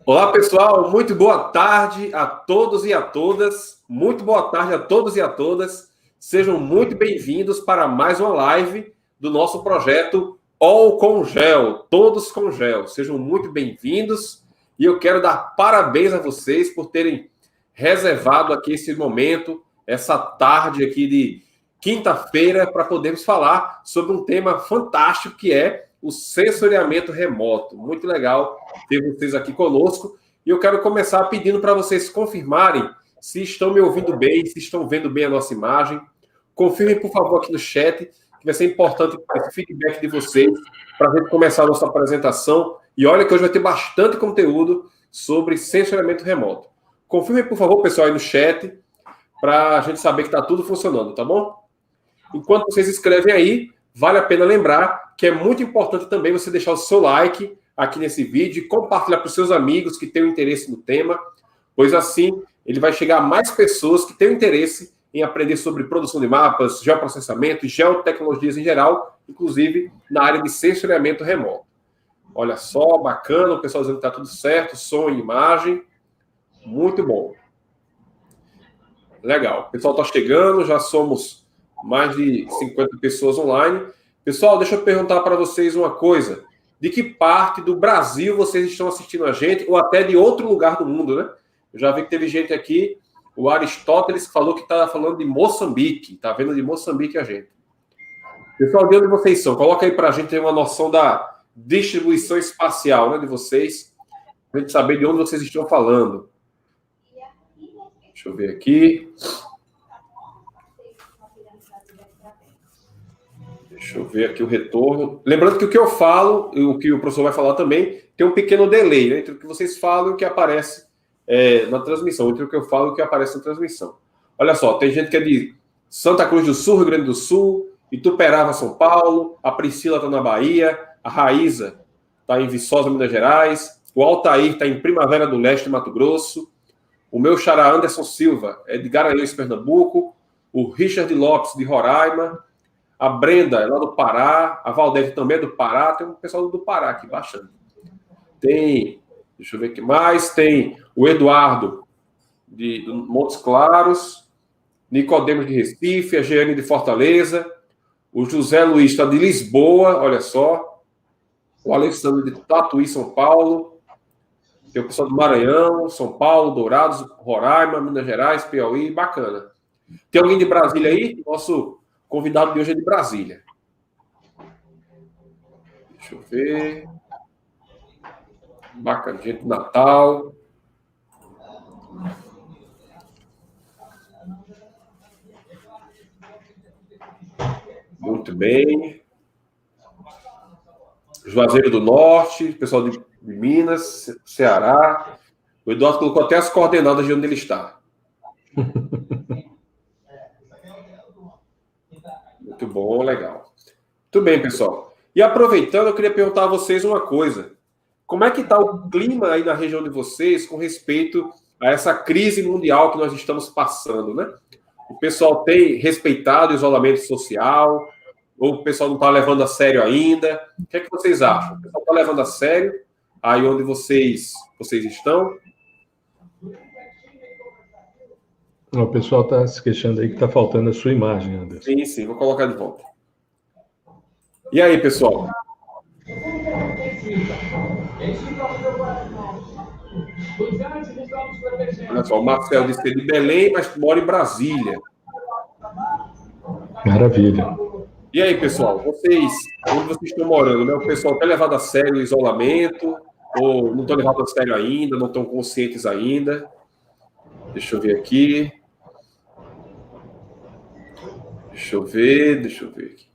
Olá, pessoal. Muito boa tarde a todos e a todas. Muito boa tarde a todos e a todas. Sejam muito bem-vindos para mais uma live do nosso projeto All com Gel, Todos com Gel. Sejam muito bem-vindos e eu quero dar parabéns a vocês por terem reservado aqui esse momento, essa tarde aqui de quinta-feira, para podermos falar sobre um tema fantástico que é o sensoriamento remoto. Muito legal ter vocês aqui conosco. E eu quero começar pedindo para vocês confirmarem se estão me ouvindo bem, se estão vendo bem a nossa imagem. Confirmem, por favor, aqui no chat, que vai ser importante esse feedback de vocês para a gente começar a nossa apresentação. E olha que hoje vai ter bastante conteúdo sobre sensoriamento remoto. Confirmem, por favor, pessoal, aí no chat, para a gente saber que está tudo funcionando, tá bom? Enquanto vocês escrevem aí, vale a pena lembrar que é muito importante também você deixar o seu like aqui nesse vídeo e compartilhar para os seus amigos que têm interesse no tema, pois assim ele vai chegar a mais pessoas que têm interesse em aprender sobre produção de mapas, geoprocessamento e geotecnologias em geral, inclusive na área de sensoriamento remoto. Olha só, bacana, o pessoal dizendo que está tudo certo, som e imagem, muito bom. Legal, o pessoal está chegando, já somos mais de 50 pessoas online. Pessoal, deixa eu perguntar para vocês uma coisa. De que parte do Brasil vocês estão assistindo a gente, ou até de outro lugar do mundo, né? Eu já vi que teve gente aqui, o Aristóteles, que falou que está falando de Moçambique. Está vendo de Moçambique a gente. Pessoal, de onde vocês são? Coloca aí para a gente ter uma noção da distribuição espacial, né, de vocês, para a gente saber de onde vocês estão falando. Deixa eu ver aqui. Deixa eu ver aqui o retorno. Lembrando que o que eu falo, e o que o professor vai falar também, tem um pequeno delay, né, entre o que vocês falam e o que aparece na transmissão, entre o que eu falo e o que aparece na transmissão. Olha só, tem gente que é de Santa Cruz do Sul, Rio Grande do Sul, Ituperava, São Paulo, a Priscila está na Bahia, a Raíza está em Viçosa, Minas Gerais, o Altair está em Primavera do Leste, Mato Grosso, o meu xará Anderson Silva é de Garanhuns, Pernambuco, o Richard Lopes de Roraima, a Brenda é lá do Pará, a Valdete também é do Pará, tem um pessoal do Pará aqui baixando. Tem, deixa eu ver o que mais, tem o Eduardo de Montes Claros, Nicodemos de Recife, a Jeane de Fortaleza, o José Luiz está de Lisboa, olha só, o Alessandro de Tatuí, São Paulo, tem o pessoal do Maranhão, São Paulo, Dourados, Roraima, Minas Gerais, Piauí, bacana. Tem alguém de Brasília aí? Nosso convidado de hoje é de Brasília. Deixa eu ver. Bacana, gente do Natal. Muito bem. Juazeiro do Norte, pessoal de Minas, Ceará. O Eduardo colocou até as coordenadas de onde ele está. Muito bom, legal. Muito bem, pessoal. E aproveitando, eu queria perguntar a vocês uma coisa. Como é que está o clima aí na região de vocês com respeito a essa crise mundial que nós estamos passando, né? O pessoal tem respeitado o isolamento social? Ou o pessoal não está levando a sério ainda? O que é que vocês acham? O pessoal está levando a sério aí onde vocês estão? O pessoal está se queixando aí que está faltando a sua imagem, Anderson. Sim, vou colocar de volta. E aí, pessoal? Olha só, o Marcel disse que é de Belém, mas mora em Brasília. Maravilha. E aí, pessoal? Onde vocês estão morando, né? O pessoal está levado a sério o isolamento? Ou não estão levando a sério ainda? Não estão conscientes ainda? Deixa eu ver aqui. Deixa eu ver aqui.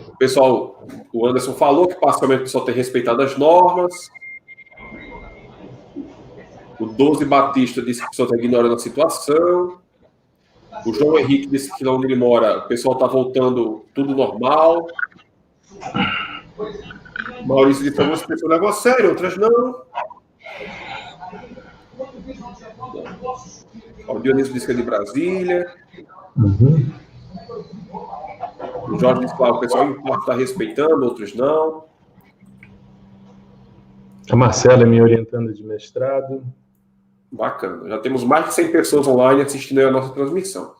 O pessoal, o Anderson falou que basicamente o pessoal tem respeitado as normas. O 12 Batista disse que o pessoal está ignorando a situação. O João Henrique disse que lá onde ele mora, o pessoal está voltando tudo normal. O Maurício disse que algumas pessoas levam a sério, outras não. O Dionísio disse que é de Brasília. Uhum. O Jorge disse que o pessoal em parte está respeitando, outros não. A Marcela é minha orientanda de mestrado. Bacana. Já temos mais de 100 pessoas online assistindo a nossa transmissão.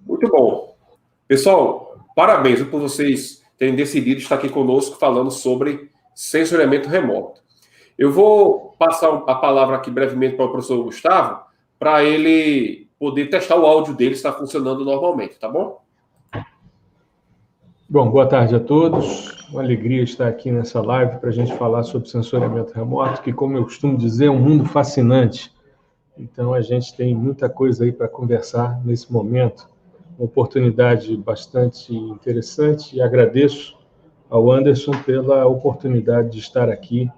Muito bom. Pessoal, parabéns por vocês terem decidido estar aqui conosco falando sobre sensoriamento remoto. Eu vou passar a palavra aqui brevemente para o professor Gustavo, para ele poder testar o áudio dele, se está funcionando normalmente, tá bom? Bom, boa tarde a todos. Uma alegria estar aqui nessa live para a gente falar sobre sensoriamento remoto, que, como eu costumo dizer, é um mundo fascinante. Então, a gente tem muita coisa aí para conversar nesse momento. Uma oportunidade bastante interessante, e agradeço ao Anderson pela oportunidade de estar aqui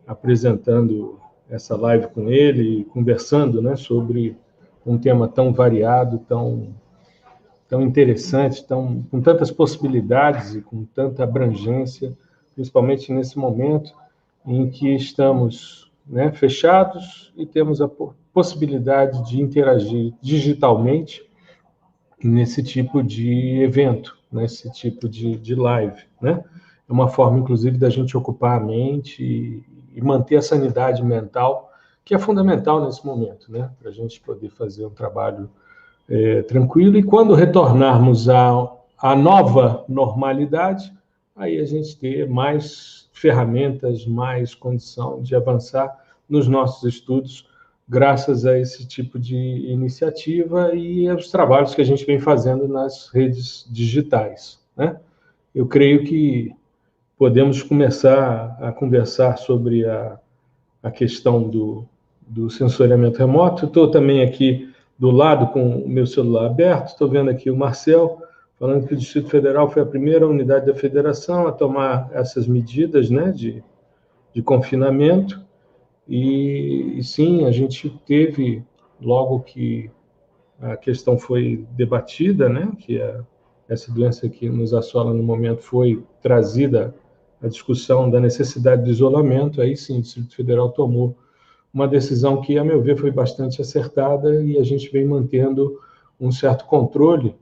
apresentando essa live com ele e conversando, né, sobre um tema tão variado, tão interessante, com tantas possibilidades e com tanta abrangência, principalmente nesse momento em que estamos, né, fechados e temos a possibilidade de interagir digitalmente nesse tipo de evento, nesse tipo de live, né? É uma forma, inclusive, da gente ocupar a mente e manter a sanidade mental, que é fundamental nesse momento, né? Para a gente poder fazer um trabalho tranquilo, e quando retornarmos à nova normalidade, aí a gente ter mais ferramentas, mais condição de avançar nos nossos estudos, graças a esse tipo de iniciativa e aos trabalhos que a gente vem fazendo nas redes digitais, né? Eu creio que podemos começar a conversar sobre a questão do sensoriamento remoto. Estou também aqui do lado com o meu celular aberto, estou vendo aqui o Marcel falando que o Distrito Federal foi a primeira unidade da federação a tomar essas medidas, né, de confinamento, e sim, a gente teve, logo que a questão foi debatida, né, que essa doença que nos assola no momento foi trazida à discussão da necessidade de isolamento, aí sim o Distrito Federal tomou uma decisão que, a meu ver, foi bastante acertada, e a gente vem mantendo um certo controle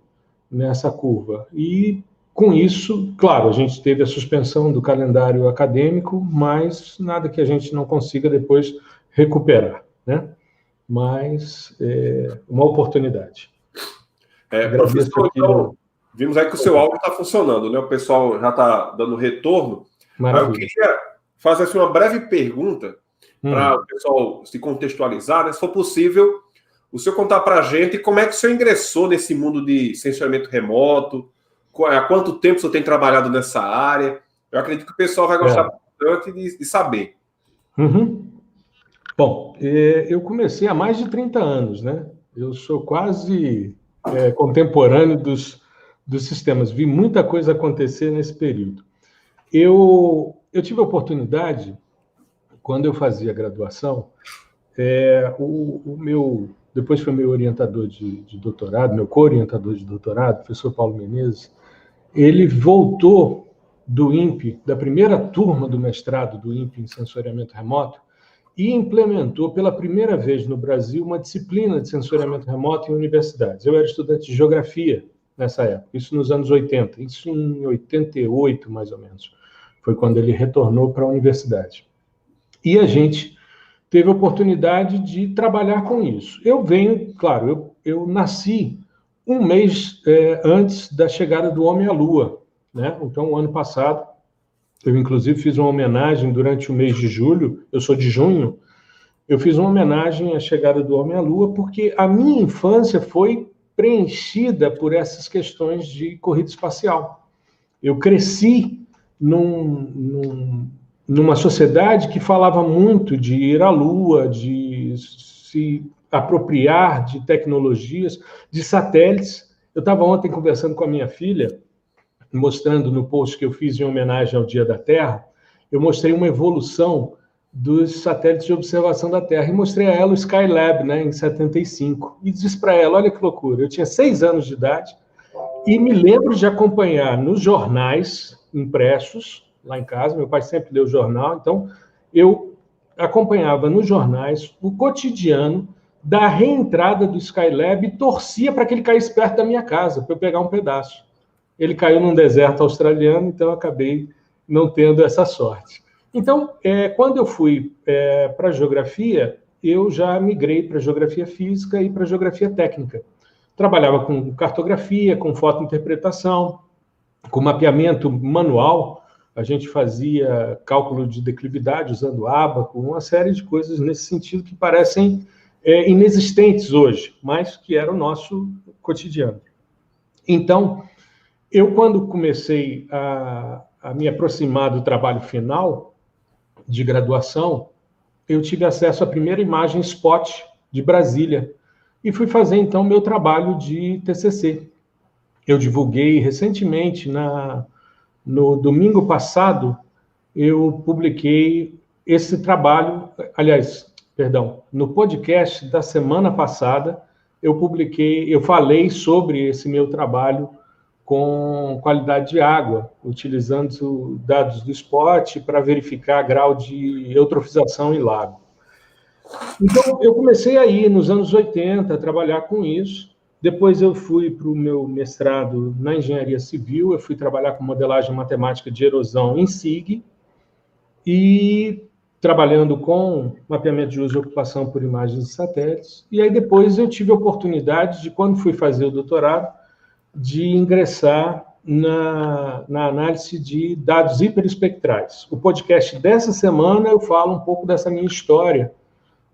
nessa curva. E, com isso, claro, a gente teve a suspensão do calendário acadêmico, mas nada que a gente não consiga depois recuperar, né? Mas uma oportunidade. Professor, então, vimos aí que o seu áudio está funcionando, né? O pessoal já está dando retorno. Maravilha. Aí eu queria fazer assim, uma breve pergunta para o pessoal se contextualizar, né? Se for possível, o senhor contar para a gente como é que o senhor ingressou nesse mundo de sensoriamento remoto, há quanto tempo o senhor tem trabalhado nessa área. Eu acredito que o pessoal vai gostar bastante de saber. Uhum. Bom, eu comecei há mais de 30 anos, né? Eu sou quase contemporâneo dos sistemas. Vi muita coisa acontecer nesse período. Eu tive a oportunidade, quando eu fazia graduação, depois foi meu orientador de doutorado, meu co-orientador de doutorado, o professor Paulo Menezes, ele voltou do INPE, da primeira turma do mestrado do INPE em sensoriamento remoto, e implementou pela primeira vez no Brasil uma disciplina de sensoriamento remoto em universidades. Eu era estudante de geografia nessa época, isso nos anos 80, isso em 88, mais ou menos, foi quando ele retornou para a universidade. E a gente teve a oportunidade de trabalhar com isso. Eu venho, claro, eu nasci um mês antes da chegada do homem à Lua, né? Então, o ano passado, eu inclusive fiz uma homenagem durante o mês de julho, eu sou de junho, eu fiz uma homenagem à chegada do homem à Lua, porque a minha infância foi preenchida por essas questões de corrida espacial. Eu cresci numa sociedade que falava muito de ir à Lua, de se apropriar de tecnologias, de satélites. Eu estava ontem conversando com a minha filha, mostrando no post que eu fiz em homenagem ao Dia da Terra, eu mostrei uma evolução dos satélites de observação da Terra, e mostrei a ela o Skylab, né, em 75, e disse para ela, olha que loucura, eu tinha 6 anos de idade, e me lembro de acompanhar nos jornais impressos, lá em casa, meu pai sempre leu jornal, então eu acompanhava nos jornais o cotidiano da reentrada do Skylab e torcia para que ele caísse perto da minha casa, para eu pegar um pedaço. Ele caiu num deserto australiano, então eu acabei não tendo essa sorte. Então, quando eu fui para a geografia, eu já migrei para a geografia física e para a geografia técnica. Trabalhava com cartografia, com fotointerpretação, com mapeamento manual. A gente fazia cálculo de declividade usando ábaco, uma série de coisas nesse sentido que parecem inexistentes hoje, mas que era o nosso cotidiano. Então, eu, quando comecei a me aproximar do trabalho final de graduação, eu tive acesso à primeira imagem spot de Brasília e fui fazer, então, meu trabalho de TCC. Eu divulguei recentemente, no domingo passado, eu publiquei esse trabalho, aliás, perdão, no podcast da semana passada, eu falei sobre esse meu trabalho com qualidade de água, utilizando dados do SPOT para verificar grau de eutrofização em lago. Então, eu comecei aí, nos anos 80, a trabalhar com isso. Depois eu fui para o meu mestrado na engenharia civil, eu fui trabalhar com modelagem matemática de erosão em SIG, e trabalhando com mapeamento de uso e ocupação por imagens de satélites. E aí depois eu tive a oportunidade de, quando fui fazer o doutorado, de ingressar na análise de dados hiperespectrais. O podcast dessa semana eu falo um pouco dessa minha história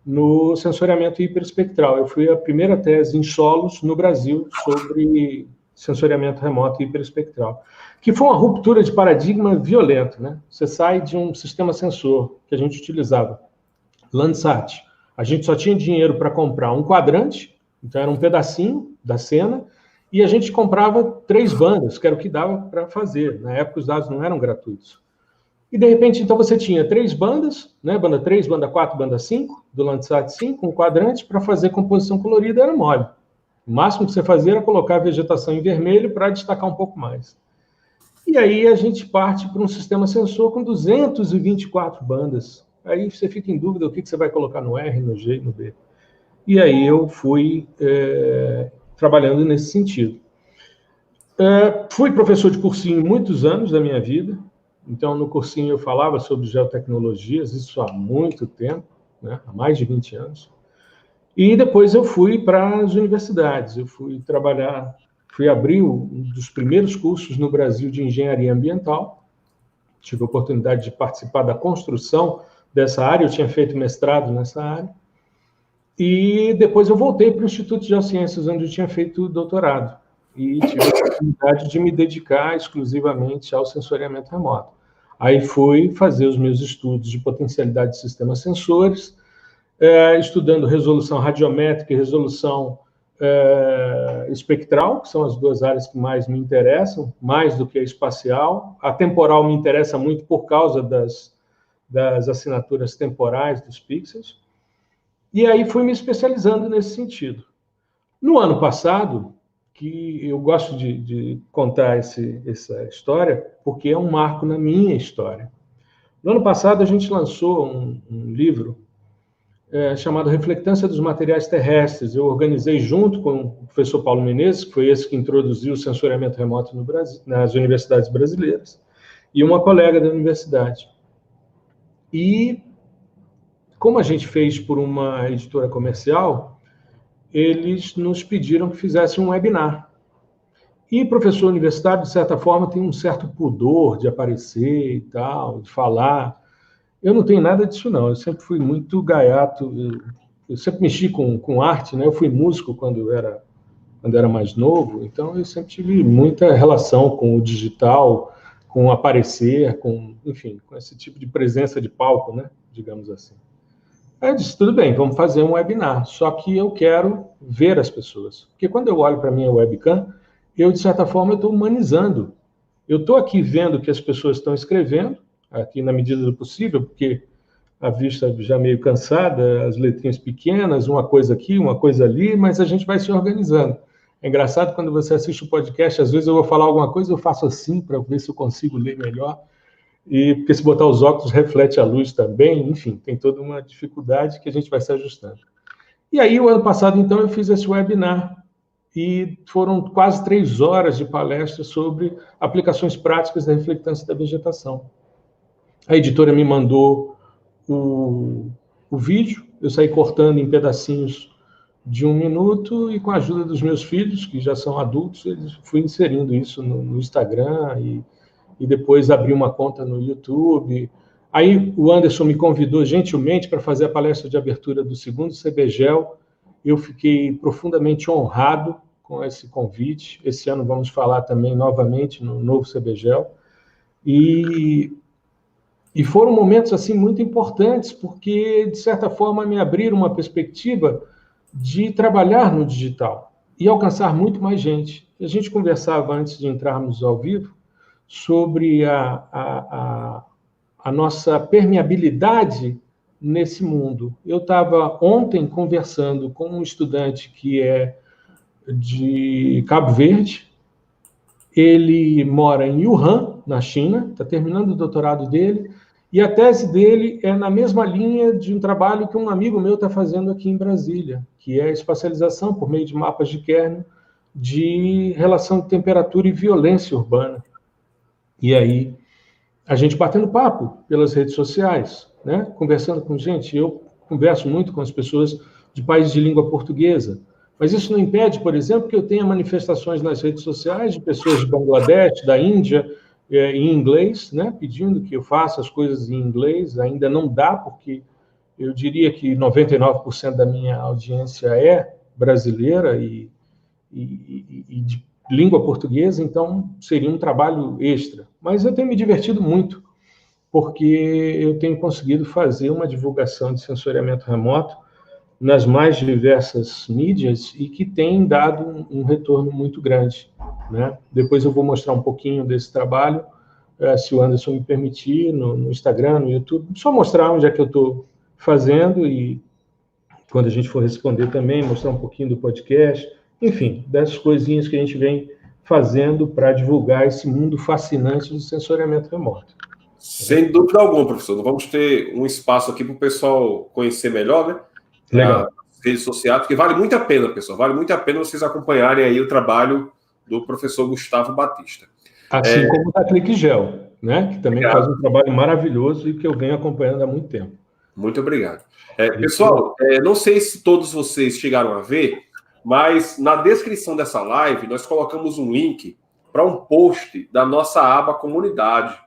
no sensoriamento hiperespectral. Eu fui a primeira tese em solos no Brasil sobre sensoriamento remoto hiperespectral, que foi uma ruptura de paradigma violenta, né? Você sai de um sistema sensor que a gente utilizava, Landsat. A gente só tinha dinheiro para comprar um quadrante, então era um pedacinho da cena, e a gente comprava 3 bandas, que era o que dava para fazer. Na época, os dados não eram gratuitos. E, de repente, então, você tinha 3 bandas, né? Banda 3, banda 4, banda 5, do Landsat 5, um quadrante, para fazer composição colorida era mole. O máximo que você fazia era colocar a vegetação em vermelho para destacar um pouco mais. E aí a gente parte para um sistema sensor com 224 bandas. Aí você fica em dúvida o que você vai colocar no R, no G e no B. E aí eu fui trabalhando nesse sentido. Fui professor de cursinho muitos anos da minha vida. Então, no cursinho eu falava sobre geotecnologias, isso há muito tempo, né? Há mais de 20 anos. E depois eu fui para as universidades. Eu fui abrir um dos primeiros cursos no Brasil de engenharia ambiental. Tive a oportunidade de participar da construção dessa área, eu tinha feito mestrado nessa área. E depois eu voltei para o Instituto de Geociências, onde eu tinha feito doutorado. E tive a oportunidade de me dedicar exclusivamente ao sensoriamento remoto. Aí fui fazer os meus estudos de potencialidade de sistemas sensores, estudando resolução radiométrica e resolução espectral, que são as 2 áreas que mais me interessam, mais do que a espacial. A temporal me interessa muito por causa das assinaturas temporais dos pixels. E aí fui me especializando nesse sentido. No ano passado, que eu gosto de contar essa história, porque é um marco na minha história. No ano passado, a gente lançou um livro chamado Reflectância dos Materiais Terrestres. Eu organizei junto com o professor Paulo Menezes, que foi esse que introduziu o sensoriamento remoto no Brasil, nas universidades brasileiras, e uma colega da universidade. E, como a gente fez por uma editora comercial, eles nos pediram que fizesse um webinar. E professor universitário, de certa forma, tem um certo pudor de aparecer e tal, de falar. Eu não tenho nada disso, não. Eu sempre fui muito gaiato. Eu sempre mexi com arte, né? Eu fui músico quando era mais novo, então eu sempre tive muita relação com o digital, com aparecer, enfim, com esse tipo de presença de palco, né? Digamos assim. Aí eu disse, tudo bem, vamos fazer um webinar, só que eu quero ver as pessoas. Porque quando eu olho para a minha webcam, eu, de certa forma, estou humanizando. Eu estou aqui vendo o que as pessoas estão escrevendo, aqui na medida do possível, porque a vista já meio cansada, as letrinhas pequenas, uma coisa aqui, uma coisa ali, mas a gente vai se organizando. É engraçado quando você assiste o podcast, às vezes eu vou falar alguma coisa, eu faço assim para ver se eu consigo ler melhor, e porque se botar os óculos reflete a luz também, enfim, tem toda uma dificuldade que a gente vai se ajustando. E aí, o ano passado, então, eu fiz esse webinar, e foram quase 3 horas de palestra sobre aplicações práticas da reflectância da vegetação. A editora me mandou o vídeo, eu saí cortando em pedacinhos de 1 minuto e com a ajuda dos meus filhos, que já são adultos, fui inserindo isso no Instagram e depois abri uma conta no YouTube. Aí o Anderson me convidou gentilmente para fazer a palestra de abertura do 2º CBGEL. Eu fiquei profundamente honrado com esse convite. Esse ano vamos falar também novamente no novo CBGEL. E foram momentos assim muito importantes, porque, de certa forma, me abriram uma perspectiva de trabalhar no digital e alcançar muito mais gente. A gente conversava, antes de entrarmos ao vivo, sobre a nossa permeabilidade nesse mundo. Eu estava ontem conversando com um estudante que é de Cabo Verde. Ele mora em Wuhan, na China, está terminando o doutorado dele, e a tese dele é na mesma linha de um trabalho que um amigo meu está fazendo aqui em Brasília, que é a espacialização, por meio de mapas de kernel, de relação de temperatura e violência urbana. E aí, a gente batendo papo pelas redes sociais, né? Conversando com gente. Eu converso muito com as pessoas de países de língua portuguesa, mas isso não impede, por exemplo, que eu tenha manifestações nas redes sociais de pessoas de Bangladesh, da Índia, em inglês, né? Pedindo que eu faça as coisas em inglês. Ainda não dá, porque eu diria que 99% da minha audiência é brasileira e de língua portuguesa, então seria um trabalho extra. Mas eu tenho me divertido muito, porque eu tenho conseguido fazer uma divulgação de sensoriamento remoto nas mais diversas mídias e que tem dado um retorno muito grande, né? Depois eu vou mostrar um pouquinho desse trabalho, se o Anderson me permitir, no Instagram, no YouTube. Só mostrar onde é que eu estou fazendo e, quando a gente for responder também, mostrar um pouquinho do podcast. Enfim, dessas coisinhas que a gente vem fazendo para divulgar esse mundo fascinante do sensoriamento remoto. Sem dúvida alguma, professor. Vamos ter um espaço aqui para o pessoal conhecer melhor, né? Legal. As redes sociais, porque vale muito a pena, pessoal. Vale muito a pena vocês acompanharem aí o trabalho do professor Gustavo Batista. Assim como da ClickGel, né? Que também faz um trabalho maravilhoso e que eu venho acompanhando há muito tempo. Muito obrigado. Pessoal, não sei se todos vocês chegaram a ver, mas na descrição dessa live nós colocamos um link para um post da nossa aba comunidade.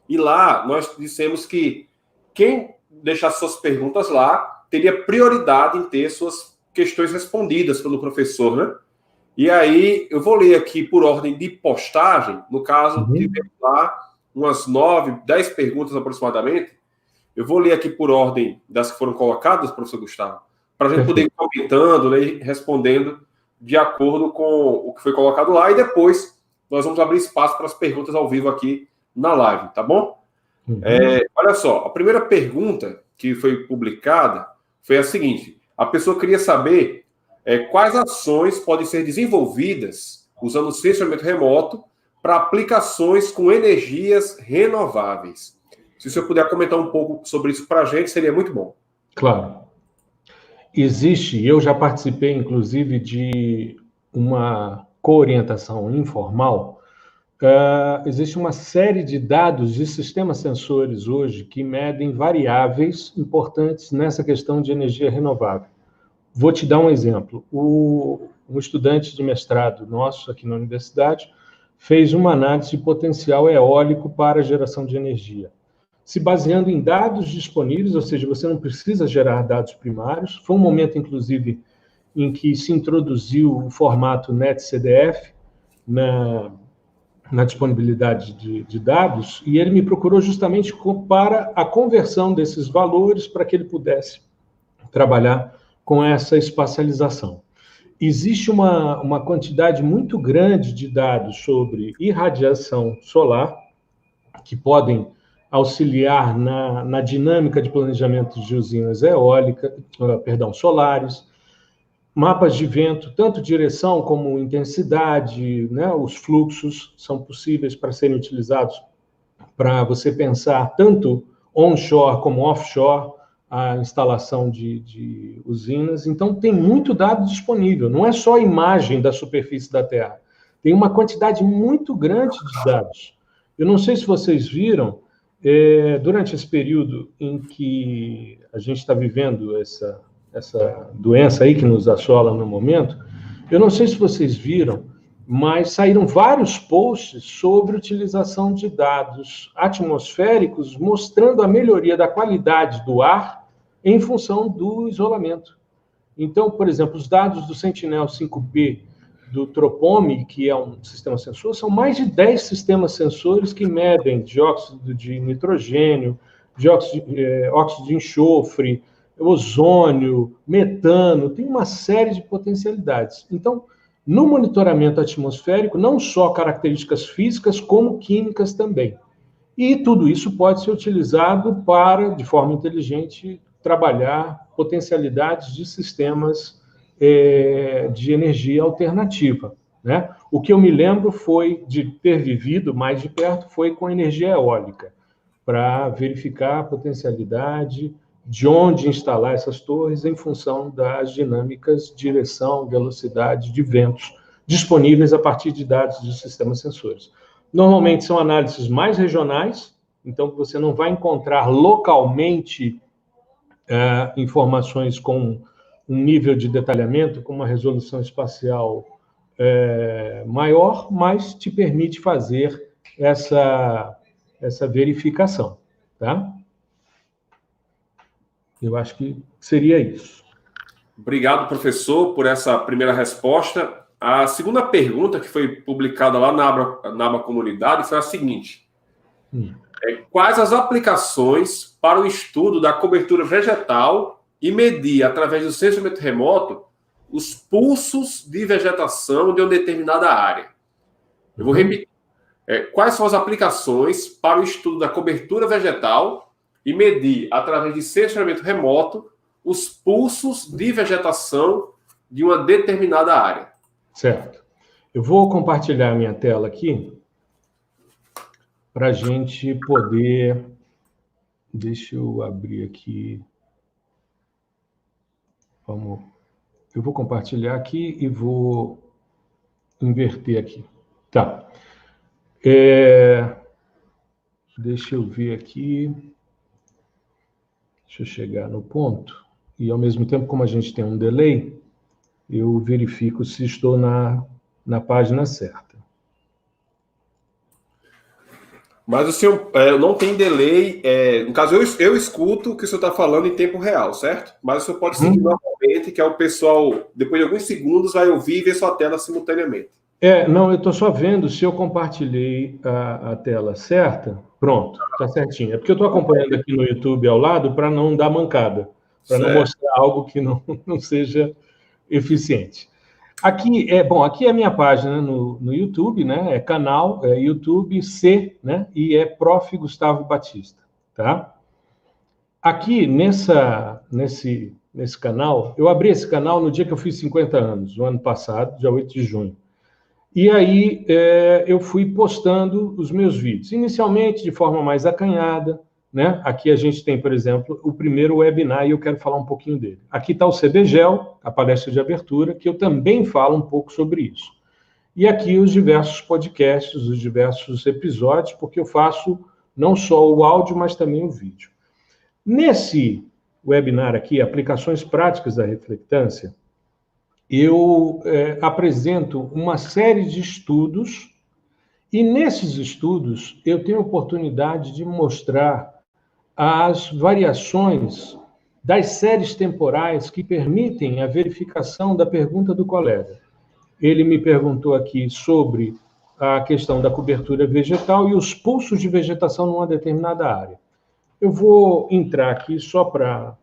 E lá nós dissemos que quem deixar suas perguntas lá teria prioridade em ter suas questões respondidas pelo professor, né? E aí eu vou ler aqui por ordem de postagem. No caso, tivemos lá umas 9, 10 perguntas aproximadamente. Eu vou ler aqui por ordem das que foram colocadas, professor Gustavo, para a gente poder ir comentando, né, e respondendo de acordo com o que foi colocado lá, e depois nós vamos abrir espaço para as perguntas ao vivo aqui na live, tá bom? Olha só, a primeira pergunta que foi publicada foi a seguinte: a pessoa queria saber quais ações podem ser desenvolvidas usando o sensoriamento remoto para aplicações com energias renováveis. Se o senhor puder comentar um pouco sobre isso para a gente, seria muito bom. Claro. Existe, eu já participei, inclusive, de uma coorientação informal. Existe uma série de dados de sistemas sensores hoje que medem variáveis importantes nessa questão de energia renovável. Vou te dar um exemplo. Um estudante de mestrado nosso aqui na universidade fez uma análise de potencial eólico para a geração de energia, se baseando em dados disponíveis, ou seja, você não precisa gerar dados primários. Foi um momento, inclusive, em que se introduziu o formato NetCDF na disponibilidade de dados, e ele me procurou justamente para a conversão desses valores para que ele pudesse trabalhar com essa espacialização. Existe uma quantidade muito grande de dados sobre irradiação solar que podem auxiliar na dinâmica de planejamento de usinas solares, mapas de vento, tanto direção como intensidade, né? Os fluxos são possíveis para serem utilizados para você pensar tanto onshore como offshore a instalação de usinas. Então, tem muito dado disponível, não é só a imagem da superfície da Terra, tem uma quantidade muito grande de dados. Eu não sei se vocês viram, Durante esse período em que a gente está vivendo essa doença aí que nos assola no momento, eu não sei se vocês viram, mas saíram vários posts sobre utilização de dados atmosféricos mostrando a melhoria da qualidade do ar em função do isolamento. Então, por exemplo, os dados do Sentinel-5P do Tropome, que é um sistema sensor, são mais de 10 sistemas sensores que medem dióxido de nitrogênio, óxido de enxofre, ozônio, metano, tem uma série de potencialidades. Então, no monitoramento atmosférico, não só características físicas, como químicas também. E tudo isso pode ser utilizado para, de forma inteligente, trabalhar potencialidades de sistemas de energia alternativa, né? O que eu me lembro foi de ter vivido mais de perto foi com energia eólica, para verificar a potencialidade de onde instalar essas torres em função das dinâmicas, direção, velocidade de ventos disponíveis a partir de dados de sistemas sensores. Normalmente são análises mais regionais, então você não vai encontrar localmente informações com um nível de detalhamento, com uma resolução espacial maior, mas te permite fazer essa verificação, tá? Eu acho que seria isso. Obrigado, professor, por essa primeira resposta. A segunda pergunta, que foi publicada lá na aba comunidade, foi a seguinte. Quais as aplicações para o estudo da cobertura vegetal e medir, através do sensoriamento remoto, os pulsos de vegetação de uma determinada área? Eu vou repetir. Quais são as aplicações para o estudo da cobertura vegetal e medir, através de sensoriamento remoto, os pulsos de vegetação de uma determinada área? Certo. Eu vou compartilhar a minha tela aqui para a gente poder... Deixa eu abrir aqui. Vamos... Eu vou compartilhar aqui e vou inverter aqui. Tá. Deixa eu ver aqui. Deixa eu chegar no ponto. E, ao mesmo tempo, como a gente tem um delay, eu verifico se estou na página certa. Mas o senhor não tem delay. No caso, eu escuto o que o senhor está falando em tempo real, certo? Mas o senhor pode seguir normalmente, que é o pessoal, depois de alguns segundos, vai ouvir e ver sua tela simultaneamente. Não, eu estou só vendo se eu compartilhei a tela certa. Pronto, está certinho. É porque eu estou acompanhando aqui no YouTube ao lado para não dar mancada, para não mostrar algo que não seja eficiente. Aqui aqui é a minha página no YouTube, né? É canal, YouTube C, né? E é Prof. Gustavo Batista, tá? Aqui nesse canal, eu abri esse canal no dia que eu fiz 50 anos, no ano passado, dia 8 de junho. E aí eu fui postando os meus vídeos, inicialmente de forma mais acanhada, né? Aqui a gente tem, por exemplo, o primeiro webinar e eu quero falar um pouquinho dele. Aqui está o CBGEL, a palestra de abertura, que eu também falo um pouco sobre isso. E aqui os diversos podcasts, os diversos episódios, porque eu faço não só o áudio, mas também o vídeo. Nesse webinar aqui, Aplicações Práticas da Reflectância, eu apresento uma série de estudos e nesses estudos eu tenho a oportunidade de mostrar as variações das séries temporais que permitem a verificação da pergunta do colega. Ele me perguntou aqui sobre a questão da cobertura vegetal e os pulsos de vegetação numa determinada área. Eu vou entrar aqui só para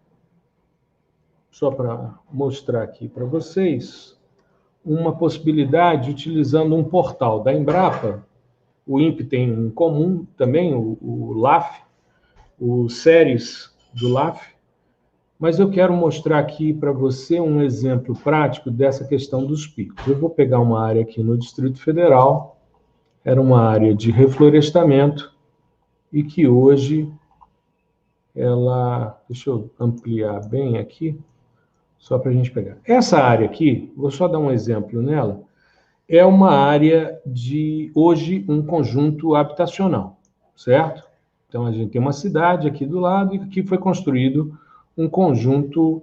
mostrar aqui para vocês uma possibilidade utilizando um portal da Embrapa. O INPE tem um comum também, o LAF, o SERES do LAF, mas eu quero mostrar aqui para você um exemplo prático dessa questão dos picos. Eu vou pegar uma área aqui no Distrito Federal, era uma área de reflorestamento, e que hoje ela... Deixa eu ampliar bem aqui, só para a gente pegar. Essa área aqui, vou só dar um exemplo nela, é uma área de, hoje, um conjunto habitacional, certo? Então, a gente tem uma cidade aqui do lado e aqui foi construído um conjunto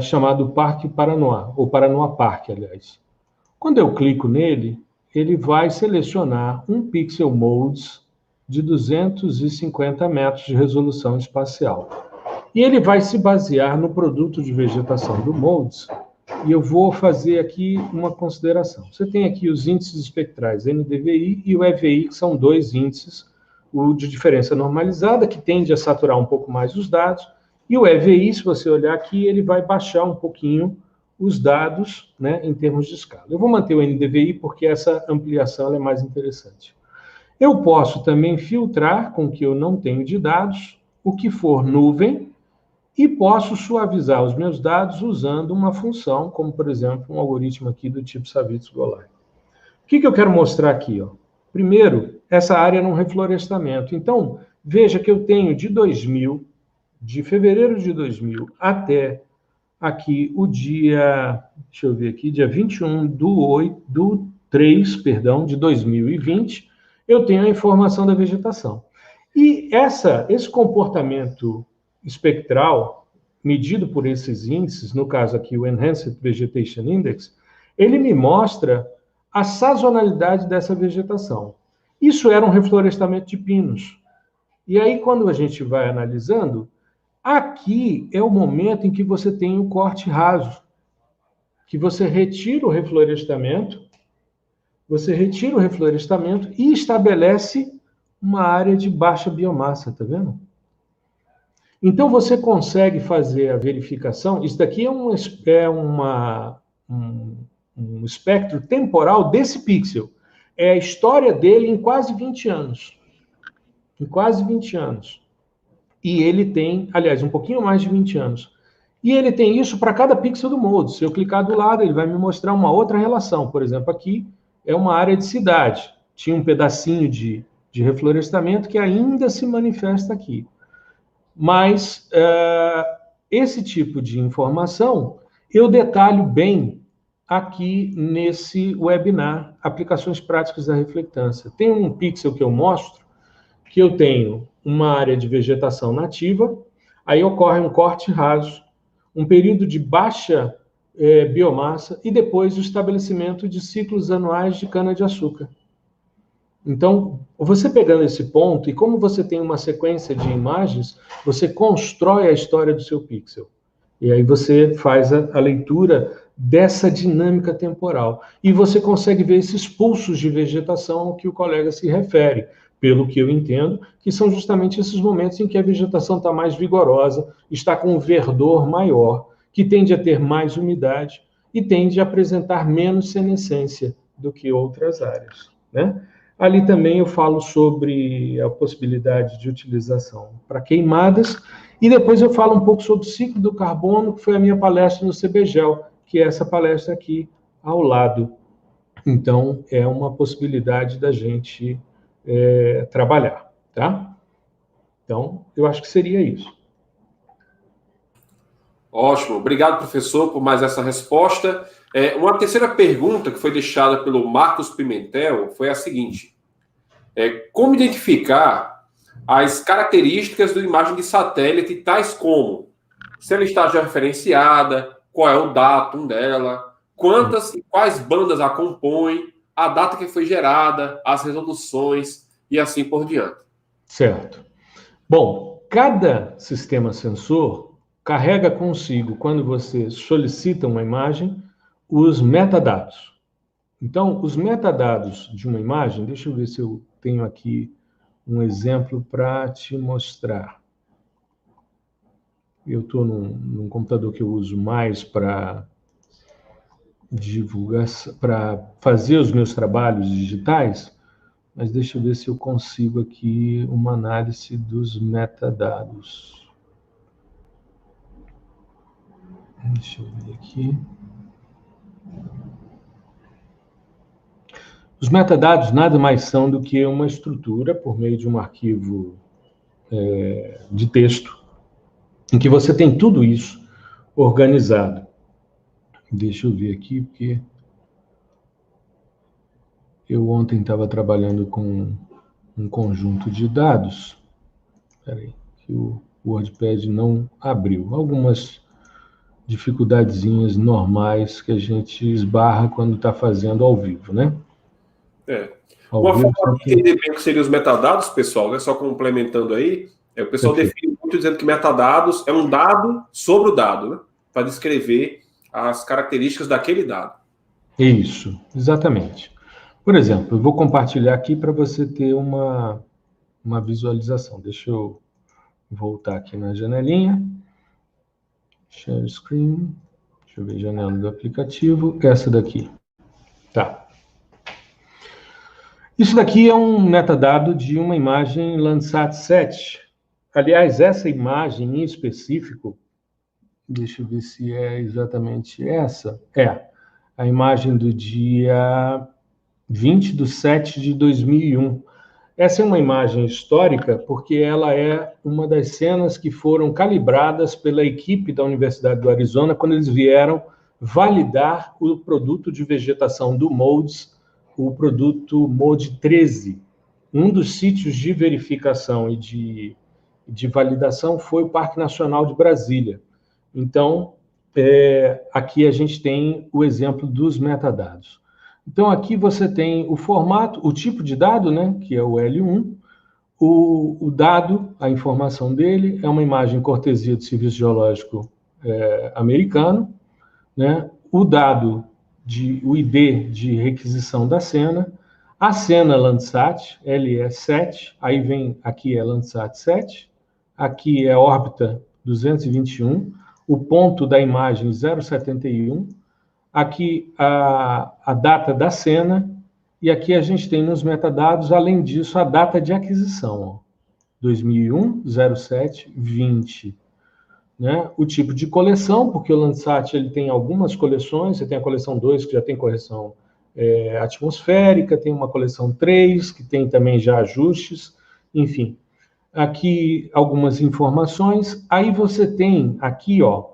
chamado Parque Paranoá, ou Paranoá Park, aliás. Quando eu clico nele, ele vai selecionar um Pixel Modes de 250 metros de resolução espacial. E ele vai se basear no produto de vegetação do Modes, e eu vou fazer aqui uma consideração. Você tem aqui os índices espectrais NDVI e o EVI, que são dois índices, o de diferença normalizada, que tende a saturar um pouco mais os dados, e o EVI, se você olhar aqui, ele vai baixar um pouquinho os dados, né, em termos de escala. Eu vou manter o NDVI porque essa ampliação é mais interessante. Eu posso também filtrar com o que eu não tenho de dados, o que for nuvem, e posso suavizar os meus dados usando uma função, como, por exemplo, um algoritmo aqui do tipo Savitsky-Golay. O que eu quero mostrar aqui? Ó? Primeiro, essa área no reflorestamento. Então, veja que eu tenho de fevereiro de 2000 até aqui o dia, deixa eu ver aqui, dia 21 do 3, de 2020, eu tenho a informação da vegetação. E esse comportamento espectral, medido por esses índices, no caso aqui o Enhanced Vegetation Index, ele me mostra a sazonalidade dessa vegetação. Isso era um reflorestamento de pinos. E aí, quando a gente vai analisando, aqui é o momento em que você tem o corte raso, que você retira o reflorestamento e estabelece uma área de baixa biomassa, tá vendo? Então, você consegue fazer a verificação. Isso daqui é um espectro temporal desse pixel. É a história dele em quase 20 anos. Em quase 20 anos. E ele tem, aliás, um pouquinho mais de 20 anos. E ele tem isso para cada pixel do Modes. Se eu clicar do lado, ele vai me mostrar uma outra relação. Por exemplo, aqui é uma área de cidade. Tinha um pedacinho de reflorestamento que ainda se manifesta aqui. Mas esse tipo de informação eu detalho bem aqui nesse webinar, Aplicações Práticas da Reflectância. Tem um pixel que eu mostro, que eu tenho uma área de vegetação nativa, aí ocorre um corte raso, um período de baixa biomassa e depois o estabelecimento de ciclos anuais de cana-de-açúcar. Então, você pegando esse ponto, e como você tem uma sequência de imagens, você constrói a história do seu pixel. E aí você faz a leitura dessa dinâmica temporal. E você consegue ver esses pulsos de vegetação ao que o colega se refere, pelo que eu entendo, que são justamente esses momentos em que a vegetação está mais vigorosa, está com um verdor maior, que tende a ter mais umidade e tende a apresentar menos senescência do que outras áreas, né? Ali também eu falo sobre a possibilidade de utilização para queimadas, e depois eu falo um pouco sobre o ciclo do carbono, que foi a minha palestra no CBGEL, que é essa palestra aqui ao lado. Então, é uma possibilidade da gente trabalhar, tá? Então, eu acho que seria isso. Ótimo. Obrigado, professor, por mais essa resposta. Uma terceira pergunta que foi deixada pelo Marcos Pimentel foi a seguinte. Como identificar as características da imagem de satélite, tais como se ela está já referenciada, qual é o datum dela, quantas e quais bandas a compõem, a data que foi gerada, as resoluções e assim por diante. Certo. Bom, cada sistema sensor carrega consigo, quando você solicita uma imagem, os metadados. Então, os metadados de uma imagem, deixa eu ver se eu tenho aqui um exemplo para te mostrar. Eu estou num computador que eu uso mais para divulgação, para fazer os meus trabalhos digitais, mas deixa eu ver se eu consigo aqui uma análise dos metadados. Deixa eu ver aqui. Os metadados nada mais são do que uma estrutura por meio de um arquivo de texto, em que você tem tudo isso organizado. Deixa eu ver aqui, porque eu ontem estava trabalhando com um conjunto de dados. Espera aí, que o WordPad não abriu. Algumas dificuldadezinhas normais que a gente esbarra quando está fazendo ao vivo, né? Uma forma de entender bem o que seriam os metadados, pessoal, né? Só complementando aí, o pessoal define muito dizendo que metadados é um dado sobre o dado, né? Para descrever as características daquele dado. Isso, exatamente. Por exemplo, eu vou compartilhar aqui para você ter uma visualização. Deixa eu voltar aqui na janelinha. Share screen. Deixa eu ver a janela do aplicativo. Essa daqui. Tá. Isso daqui é um metadado de uma imagem Landsat 7. Aliás, essa imagem em específico, deixa eu ver se é exatamente essa. É a imagem do dia 20/7/2001. Essa é uma imagem histórica porque ela é uma das cenas que foram calibradas pela equipe da Universidade do Arizona quando eles vieram validar o produto de vegetação do MODES, o produto MODE 13. Um dos sítios de verificação e de validação foi o Parque Nacional de Brasília. Então, aqui a gente tem o exemplo dos metadados. Então, aqui você tem o formato, o tipo de dado, né, que é o L1, o dado, a informação dele, é uma imagem cortesia do Serviço Geológico americano, né, o dado, o ID de requisição da cena, a cena Landsat, LE7, aí vem, aqui é Landsat 7, aqui é órbita 221, o ponto da imagem 071, aqui a data da cena, e aqui a gente tem nos metadados, além disso, a data de aquisição, 2001, 07, 20. Né? O tipo de coleção, porque o Landsat ele tem algumas coleções, você tem a coleção 2, que já tem correção atmosférica, tem uma coleção 3, que tem também já ajustes, enfim. Aqui algumas informações, aí você tem aqui, ó,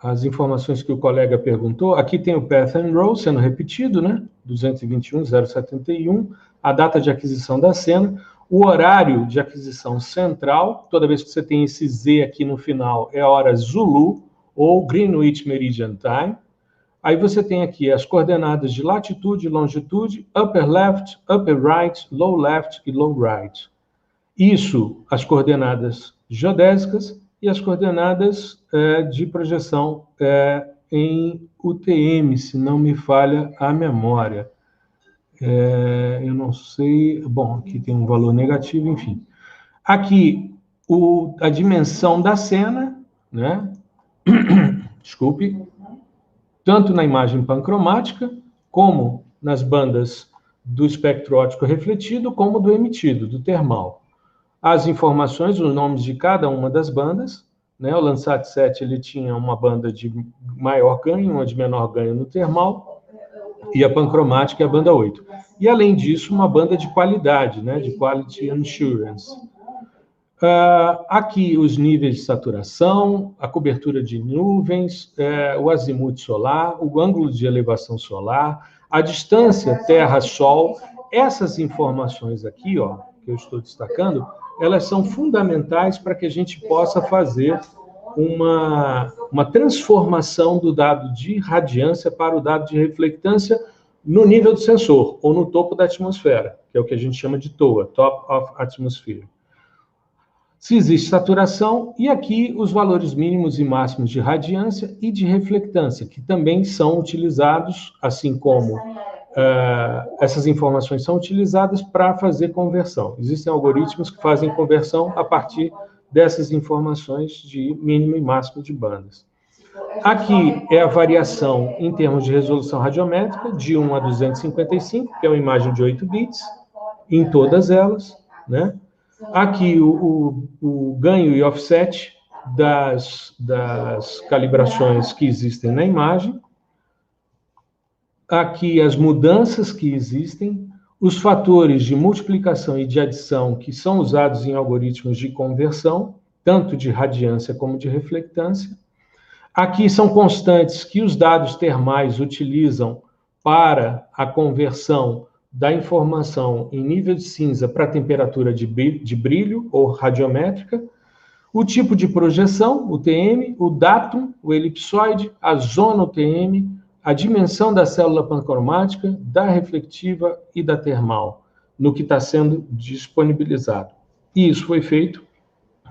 as informações que o colega perguntou, aqui tem o Path and Row sendo repetido, né? 221.071, a data de aquisição da cena, o horário de aquisição central, toda vez que você tem esse Z aqui no final, é a hora Zulu, ou Greenwich Meridian Time. Aí você tem aqui as coordenadas de latitude, longitude, upper left, upper right, low left e low right. Isso, as coordenadas geodésicas, e as coordenadas de projeção em UTM, se não me falha a memória. Eu não sei... Bom, aqui tem um valor negativo, enfim. Aqui, a dimensão da cena, né? Desculpe. Tanto na imagem pancromática, como nas bandas do espectro óptico refletido, como do emitido, do termal. As informações, os nomes de cada uma das bandas, né? O Landsat 7 ele tinha uma banda de maior ganho, uma de menor ganho no termal, e a pancromática é a banda 8. E, além disso, uma banda de qualidade, né? De Quality Assurance. Aqui os níveis de saturação, a cobertura de nuvens, o azimuth solar, o ângulo de elevação solar, a distância Terra-Sol. Essas informações aqui, ó, que eu estou destacando, elas são fundamentais para que a gente possa fazer uma transformação do dado de radiância para o dado de reflectância no nível do sensor, ou no topo da atmosfera, que é o que a gente chama de TOA, Top of Atmosphere. Se existe saturação, e aqui os valores mínimos e máximos de radiância e de reflectância, que também são utilizados, assim como essas informações são utilizadas para fazer conversão. Existem algoritmos que fazem conversão a partir dessas informações de mínimo e máximo de bandas. Aqui é a variação em termos de resolução radiométrica, de 1 a 255, que é uma imagem de 8 bits, em todas elas, né? Aqui o ganho e offset das calibrações que existem na imagem. Aqui as mudanças que existem, os fatores de multiplicação e de adição que são usados em algoritmos de conversão, tanto de radiância como de reflectância. Aqui são constantes que os dados termais utilizam para a conversão da informação em nível de cinza para a temperatura de brilho ou radiométrica, o tipo de projeção, o TM, o datum, o elipsoide, a zona, o TM, a dimensão da célula pancromática, da reflectiva e da termal, no que está sendo disponibilizado. E isso foi feito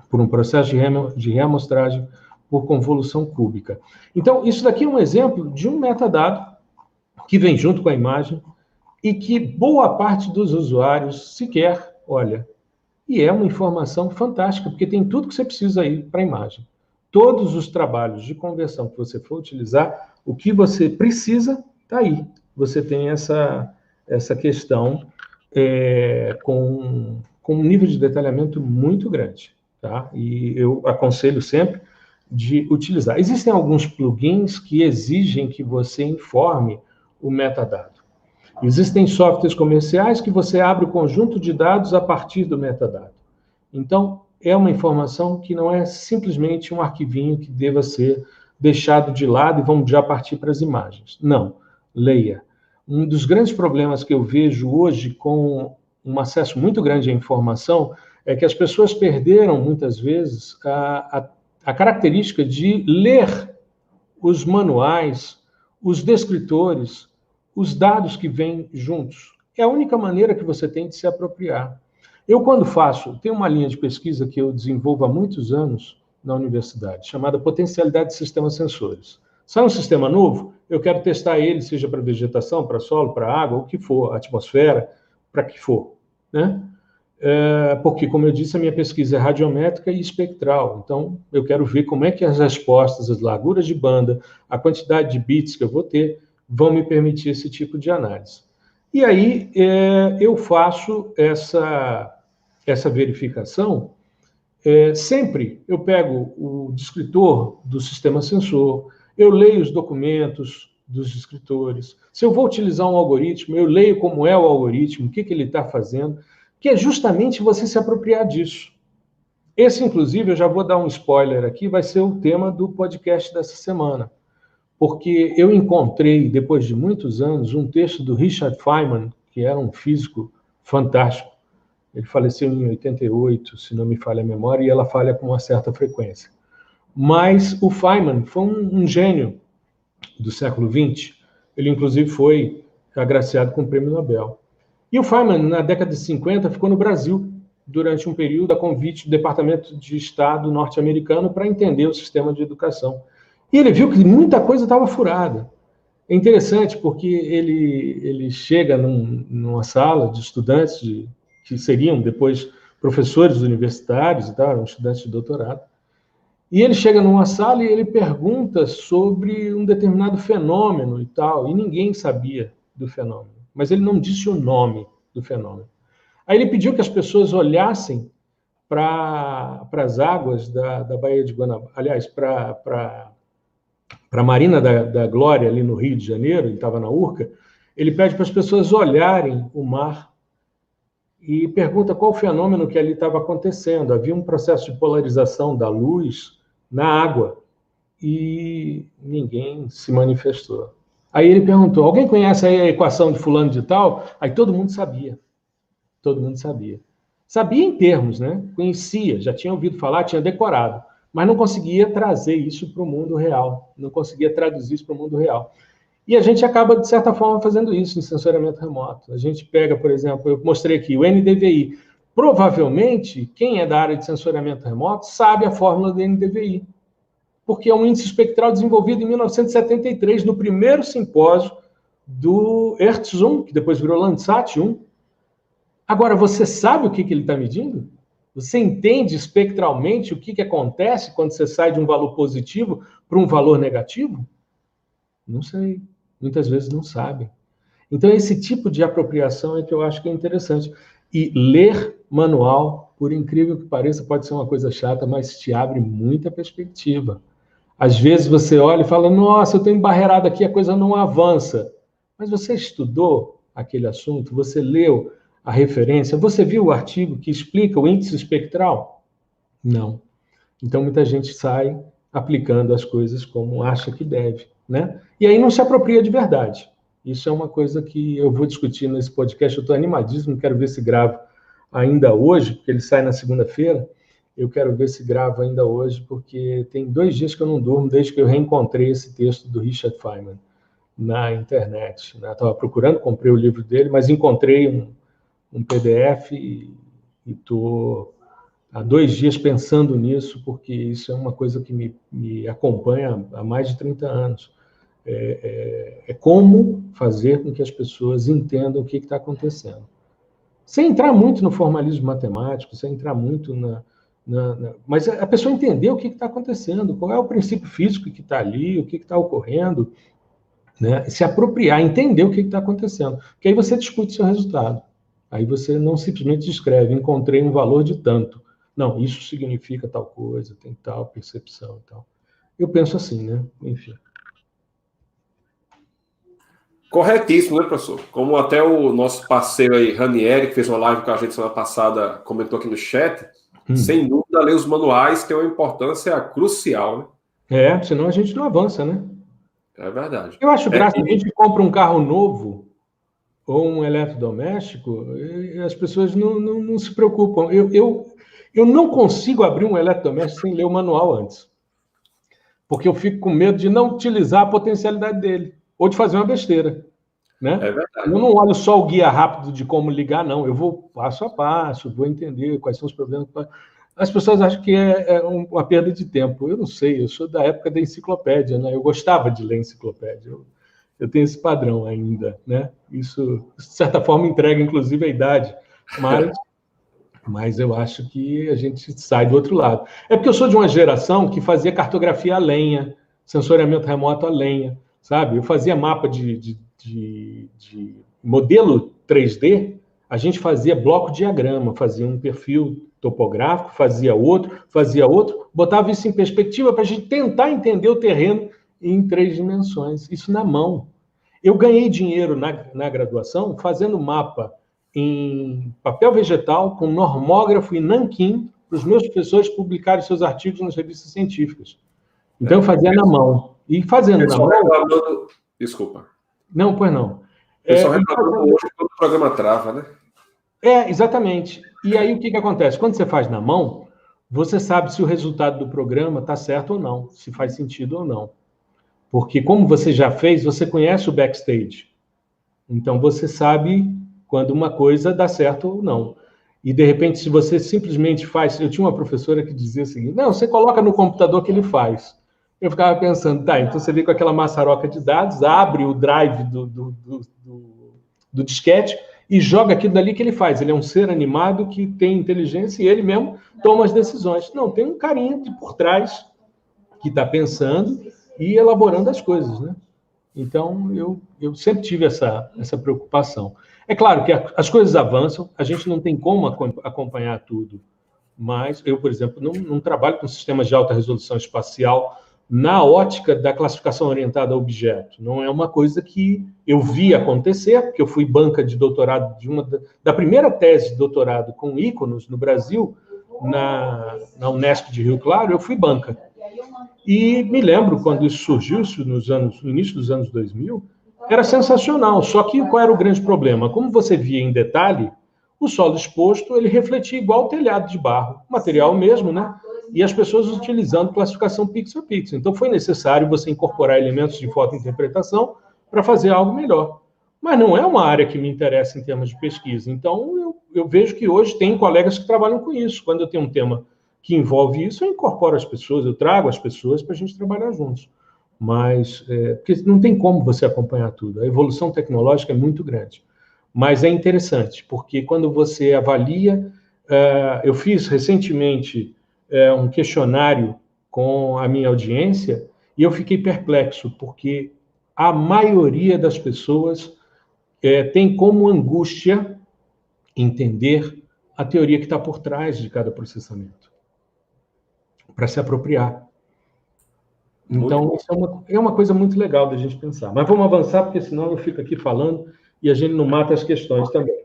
por um processo de reamostragem por convolução cúbica. Então, isso daqui é um exemplo de um metadado que vem junto com a imagem e que boa parte dos usuários sequer olha. E é uma informação fantástica, porque tem tudo que você precisa aí para a imagem. Todos os trabalhos de conversão que você for utilizar, o que você precisa, está aí. Você tem essa questão com um nível de detalhamento muito grande. Tá? E eu aconselho sempre de utilizar. Existem alguns plugins que exigem que você informe o metadado. Existem softwares comerciais que você abre o conjunto de dados a partir do metadado. Então, é uma informação que não é simplesmente um arquivinho que deva ser deixado de lado e vamos já partir para as imagens. Não, leia. Um dos grandes problemas que eu vejo hoje com um acesso muito grande à informação é que as pessoas perderam, muitas vezes, a característica de ler os manuais, os descritores, os dados que vêm juntos. É a única maneira que você tem de se apropriar. Eu, quando tem uma linha de pesquisa que eu desenvolvo há muitos anos na universidade, chamada Potencialidade de Sistemas Sensores. Sai um sistema novo, eu quero testar ele, seja para vegetação, para solo, para água, o que for, atmosfera, para que for, né? Porque, como eu disse, a minha pesquisa é radiométrica e espectral. Então, eu quero ver como é que as respostas, as larguras de banda, a quantidade de bits que eu vou ter, vão me permitir esse tipo de análise. E aí, eu faço essa verificação. Sempre eu pego o descritor do sistema sensor, eu leio os documentos dos descritores. Se eu vou utilizar um algoritmo, eu leio como é o algoritmo, o que ele está fazendo, que é justamente você se apropriar disso. Esse, inclusive, eu já vou dar um spoiler aqui, vai ser o tema do podcast dessa semana. Porque eu encontrei, depois de muitos anos, um texto do Richard Feynman, que era um físico fantástico. Ele faleceu em 88, se não me falha a memória, e ela falha com uma certa frequência. Mas o Feynman foi um gênio do século XX. Ele, inclusive, foi agraciado com o Prêmio Nobel. E o Feynman, na década de 50, ficou no Brasil, durante um período, a convite do Departamento de Estado norte-americano para entender o sistema de educação. E ele viu que muita coisa estava furada. É interessante porque ele chega numa sala de estudantes que seriam depois professores universitários e tal, eram estudantes de doutorado. E ele chega numa sala e ele pergunta sobre um determinado fenômeno e tal, e ninguém sabia do fenômeno. Mas ele não disse o nome do fenômeno. Aí ele pediu que as pessoas olhassem para as águas da Baía de Guanabara, aliás, para a Marina da Glória, ali no Rio de Janeiro, ele estava na Urca. Ele pede para as pessoas olharem o mar e pergunta qual o fenômeno que ali estava acontecendo. Havia um processo de polarização da luz na água e ninguém se manifestou. Aí ele perguntou, alguém conhece aí a equação de fulano de tal? Aí todo mundo sabia. Todo mundo sabia. Sabia em termos, né? Conhecia, já tinha ouvido falar, tinha decorado, mas não conseguia trazer isso para o mundo real, não conseguia traduzir isso para o mundo real. E a gente acaba, de certa forma, fazendo isso em sensoriamento remoto. A gente pega, por exemplo, eu mostrei aqui o NDVI. Provavelmente, quem é da área de sensoriamento remoto sabe a fórmula do NDVI, porque é um índice espectral desenvolvido em 1973, no primeiro simpósio do Hertz-1, que depois virou Landsat-1. Agora, você sabe o que ele está medindo? Você entende espectralmente o que acontece quando você sai de um valor positivo para um valor negativo? Não sei. Muitas vezes não sabem. Então, esse tipo de apropriação é que eu acho que é interessante. E ler manual, por incrível que pareça, pode ser uma coisa chata, mas te abre muita perspectiva. Às vezes você olha e fala, nossa, eu estou embarreirado aqui, a coisa não avança. Mas você estudou aquele assunto? Você leu a referência? Você viu o artigo que explica o índice espectral? Não. Então, muita gente sai aplicando as coisas como acha que deve, né? E aí não se apropria de verdade. Isso é uma coisa que eu vou discutir nesse podcast. Eu estou animadíssimo, quero ver se gravo ainda hoje, porque ele sai na segunda-feira. Eu quero ver se gravo ainda hoje, porque tem 2 dias que eu não durmo desde que eu reencontrei esse texto do Richard Feynman na internet. Né? Estava procurando, comprei o livro dele, mas encontrei um PDF e estou há 2 dias pensando nisso, porque isso é uma coisa que me acompanha há mais de 30 anos. É como fazer com que as pessoas entendam o que está acontecendo. Sem entrar muito no formalismo matemático, sem entrar muito mas a pessoa entender o que está acontecendo, qual é o princípio físico que está ali, o que está ocorrendo, né? Se apropriar, entender o que está acontecendo. Porque aí você discute seu resultado. Aí você não simplesmente descreve, encontrei um valor de tanto. Não, isso significa tal coisa, tem tal percepção e tal. Eu penso assim, né? Enfim. Corretíssimo, né, professor? Como até o nosso parceiro aí, Ranieri, que fez uma live com a gente semana passada, comentou aqui no chat, sem dúvida, ler os manuais tem uma importância crucial, né? Senão a gente não avança, né? É verdade. Eu acho graça, a gente compra um carro novo ou um eletrodoméstico, e as pessoas não se preocupam. Eu não consigo abrir um eletrodoméstico sem ler o manual antes. Porque eu fico com medo de não utilizar a potencialidade dele, ou de fazer uma besteira. Né? É verdade. Eu não olho só o guia rápido de como ligar, não. Eu vou passo a passo, vou entender quais são os problemas. As pessoas acham que é uma perda de tempo. Eu não sei, eu sou da época da enciclopédia, né? Eu gostava de ler enciclopédia. Eu tenho esse padrão ainda, né? Isso, de certa forma, entrega, inclusive, a idade. Mas eu acho que a gente sai do outro lado. É porque eu sou de uma geração que fazia cartografia a lenha, sensoriamento remoto a lenha, sabe? Eu fazia mapa de modelo 3D, a gente fazia bloco diagrama, fazia um perfil topográfico, fazia outro, botava isso em perspectiva para a gente tentar entender o terreno em 3 dimensões. Isso na mão. Eu ganhei dinheiro na graduação fazendo mapa em papel vegetal, com normógrafo e nanquim, para os meus professores publicarem seus artigos nas revistas científicas. Então, eu fazia na mão. E fazendo na mão... Desculpa. Não, pois não. O pessoal reclamando hoje quando o programa trava, né? Exatamente. E aí, o que acontece? Quando você faz na mão, você sabe se o resultado do programa está certo ou não, se faz sentido ou não. Porque, como você já fez, você conhece o backstage. Então, você sabe quando uma coisa dá certo ou não. E, de repente, se você simplesmente faz... Eu tinha uma professora que dizia o seguinte, não, você coloca no computador que ele faz. Eu ficava pensando, tá, então você vem com aquela maçaroca de dados, abre o drive do disquete e joga aquilo dali que ele faz. Ele é um ser animado que tem inteligência e ele mesmo toma as decisões. Não, tem um carinha por trás que está pensando e elaborando as coisas, né? Então, eu sempre tive essa preocupação. É claro que as coisas avançam, a gente não tem como acompanhar tudo, mas eu, por exemplo, não trabalho com sistemas de alta resolução espacial na ótica da classificação orientada a objeto. Não é uma coisa que eu vi acontecer, porque eu fui banca de doutorado da primeira tese de doutorado com íconos no Brasil, na Unesp de Rio Claro, eu fui banca. E me lembro, quando isso surgiu, no início dos anos 2000, era sensacional. Só que qual era o grande problema? Como você via em detalhe, o solo exposto, ele refletia igual o telhado de barro, material mesmo, né? E as pessoas utilizando classificação pixel a pixel. Então, foi necessário você incorporar elementos de fotointerpretação para fazer algo melhor. Mas não é uma área que me interessa em termos de pesquisa. Então, eu vejo que hoje tem colegas que trabalham com isso. Quando eu tenho um tema que envolve isso, eu incorporo as pessoas, eu trago as pessoas para a gente trabalhar juntos. Mas, porque não tem como você acompanhar tudo. A evolução tecnológica é muito grande. Mas é interessante, porque quando você avalia... eu fiz recentemente um questionário com a minha audiência e eu fiquei perplexo, porque a maioria das pessoas tem como angústia entender a teoria que está por trás de cada processamento, para se apropriar. Então, isso é uma coisa muito legal da gente pensar. Mas vamos avançar, porque senão eu fico aqui falando e a gente não mata as questões também.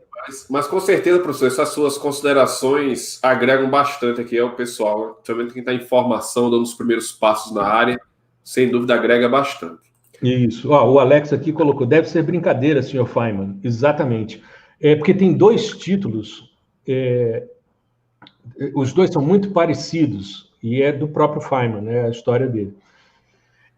Mas com certeza, professor, essas suas considerações agregam bastante aqui ao pessoal, principalmente quem está em formação, dando os primeiros passos na área, sem dúvida agrega bastante. Isso. Ó, o Alex aqui colocou, deve ser brincadeira, senhor Feynman. Exatamente. Porque tem dois títulos, os dois são muito parecidos, e é do próprio Feynman, né, a história dele.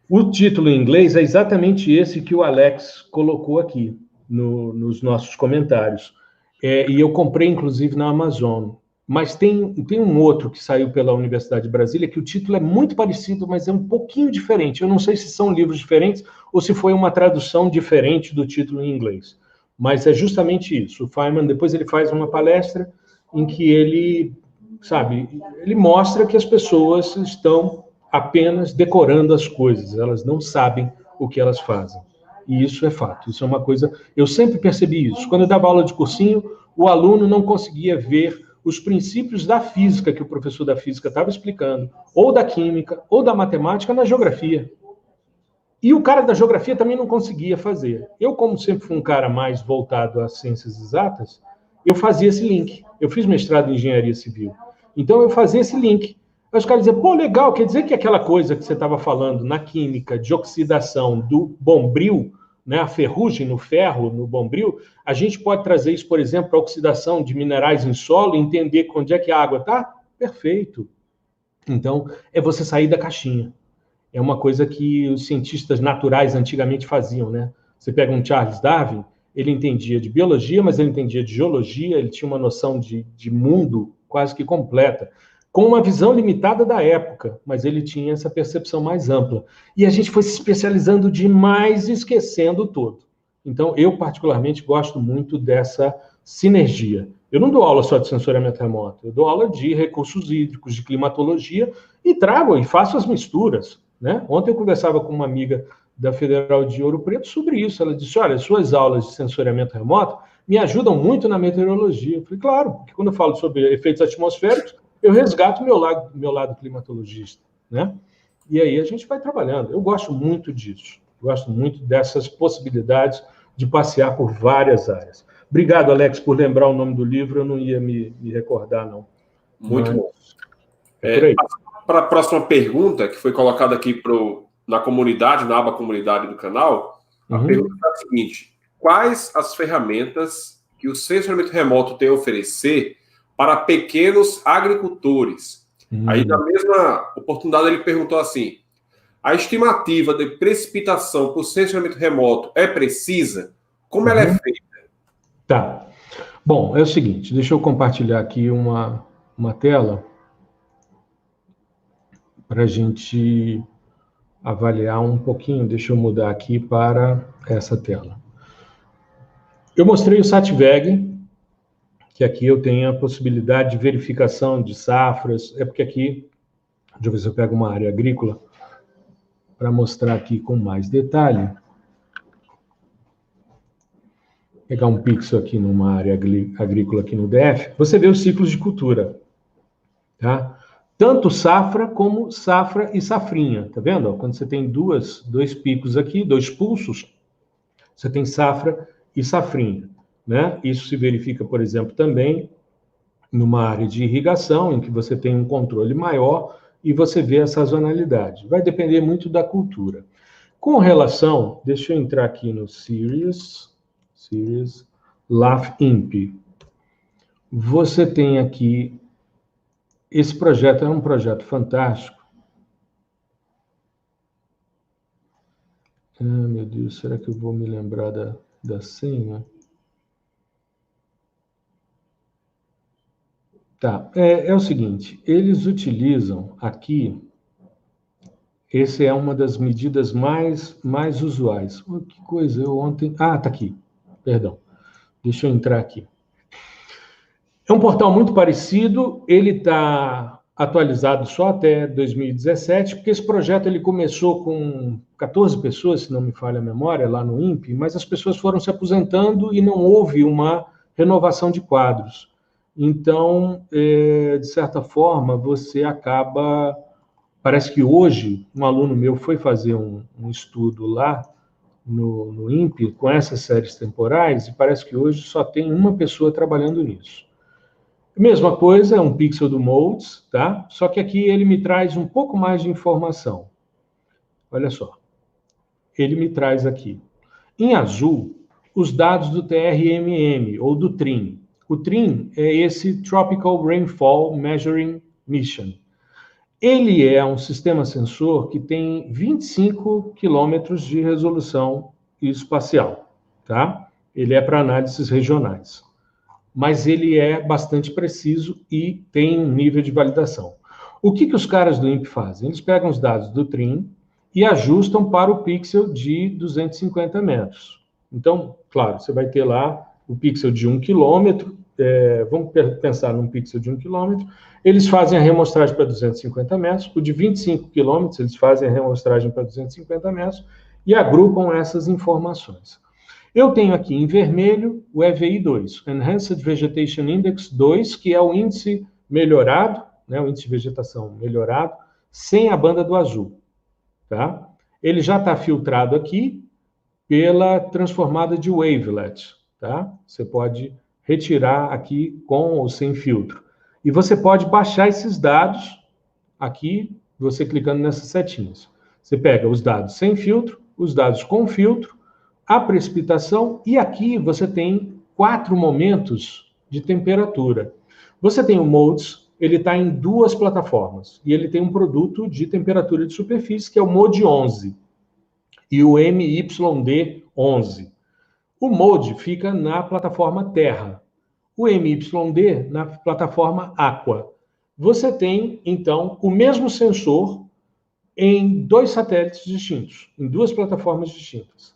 O título em inglês é exatamente esse que o Alex colocou aqui nos nossos comentários. E eu comprei, inclusive, na Amazon. Mas tem um outro que saiu pela Universidade de Brasília, que o título é muito parecido, mas é um pouquinho diferente. Eu não sei se são livros diferentes ou se foi uma tradução diferente do título em inglês. Mas é justamente isso. O Feynman, depois ele faz uma palestra em que ele mostra que as pessoas estão apenas decorando as coisas, elas não sabem o que elas fazem. E isso é fato, isso é uma coisa... Eu sempre percebi isso. Quando eu dava aula de cursinho, o aluno não conseguia ver os princípios da física que o professor da física estava explicando, ou da química, ou da matemática na geografia. E o cara da geografia também não conseguia fazer. Eu, como sempre fui um cara mais voltado às ciências exatas, eu fazia esse link. Eu fiz mestrado em engenharia civil. Então, eu fazia esse link. Aí os caras diziam, pô, legal, quer dizer que aquela coisa que você estava falando na química de oxidação do bombril, né, a ferrugem no ferro, no bombril, a gente pode trazer isso, por exemplo, para a oxidação de minerais em solo e entender onde é que a água está? Perfeito. Então, é você sair da caixinha. É uma coisa que os cientistas naturais antigamente faziam, né? Você pega um Charles Darwin, ele entendia de biologia, mas ele entendia de geologia, ele tinha uma noção de mundo quase que completa, com uma visão limitada da época, mas ele tinha essa percepção mais ampla. E a gente foi se especializando demais, esquecendo o todo. Então, eu particularmente gosto muito dessa sinergia. Eu não dou aula só de sensoriamento remoto, eu dou aula de recursos hídricos, de climatologia, e trago e faço as misturas, né? Ontem eu conversava com uma amiga da Federal de Ouro Preto sobre isso. Ela disse, olha, suas aulas de sensoriamento remoto me ajudam muito na meteorologia. Eu falei, claro, porque quando eu falo sobre efeitos atmosféricos, eu resgato meu lado climatologista, né? E aí a gente vai trabalhando. Eu gosto muito disso. Gosto muito dessas possibilidades de passear por várias áreas. Obrigado, Alex, por lembrar o nome do livro. Eu não ia me recordar, não. Muito bom. É por aí. Para a próxima pergunta, que foi colocada aqui na comunidade, na aba comunidade do canal, a pergunta é a seguinte: quais as ferramentas que o sensoramento remoto tem a oferecer para pequenos agricultores? Aí, na mesma oportunidade, ele perguntou assim: a estimativa de precipitação por sensoramento remoto é precisa? Como ela é feita? Tá. Bom, é o seguinte, deixa eu compartilhar aqui uma tela para a gente avaliar um pouquinho. Deixa eu mudar aqui para essa tela. Eu mostrei o SATVEG, que aqui eu tenho a possibilidade de verificação de safras. É porque aqui, deixa eu ver se eu pego uma área agrícola para mostrar aqui com mais detalhe. Vou pegar um pixel aqui numa área agrícola aqui no DF. Você vê os ciclos de cultura, tá? Tanto safra como safra e safrinha, tá vendo? Quando você tem dois picos aqui, dois pulsos, você tem safra e safrinha, né? Isso se verifica, por exemplo, também numa área de irrigação, em que você tem um controle maior e você vê a sazonalidade. Vai depender muito da cultura. Com relação, deixa eu entrar aqui no Series LAF-IMP. Você tem aqui, esse projeto é um projeto fantástico. Ah, meu Deus, será que eu vou me lembrar da senha? Tá, é o seguinte, eles utilizam aqui, essa é uma das medidas mais usuais. Oh, que coisa, eu ontem... Ah, tá aqui, perdão. Deixa eu entrar aqui. É um portal muito parecido, ele está atualizado só até 2017, porque esse projeto ele começou com 14 pessoas, se não me falha a memória, lá no INPE, mas as pessoas foram se aposentando e não houve uma renovação de quadros. Então, de certa forma, você acaba... Parece que hoje, um aluno meu foi fazer um estudo lá no INPE com essas séries temporais, e parece que hoje só tem uma pessoa trabalhando nisso. Mesma coisa, é um pixel do Modes, tá? Só que aqui ele me traz um pouco mais de informação. Olha só. ele me traz aqui. Em azul, os dados do TRMM, ou do TRIM. O TRIM é esse Tropical Rainfall Measuring Mission. Ele é um sistema sensor que tem 25 quilômetros de resolução espacial, tá? Ele é para análises regionais. Mas ele é bastante preciso e tem um nível de validação. O que os caras do INPE fazem? Eles pegam os dados do TRIM e ajustam para o pixel de 250 metros. Então, claro, você vai ter lá o pixel de 1 quilômetro, vamos pensar num pixel de 1 quilômetro, eles fazem a remostragem para 250 metros, o de 25 quilômetros eles fazem a remostragem para 250 metros e agrupam essas informações. Eu tenho aqui em vermelho o EVI2, Enhanced Vegetation Index 2, que é o índice melhorado, né, o índice de vegetação melhorado, sem a banda do azul. Tá? Ele já está filtrado aqui pela transformada de wavelet. Tá? Você pode retirar aqui com ou sem filtro. E você pode baixar esses dados aqui, você clicando nessas setinhas. Você pega os dados sem filtro, os dados com filtro, a precipitação, e aqui você tem 4 momentos de temperatura. Você tem o MODES, ele está em 2 plataformas, e ele tem um produto de temperatura de superfície, que é o MODE 11, e o MYD 11. O MODE fica na plataforma Terra, o MYD na plataforma Aqua. Você tem, então, o mesmo sensor em 2 satélites distintos, em 2 plataformas distintas.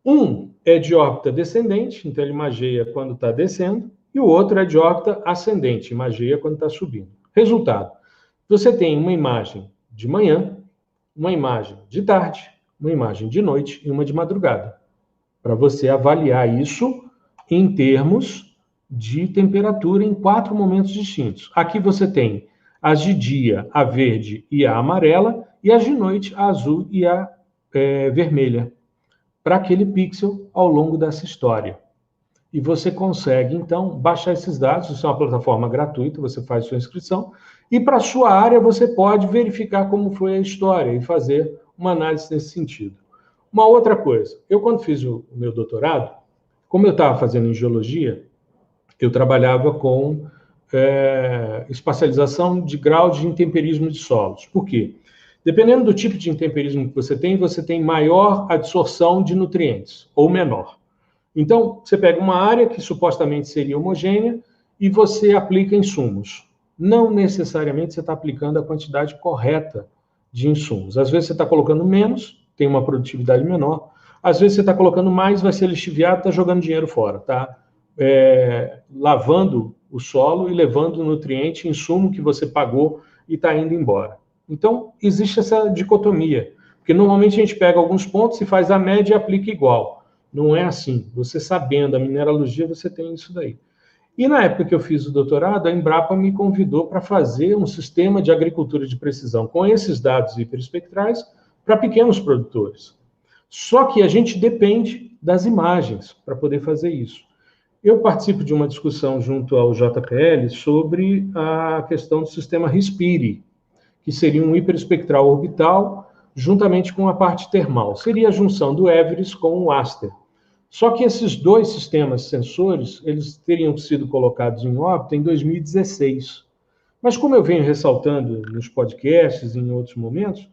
Um é de órbita descendente, então ele imageia quando está descendo, e o outro é de órbita ascendente, imageia quando está subindo. Resultado, você tem uma imagem de manhã, uma imagem de tarde, uma imagem de noite e uma de madrugada, para você avaliar isso em termos de temperatura em 4 momentos distintos. Aqui você tem as de dia, a verde e a amarela, e as de noite, a azul e a vermelha, para aquele pixel ao longo dessa história. E você consegue, então, baixar esses dados, isso é uma plataforma gratuita, você faz sua inscrição, e para a sua área você pode verificar como foi a história e fazer uma análise nesse sentido. Uma outra coisa, eu quando fiz o meu doutorado, como eu estava fazendo em geologia, eu trabalhava com espacialização de grau de intemperismo de solos. Por quê? Dependendo do tipo de intemperismo que você tem maior absorção de nutrientes, ou menor. Então, você pega uma área que supostamente seria homogênea e você aplica insumos. Não necessariamente você está aplicando a quantidade correta de insumos. Às vezes você está colocando menos, tem uma produtividade menor. Às vezes você está colocando mais, vai ser lixiviado, está jogando dinheiro fora, tá? Lavando o solo e levando o nutriente, insumo que você pagou e está indo embora. Então, existe essa dicotomia, porque normalmente a gente pega alguns pontos e faz a média e aplica igual. Não é assim. Você sabendo a mineralogia, você tem isso daí. E na época que eu fiz o doutorado, a Embrapa me convidou para fazer um sistema de agricultura de precisão com esses dados hiperespectrais para pequenos produtores. Só que a gente depende das imagens para poder fazer isso. Eu participo de uma discussão junto ao JPL sobre a questão do sistema RISPIRE, que seria um hiperespectral orbital, juntamente com a parte termal. Seria a junção do Everest com o Aster. Só que esses 2 sistemas sensores, eles teriam sido colocados em órbita em 2016. Mas como eu venho ressaltando nos podcasts e em outros momentos,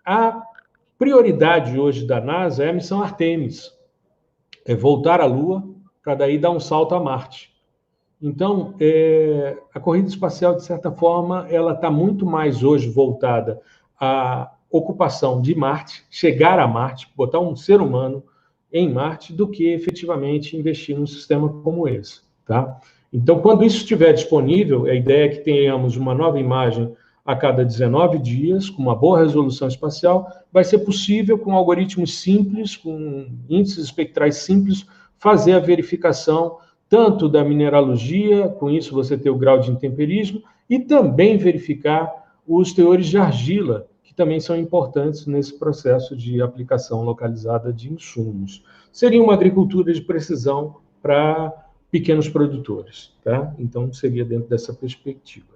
a prioridade hoje da NASA é a missão Artemis. É voltar à Lua para daí dar um salto a Marte. Então, a corrida espacial, de certa forma, ela está muito mais hoje voltada à ocupação de Marte, chegar a Marte, botar um ser humano em Marte, do que efetivamente investir num sistema como esse. Tá? Então, quando isso estiver disponível, a ideia é que tenhamos uma nova imagem a cada 19 dias, com uma boa resolução espacial, vai ser possível, com algoritmos simples, com índices espectrais simples, fazer a verificação tanto da mineralogia, com isso você ter o grau de intemperismo, e também verificar os teores de argila, que também são importantes nesse processo de aplicação localizada de insumos. Seria uma agricultura de precisão para pequenos produtores, tá? Então, seria dentro dessa perspectiva.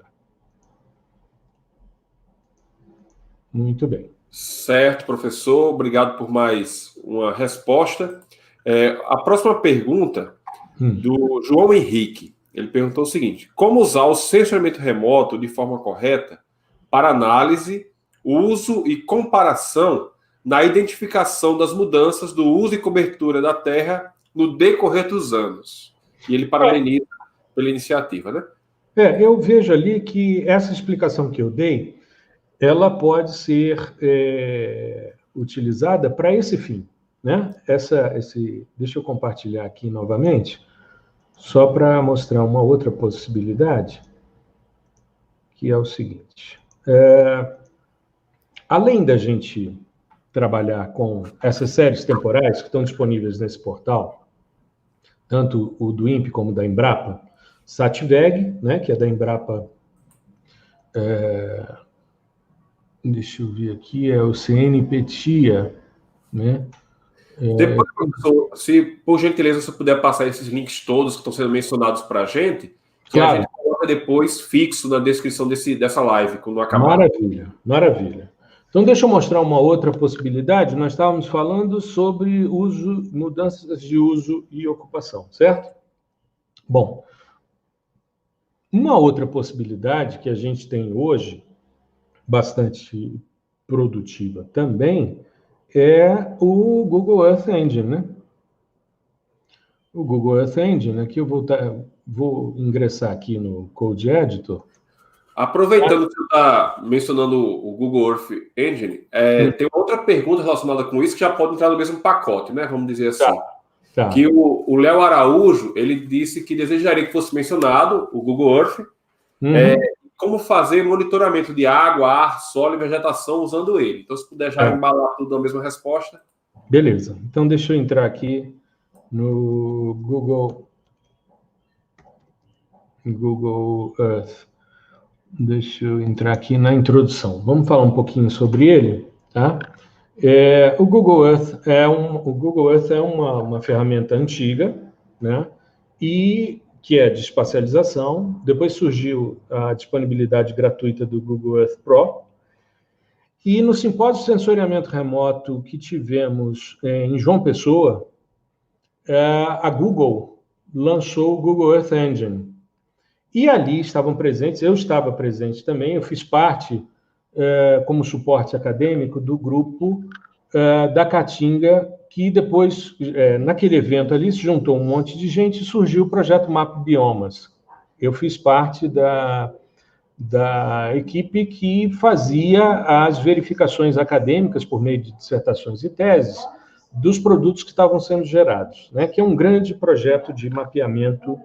Muito bem. Certo, professor. Obrigado por mais uma resposta. A próxima pergunta do João Henrique. Ele perguntou o seguinte: como usar o sensoriamento remoto de forma correta para análise, uso e comparação na identificação das mudanças do uso e cobertura da terra no decorrer dos anos? E ele parabeniza pela iniciativa, né? Eu vejo ali que essa explicação que eu dei, ela pode ser utilizada para esse fim, né? Deixa eu compartilhar aqui novamente, só para mostrar uma outra possibilidade, que é o seguinte. Além da gente trabalhar com essas séries temporais que estão disponíveis nesse portal, tanto o do INPE como da Embrapa, SatVeg, né, que é da Embrapa, deixa eu ver aqui, é o CNPTIA, né? Depois, professor, se por gentileza você puder passar esses links todos que estão sendo mencionados para a gente, que claro, a gente coloca depois fixo na descrição dessa live, quando acabar. Maravilha, maravilha. Então, deixa eu mostrar uma outra possibilidade. Nós estávamos falando sobre mudanças de uso e ocupação, certo? Bom, uma outra possibilidade que a gente tem hoje, bastante produtiva também, é o Google Earth Engine, né? O Google Earth Engine, aqui eu vou ingressar aqui no Code Editor. Aproveitando que você está mencionando o Google Earth Engine, tem outra pergunta relacionada com isso que já pode entrar no mesmo pacote, né? Vamos dizer assim. Tá. Que o Léo Araújo, ele disse que desejaria que fosse mencionado o Google Earth, como fazer monitoramento de água, ar, solo e vegetação usando ele. Então, se puder já embalar tudo na mesma resposta. Beleza. Então, deixa eu entrar aqui no Google Earth. Deixa eu entrar aqui na introdução. Vamos falar um pouquinho sobre ele, tá? O Google Earth é uma ferramenta antiga, né? E que é de espacialização. Depois surgiu a disponibilidade gratuita do Google Earth Pro. E no simpósio de sensoriamento remoto que tivemos em João Pessoa, a Google lançou o Google Earth Engine. E ali estavam presentes, eu estava presente também, eu fiz parte, como suporte acadêmico, do grupo da Caatinga, que depois, naquele evento ali, se juntou um monte de gente e surgiu o projeto Map Biomas. Eu fiz parte da equipe que fazia as verificações acadêmicas por meio de dissertações e teses dos produtos que estavam sendo gerados, né, que é um grande projeto de mapeamento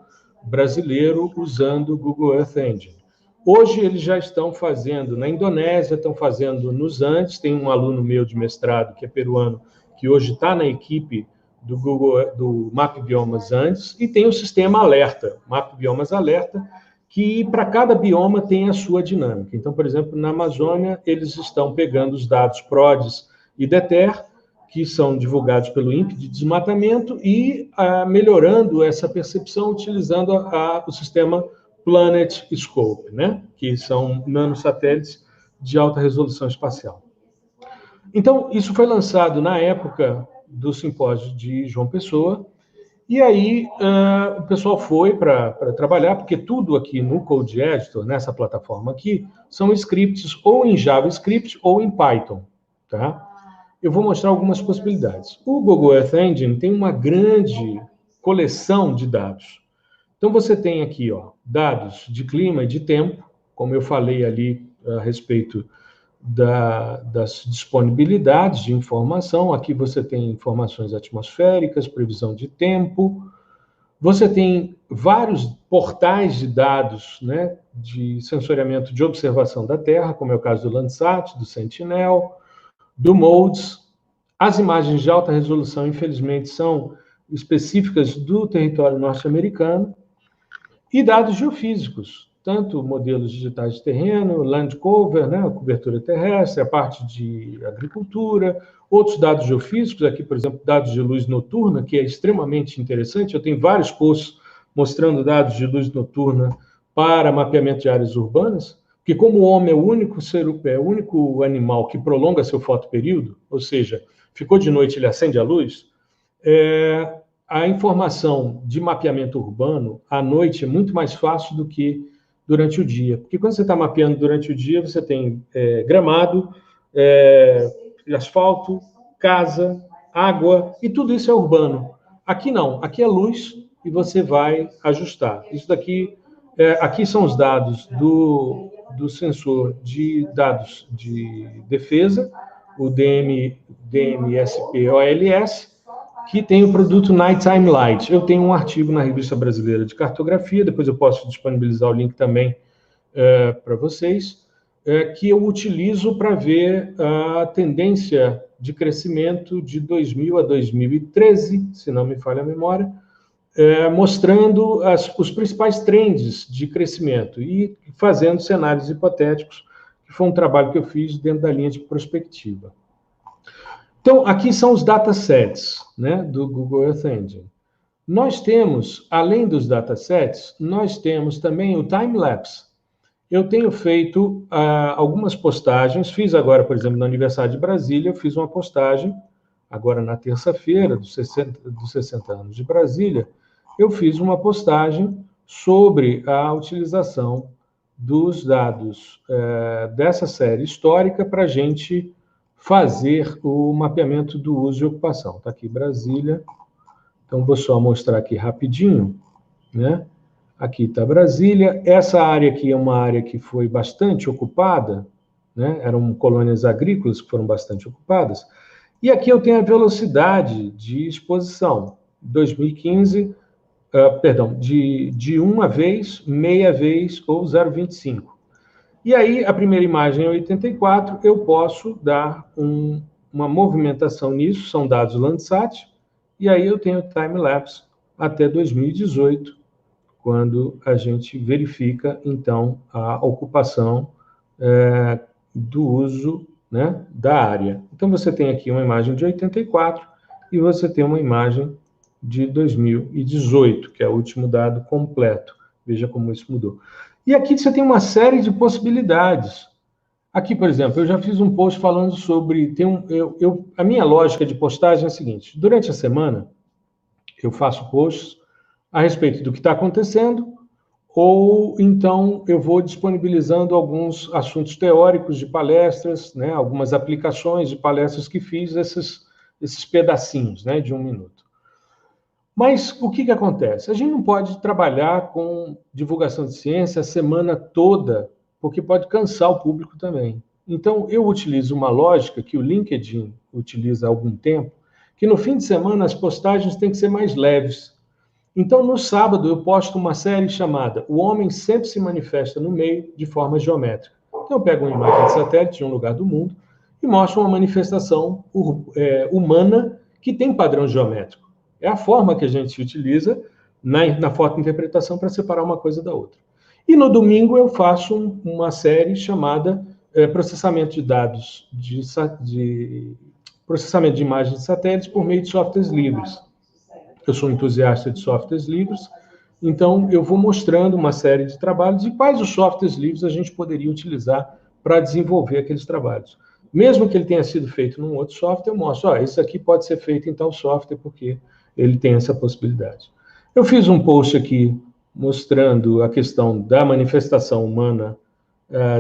brasileiro usando o Google Earth Engine. Hoje eles já estão fazendo na Indonésia, estão fazendo nos Andes, tem um aluno meu de mestrado, que é peruano, que hoje está na equipe do Map Biomas Andes, e tem o sistema Alerta, Map Biomas Alerta, que para cada bioma tem a sua dinâmica. Então, por exemplo, na Amazônia, eles estão pegando os dados PRODES e DETER, que são divulgados pelo INPE de desmatamento, e melhorando essa percepção utilizando o sistema Planet Scope, né? Que são nanosatélites de alta resolução espacial. Então, isso foi lançado na época do simpósio de João Pessoa, e aí o pessoal foi para trabalhar, porque tudo aqui no Code Editor, nessa plataforma aqui, são scripts ou em JavaScript ou em Python, tá? Eu vou mostrar algumas possibilidades. O Google Earth Engine tem uma grande coleção de dados. Então, você tem aqui, dados de clima e de tempo, como eu falei ali a respeito das disponibilidades de informação. Aqui você tem informações atmosféricas, previsão de tempo. Você tem vários portais de dados, né, de sensoriamento de observação da Terra, como é o caso do Landsat, do Sentinel, do MODES. As imagens de alta resolução, infelizmente, são específicas do território norte-americano. E dados geofísicos, tanto modelos digitais de terreno, land cover, né, a cobertura terrestre, a parte de agricultura, outros dados geofísicos, aqui, por exemplo, dados de luz noturna, que é extremamente interessante. Eu tenho vários posts mostrando dados de luz noturna para mapeamento de áreas urbanas, Porque como o homem é o único animal que prolonga seu fotoperíodo, ou seja, ficou de noite, ele acende a luz, a informação de mapeamento urbano à noite é muito mais fácil do que durante o dia. Porque quando você está mapeando durante o dia, você tem gramado, asfalto, casa, água, e tudo isso é urbano. Aqui não, aqui é luz e você vai ajustar. Isso daqui, aqui são os dados do sensor de dados de defesa, o DMSP-OLS, que tem o produto Nighttime Light. Eu tenho um artigo na Revista Brasileira de Cartografia, depois eu posso disponibilizar o link também para vocês, que eu utilizo para ver a tendência de crescimento de 2000 a 2013, se não me falha a memória, mostrando os principais trends de crescimento e fazendo cenários hipotéticos, que foi um trabalho que eu fiz dentro da linha de prospectiva. Então, aqui são os datasets, né, do Google Earth Engine. Nós temos, além dos datasets, nós temos também o time-lapse. Eu tenho feito algumas postagens, fiz agora, por exemplo, no aniversário de Brasília, eu fiz uma postagem, agora na terça-feira, dos 60 anos de Brasília, eu fiz uma postagem sobre a utilização dos dados dessa série histórica para a gente fazer o mapeamento do uso e ocupação. Está aqui Brasília, então vou só mostrar aqui rapidinho, né? Aqui está Brasília, essa área aqui é uma área que foi bastante ocupada, né? Eram colônias agrícolas que foram bastante ocupadas, e aqui eu tenho a velocidade de exposição, 2015, de uma vez, meia vez ou 0,25. E aí, a primeira imagem é 84, eu posso dar uma movimentação nisso, são dados Landsat, e aí eu tenho time-lapse até 2018, quando a gente verifica, então, a ocupação do uso, né, da área. Então, você tem aqui uma imagem de 84 e você tem uma imagem de 2018, que é o último dado completo. Veja como isso mudou. E aqui você tem uma série de possibilidades. Aqui, por exemplo, eu já fiz um post falando sobre... a minha lógica de postagem é a seguinte: durante a semana, eu faço posts a respeito do que está acontecendo, ou então eu vou disponibilizando alguns assuntos teóricos de palestras, né, algumas aplicações de palestras que fiz, esses pedacinhos, né, de 1 minuto. Mas o que acontece? A gente não pode trabalhar com divulgação de ciência a semana toda, porque pode cansar o público também. Então, eu utilizo uma lógica que o LinkedIn utiliza há algum tempo, que no fim de semana as postagens têm que ser mais leves. Então, no sábado, eu posto uma série chamada O Homem Sempre Se Manifesta no Meio de Forma Geométrica. Então, eu pego uma imagem de satélite de um lugar do mundo e mostro uma manifestação humana que tem padrão geométrico. É a forma que a gente utiliza na fotointerpretação para separar uma coisa da outra. E no domingo eu faço uma série chamada Processamento de Dados, processamento de imagens de satélites por meio de softwares livres. Eu sou entusiasta de softwares livres, então eu vou mostrando uma série de trabalhos e quais os softwares livres a gente poderia utilizar para desenvolver aqueles trabalhos. Mesmo que ele tenha sido feito num outro software, eu mostro, isso aqui pode ser feito em tal software, porque ele tem essa possibilidade. Eu fiz um post aqui mostrando a questão da manifestação humana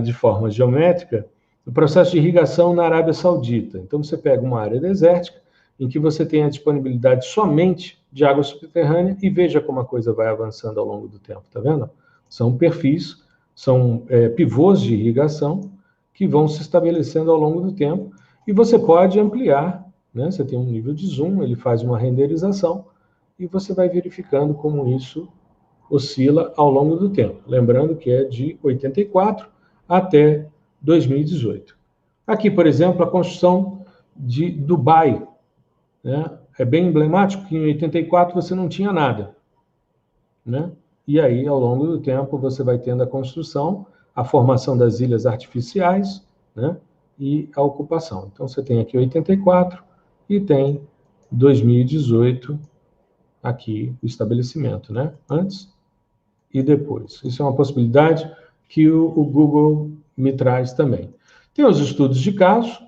de forma geométrica no processo de irrigação na Arábia Saudita. Então, você pega uma área desértica em que você tem a disponibilidade somente de água subterrânea e veja como a coisa vai avançando ao longo do tempo, tá vendo? São perfis, são pivôs de irrigação que vão se estabelecendo ao longo do tempo e você pode ampliar, né? Você tem um nível de zoom, ele faz uma renderização e você vai verificando como isso oscila ao longo do tempo. Lembrando que é de 84 até 2018. Aqui, por exemplo, a construção de Dubai, né? É bem emblemático que em 84 você não tinha nada, né? E aí, ao longo do tempo, você vai tendo a construção, a formação das ilhas artificiais, né? E a ocupação. Então, você tem aqui 84 e tem 2018 aqui o estabelecimento, né? Antes e depois. Isso é uma possibilidade que o Google me traz também. Tem os estudos de caso,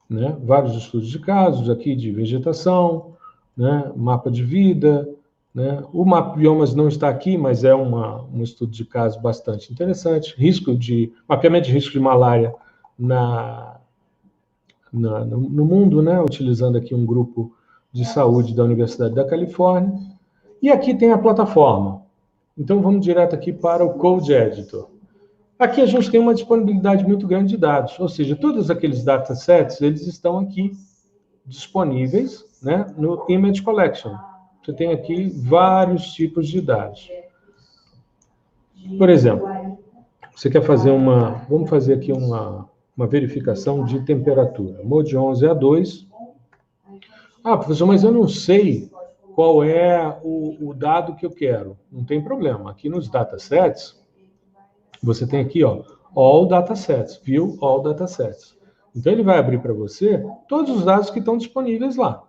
né? Vários estudos de casos aqui de vegetação, né? Mapa de vida, né? O mapa de biomas não está aqui, mas é um estudo de caso bastante interessante. Mapeamento de risco de malária no mundo, né? Utilizando aqui um grupo de saúde da Universidade da Califórnia. E aqui tem a plataforma. Então, vamos direto aqui para o Code Editor. Aqui a gente tem uma disponibilidade muito grande de dados, ou seja, todos aqueles datasets, eles estão aqui disponíveis, né, no Image Collection. Você tem aqui vários tipos de dados. Por exemplo, você quer fazer vamos fazer aqui uma verificação de temperatura. MODI 11A2. Ah, professor, mas eu não sei qual é o dado que eu quero. Não tem problema. Aqui nos datasets, você tem aqui, ó, All Datasets, View All Datasets. Então, ele vai abrir para você todos os dados que estão disponíveis lá.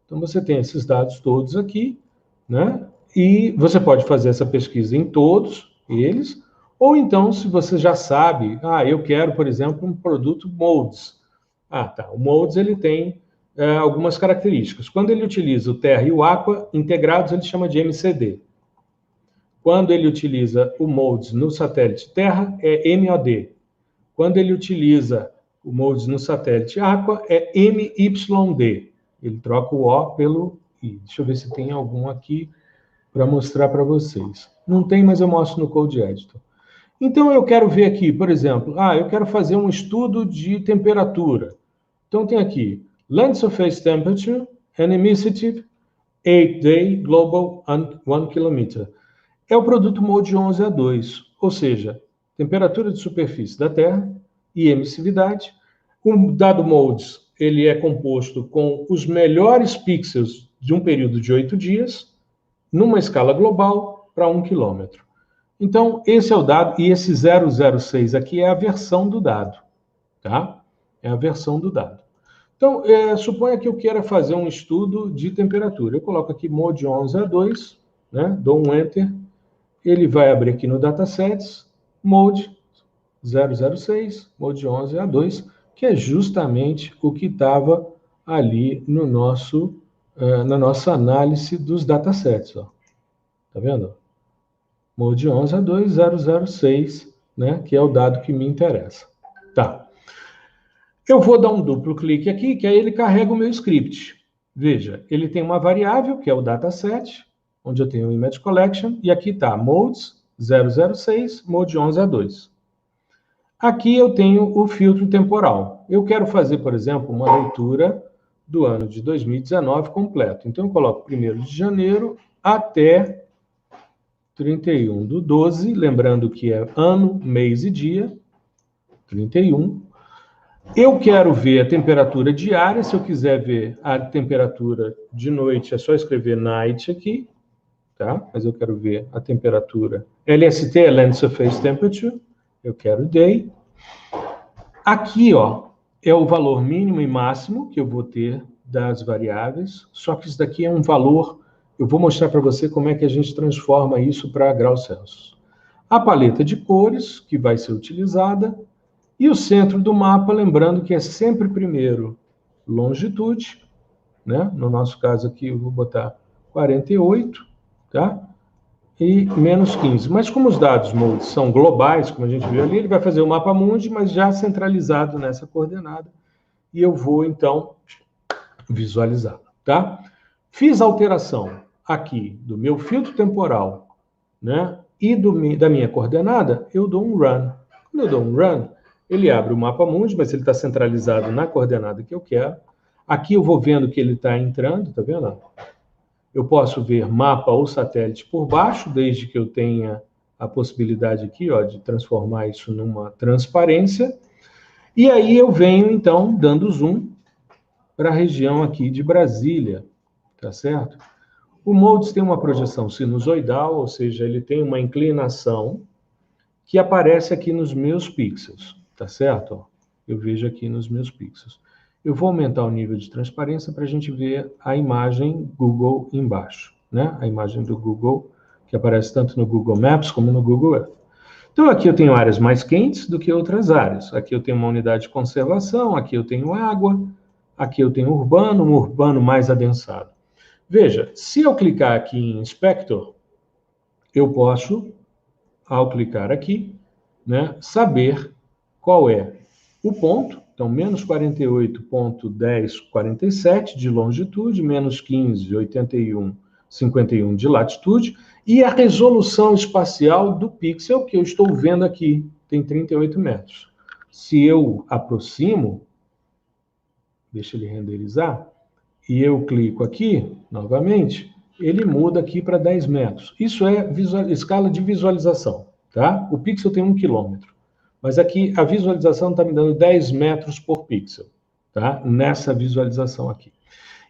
Então, você tem esses dados todos aqui, né? E você pode fazer essa pesquisa em todos eles, ou então, se você já sabe, eu quero, por exemplo, um produto Modes. Tá, o Modes, ele tem algumas características. Quando ele utiliza o Terra e o Aqua integrados, ele chama de MCD. Quando ele utiliza o Modes no satélite Terra, é MOD. Quando ele utiliza o Modes no satélite Aqua, é MYD. Ele troca o O pelo I. Deixa eu ver se tem algum aqui para mostrar para vocês. Não tem, mas eu mostro no Code Editor. Então, eu quero ver aqui, por exemplo, eu quero fazer um estudo de temperatura. Então, tem aqui, Land Surface Temperature, Anemicity, 8-Day Global 1 km. É o produto MODI 11A2, ou seja, temperatura de superfície da Terra e emissividade. O dado MODIS, ele é composto com os melhores pixels de um período de 8 dias, numa escala global, para 1 quilômetro. Então, esse é o dado, e esse 006 aqui é a versão do dado, tá? É a versão do dado. Então, suponha que eu queira fazer um estudo de temperatura. Eu coloco aqui MODI 11A2, né? Dou um Enter. Ele vai abrir aqui no Datasets, MODI 006, MODI 11A2, que é justamente o que estava ali no na nossa análise dos datasets. Ó. Tá vendo? MODI 11A2 006, né, que é o dado que me interessa. Tá. Eu vou dar um duplo clique aqui, que aí ele carrega o meu script. Veja, ele tem uma variável, que é o dataset, onde eu tenho o Image Collection, e aqui está Modes 006, MODI 11A2. Aqui eu tenho o filtro temporal. Eu quero fazer, por exemplo, uma leitura do ano de 2019 completo. Então, eu coloco 1º de janeiro até 31/12, lembrando que é ano, mês e dia, 31. Eu quero ver a temperatura diária. Se eu quiser ver a temperatura de noite, é só escrever night aqui, tá? Mas eu quero ver a temperatura. LST é Land Surface Temperature. Eu quero day. Aqui, ó, é o valor mínimo e máximo que eu vou ter das variáveis. Só que isso daqui é um valor. Eu vou mostrar para você como é que a gente transforma isso para graus Celsius. A paleta de cores que vai ser utilizada. E o centro do mapa, lembrando que é sempre primeiro longitude, né? No nosso caso aqui eu vou botar 48, tá? E menos 15. Mas como os dados MODIS são globais, como a gente viu ali, ele vai fazer o mapa mundi, mas já centralizado nessa coordenada. E eu vou, então, visualizar, tá? Fiz a alteração aqui do meu filtro temporal, né? E da minha coordenada, eu dou um run. Quando eu dou um run, ele abre o mapa mundi, mas ele está centralizado na coordenada que eu quero. Aqui eu vou vendo que ele está entrando, tá vendo? Eu posso ver mapa ou satélite por baixo, desde que eu tenha a possibilidade aqui, ó, de transformar isso numa transparência. E aí eu venho, então, dando zoom para a região aqui de Brasília, tá certo? O MODIS tem uma projeção sinusoidal, ou seja, ele tem uma inclinação que aparece aqui nos meus pixels, tá certo? Eu vejo aqui nos meus pixels. Eu vou aumentar o nível de transparência para a gente ver a imagem Google embaixo, né? A imagem do Google, que aparece tanto no Google Maps como no Google Earth. Então, aqui eu tenho áreas mais quentes do que outras áreas. Aqui eu tenho uma unidade de conservação, aqui eu tenho água, aqui eu tenho um urbano mais adensado. Veja, se eu clicar aqui em Inspector, eu posso, ao clicar aqui, né, saber qual é o ponto. Então, menos 48,1047 de longitude, menos 15,81,51 de latitude, e a resolução espacial do pixel que eu estou vendo aqui, tem 38 metros. Se eu aproximo, deixa ele renderizar, e eu clico aqui, novamente, ele muda aqui para 10 metros. Isso é escala de visualização, tá? O pixel tem 1 quilômetro, mas aqui a visualização está me dando 10 metros por pixel, tá? Nessa visualização aqui.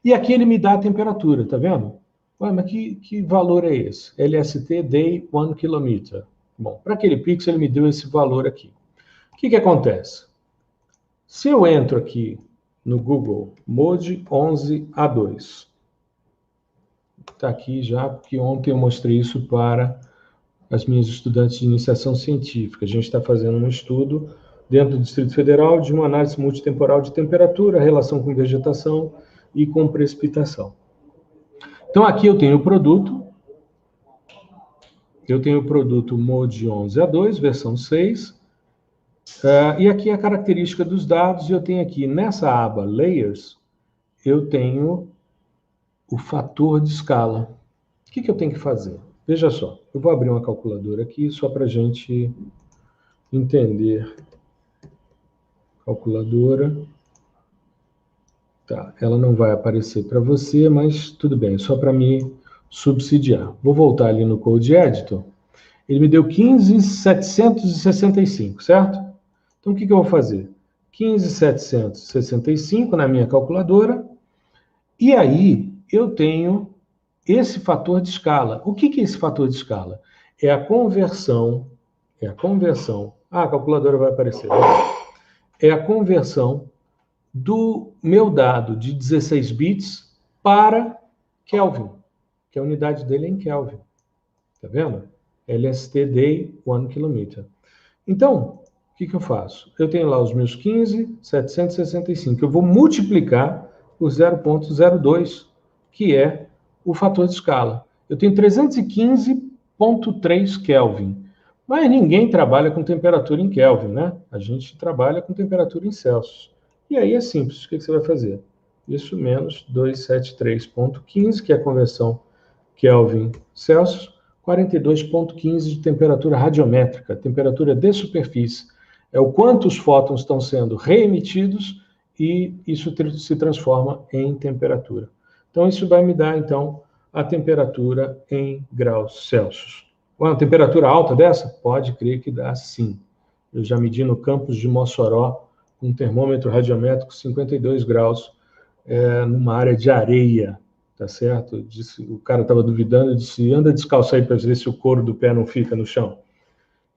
E aqui ele me dá a temperatura, tá vendo? Ué, mas que valor é esse? LST Day 1 km. Bom, para aquele pixel ele me deu esse valor aqui. O que acontece? Se eu entro aqui no Google Mode 11A2, está aqui já, porque ontem eu mostrei isso para as minhas estudantes de iniciação científica. A gente está fazendo um estudo dentro do Distrito Federal de uma análise multitemporal de temperatura, relação com vegetação e com precipitação. Então, aqui eu tenho o produto. Eu tenho o produto Mode 11A2, versão 6. E aqui a característica dos dados. Eu tenho aqui, nessa aba Layers, eu tenho o fator de escala. O que eu tenho que fazer? Veja só, eu vou abrir uma calculadora aqui, só para a gente entender. Calculadora. Tá, ela não vai aparecer para você, mas tudo bem, só para me subsidiar. Vou voltar ali no Code Editor. Ele me deu 15.765, certo? Então, o que eu vou fazer? 15.765 na minha calculadora. E aí, eu tenho esse fator de escala. O que é esse fator de escala? É a conversão. A calculadora vai aparecer. É a conversão do meu dado de 16 bits para Kelvin, que a unidade dele é em Kelvin. Tá vendo? LST Day 1 km. Então, o que eu faço? Eu tenho lá os meus 15.765. Eu vou multiplicar por 0,02, que é o fator de escala. Eu tenho 315,3 Kelvin. Mas ninguém trabalha com temperatura em Kelvin, né? A gente trabalha com temperatura em Celsius. E aí é simples. O que você vai fazer? Isso menos 273,15, que é a conversão Kelvin-Celsius, 42,15 de temperatura radiométrica, temperatura de superfície. É o quanto os fótons estão sendo reemitidos e isso se transforma em temperatura. Então, isso vai me dar, então, a temperatura em graus Celsius. Uma temperatura alta dessa? Pode crer que dá sim. Eu já medi no campus de Mossoró, com um termômetro radiométrico 52 graus, numa área de areia, tá certo? O cara estava duvidando, disse, anda descalço aí para ver se o couro do pé não fica no chão.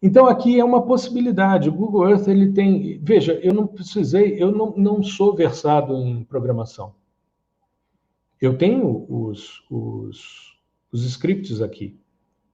Então, aqui é uma possibilidade. O Google Earth, ele tem... Veja, eu não sou versado em programação. Eu tenho os scripts aqui.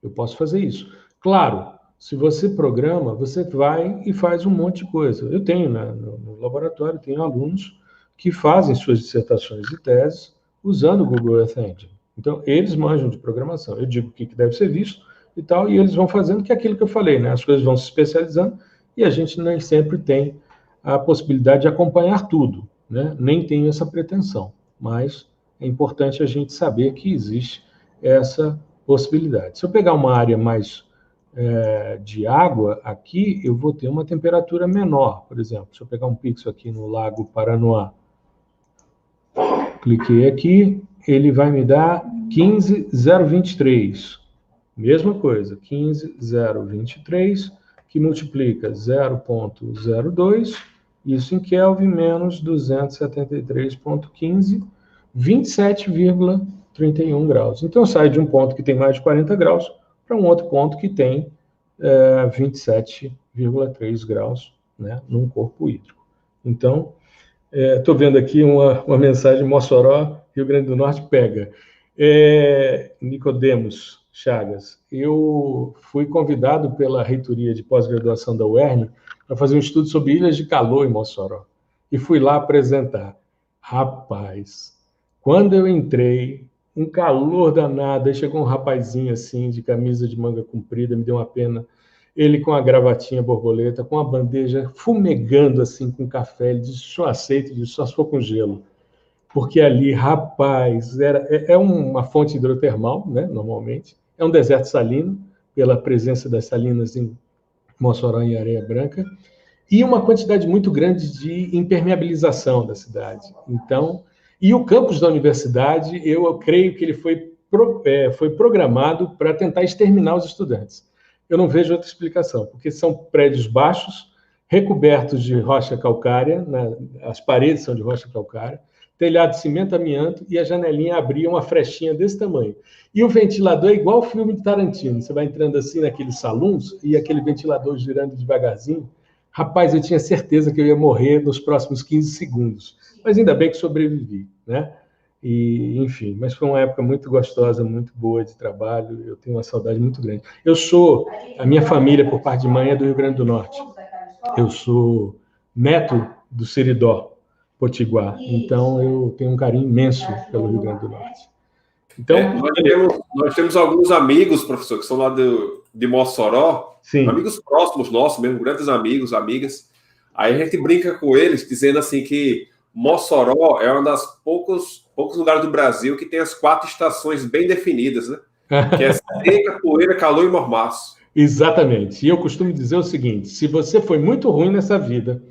Eu posso fazer isso. Claro, se você programa, você vai e faz um monte de coisa. Eu tenho, né, no laboratório, tenho alunos que fazem suas dissertações e teses usando o Google Earth Engine. Então, eles manjam de programação. Eu digo o que deve ser visto e tal, e eles vão fazendo, que é aquilo que eu falei, né? As coisas vão se especializando e a gente nem sempre tem a possibilidade de acompanhar tudo, né? Nem tenho essa pretensão, mas é importante a gente saber que existe essa possibilidade. Se eu pegar uma área mais de água, aqui eu vou ter uma temperatura menor, por exemplo. Se eu pegar um pixel aqui no Lago Paranoá, cliquei aqui, ele vai me dar 15.023. Mesma coisa, 15.023, que multiplica 0,02, isso em Kelvin, menos 273,15, 27,31 graus. Então, sai de um ponto que tem mais de 40 graus para um outro ponto que tem 27,3 graus, né, num corpo hídrico. Então, estou vendo aqui uma mensagem, Mossoró, Rio Grande do Norte, pega. Nicodemos, Chagas, eu fui convidado pela reitoria de pós-graduação da UERN para fazer um estudo sobre ilhas de calor em Mossoró. E fui lá apresentar. Rapaz, quando eu entrei, um calor danado, aí chegou um rapazinho assim, de camisa de manga comprida, me deu uma pena. Ele com a gravatinha borboleta, com a bandeja fumegando assim com café. Ele disse, só aceito, disse, só se for com gelo. Porque ali, rapaz, é uma fonte hidrotermal, né, normalmente. É um deserto salino, pela presença das salinas em Mossoró e Areia Branca, e uma quantidade muito grande de impermeabilização da cidade. Então, e o campus da universidade, eu creio que ele foi programado para tentar exterminar os estudantes. Eu não vejo outra explicação, porque são prédios baixos, recobertos de rocha calcária, as paredes são de rocha calcária, telhado de cimento amianto, e a janelinha abria uma frechinha desse tamanho. E o ventilador é igual o filme de Tarantino. Você vai entrando assim naqueles salões e aquele ventilador girando devagarzinho. Rapaz, eu tinha certeza que eu ia morrer nos próximos 15 segundos. Mas ainda bem que sobrevivi, né? E, enfim, mas foi uma época muito gostosa, muito boa de trabalho. Eu tenho uma saudade muito grande. A minha família, por parte de mãe, é do Rio Grande do Norte. Eu sou neto do Seridó Potiguar. Então, eu tenho um carinho imenso pelo Rio Grande do Norte. Então, nós temos alguns amigos, professor, que são lá de Mossoró, sim. Amigos próximos nossos mesmo, grandes amigos, amigas. Aí a gente brinca com eles, dizendo assim que Mossoró é um dos poucos lugares do Brasil que tem as 4 estações bem definidas, né? Que é seca, poeira, calor e mormaço. Exatamente. E eu costumo dizer o seguinte, se você foi muito ruim nessa vida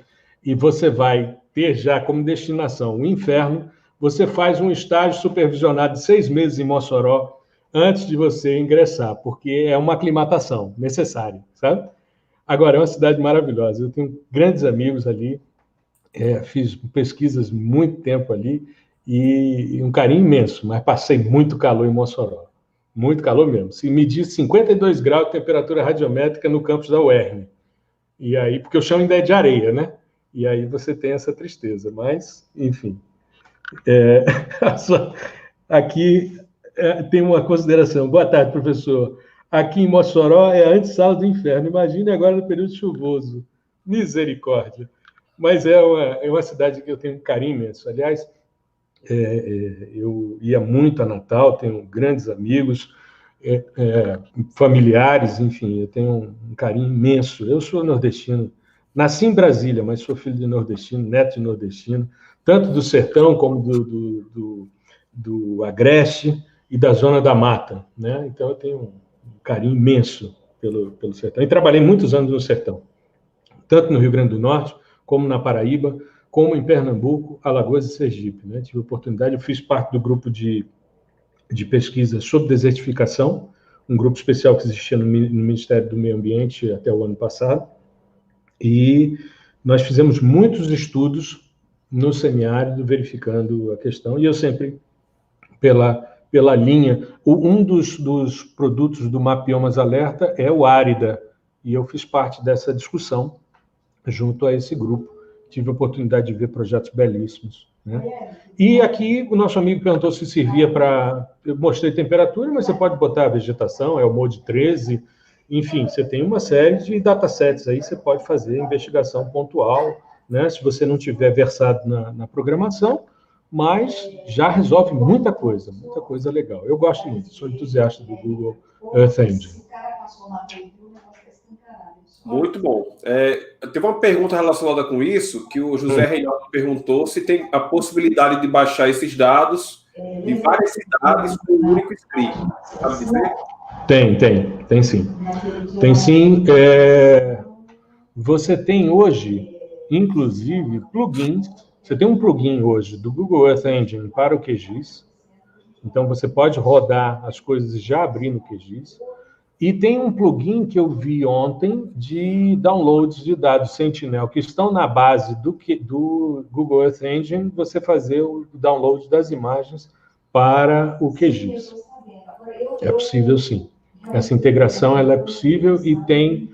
e você vai ter já como destinação o inferno, você faz um estágio supervisionado de 6 meses em Mossoró antes de você ingressar, porque é uma aclimatação necessária, sabe? Agora, é uma cidade maravilhosa. Eu tenho grandes amigos ali, fiz pesquisas muito tempo ali e um carinho imenso, mas passei muito calor em Mossoró. Muito calor mesmo. Se medir 52 graus de temperatura radiométrica no campus da UERN. E aí, porque o chão ainda é de areia, né? E aí você tem essa tristeza. Mas, enfim. Aqui tem uma consideração. Boa tarde, professor. Aqui em Mossoró é a antessala do inferno. Imagine agora no período chuvoso. Misericórdia. Mas é uma cidade que eu tenho um carinho imenso. Aliás, eu ia muito a Natal, tenho grandes amigos, familiares, enfim, eu tenho um carinho imenso. Eu sou nordestino, nasci em Brasília, mas sou filho de nordestino, neto de nordestino, tanto do sertão como do Agreste e da Zona da Mata, né? Então eu tenho um carinho imenso pelo sertão. E trabalhei muitos anos no sertão, tanto no Rio Grande do Norte, como na Paraíba, como em Pernambuco, Alagoas e Sergipe, né? Tive a oportunidade, eu fiz parte do grupo de pesquisa sobre desertificação, um grupo especial que existia no Ministério do Meio Ambiente até o ano passado, e nós fizemos muitos estudos no semiárido, verificando a questão, e eu sempre, pela linha, um dos produtos do Mapiomas Alerta é o Árida, e eu fiz parte dessa discussão junto a esse grupo. Tive a oportunidade de ver projetos belíssimos, né? E aqui o nosso amigo perguntou se servia para... Eu mostrei temperatura, mas você pode botar a vegetação, é o MODE 13, enfim, você tem uma série de datasets aí, você pode fazer investigação pontual, né? Se você não tiver versado na programação, mas já resolve muita coisa legal. Eu gosto muito, sou entusiasta do Google Earth Engine. Muito bom. Teve uma pergunta relacionada com isso, que o José Reinaldo perguntou se tem a possibilidade de baixar esses dados de várias cidades com um único script. Sabe dizer? Tem sim. Tem sim. Você tem hoje, inclusive, plugins. Você tem um plugin hoje do Google Earth Engine para o QGIS. Então, você pode rodar as coisas e já abrir no QGIS. E tem um plugin que eu vi ontem de downloads de dados Sentinel, que estão na base do Google Earth Engine, você fazer o download das imagens para o QGIS. É possível, sim. Essa integração ela é possível e tem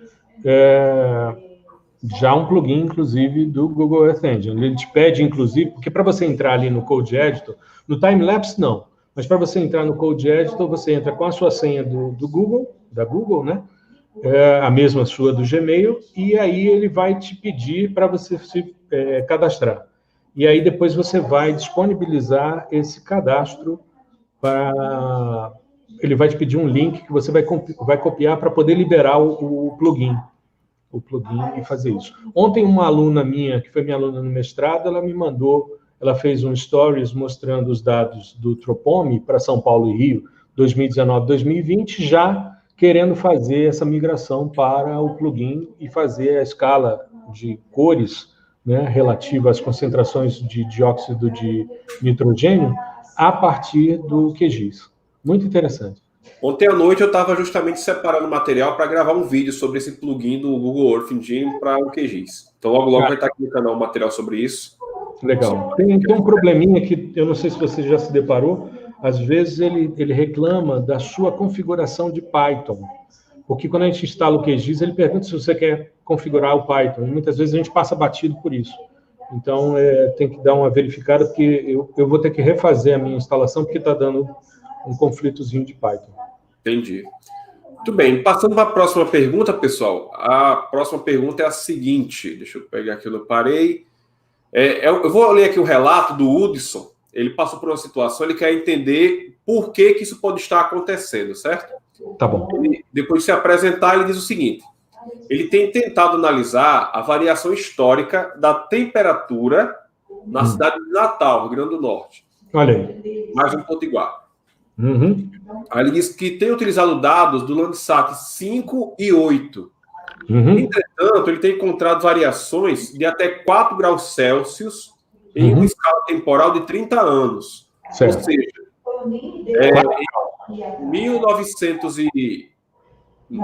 já um plugin, inclusive, do Google Earth Engine. Ele te pede, inclusive, porque para você entrar ali no Code Editor, no Timelapse, não. Mas para você entrar no Code Editor, você entra com a sua senha do Google, da Google, né? A mesma sua do Gmail, e aí ele vai te pedir para você se cadastrar. E aí depois você vai disponibilizar esse cadastro para... Ele vai te pedir um link que você vai copiar para poder liberar o plugin e fazer isso. Ontem uma aluna minha, que foi minha aluna no mestrado, ela me mandou, ela fez um stories mostrando os dados do Tropome para São Paulo e Rio, 2019, 2020, já querendo fazer essa migração para o plugin e fazer a escala de cores, né, relativa às concentrações de dióxido de nitrogênio a partir do QGIS. Muito interessante. Ontem à noite eu estava justamente separando material para gravar um vídeo sobre esse plugin do Google Earth Engine para o QGIS. Então logo vai estar aqui no canal um material sobre isso. Legal. Tem um probleminha que eu não sei se você já se deparou. Às vezes ele reclama da sua configuração de Python. Porque quando a gente instala o QGIS, ele pergunta se você quer configurar o Python. E muitas vezes a gente passa batido por isso. Então, tem que dar uma verificada, porque eu vou ter que refazer a minha instalação, porque está dando um conflitozinho de Python. Entendi. Muito bem. Passando para a próxima pergunta, pessoal. A próxima pergunta é a seguinte. Deixa eu pegar aqui, eu parei. Eu vou ler aqui o relato do Hudson. Ele passou por uma situação, ele quer entender por que isso pode estar acontecendo, certo? Tá bom. Depois de se apresentar, ele diz o seguinte. Ele tem tentado analisar a variação histórica da temperatura na cidade de Natal, Rio Grande do Norte. Olha aí. Mais um Potiguar. Uhum. Aí ele diz que tem utilizado dados do Landsat 5 e 8. Uhum. Entretanto, ele tem encontrado variações de até 4 graus Celsius em uma escala temporal de 30 anos. Certo. Ou seja, em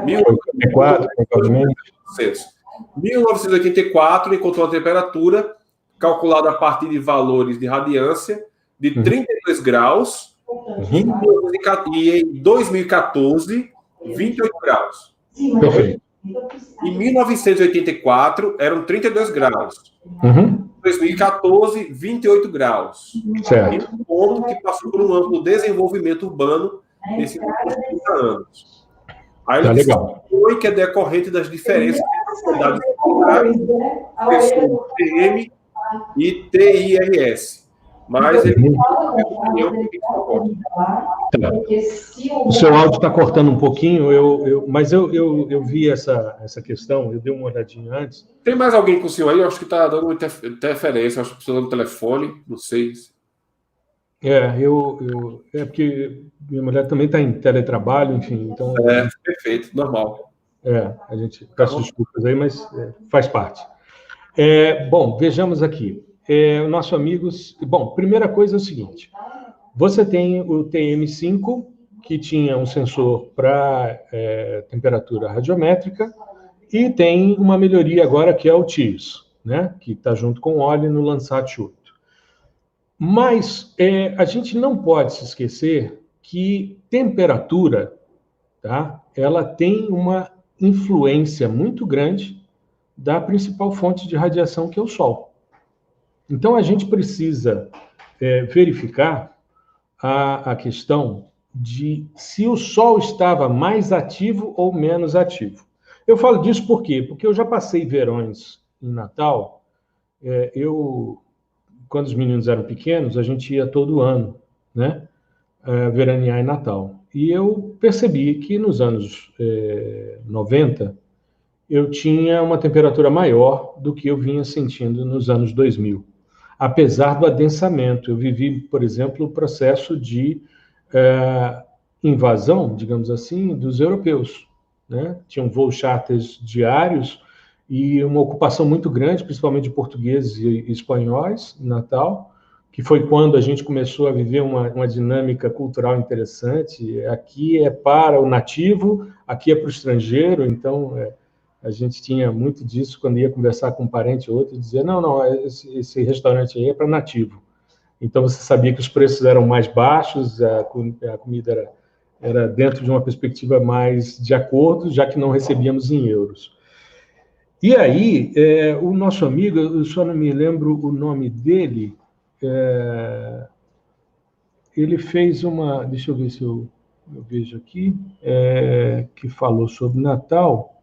1984, encontrou uma temperatura calculada a partir de valores de radiância de 32 graus e em 2014, 28 graus. Perfeito. Em 1984, eram 32 graus. Uhum. Em 2014, 28 graus. Certo. E um ponto que passou por um amplo desenvolvimento urbano nesses últimos 30 anos. Aí ele foi que é decorrente das diferenças entre as cidades TM e TIRS. Mas ele O seu áudio está cortando um pouquinho, mas eu vi essa questão, eu dei uma olhadinha antes. Tem mais alguém com o senhor aí? Eu acho que está dando uma interferência, acho que precisa do telefone, não sei. É porque minha mulher também está em teletrabalho, enfim, então... Perfeito, normal. A gente peço desculpas aí, mas faz parte. Bom, vejamos aqui. Nossos amigos... Bom, primeira coisa é o seguinte. Você tem o TM5, que tinha um sensor para temperatura radiométrica, e tem uma melhoria agora que é o TIRS, né? Que está junto com o OLE no Landsat 8. Mas a gente não pode se esquecer que temperatura, tá? Ela tem uma influência muito grande da principal fonte de radiação, que é o Sol. Então, a gente precisa verificar a questão de se o Sol estava mais ativo ou menos ativo. Eu falo disso por quê? Porque eu já passei verões em Natal. Quando os meninos eram pequenos, a gente ia todo ano, né, veranear em Natal. E eu percebi que nos anos 90, eu tinha uma temperatura maior do que eu vinha sentindo nos anos 2000. Apesar do adensamento, eu vivi, por exemplo, o processo de invasão, digamos assim, dos europeus, né? Tinham voos charters diários e uma ocupação muito grande, principalmente de portugueses e espanhóis, em Natal, que foi quando a gente começou a viver uma dinâmica cultural interessante. Aqui é para o nativo, aqui é para o estrangeiro, então a gente tinha muito disso quando ia conversar com um parente ou outro, dizia, não, esse restaurante aí é para nativo. Então você sabia que os preços eram mais baixos, a comida era dentro de uma perspectiva mais de acordo, já que não recebíamos em euros. E aí, o nosso amigo, eu só não me lembro o nome dele, ele fez uma... Deixa eu ver se eu vejo aqui, que falou sobre Natal.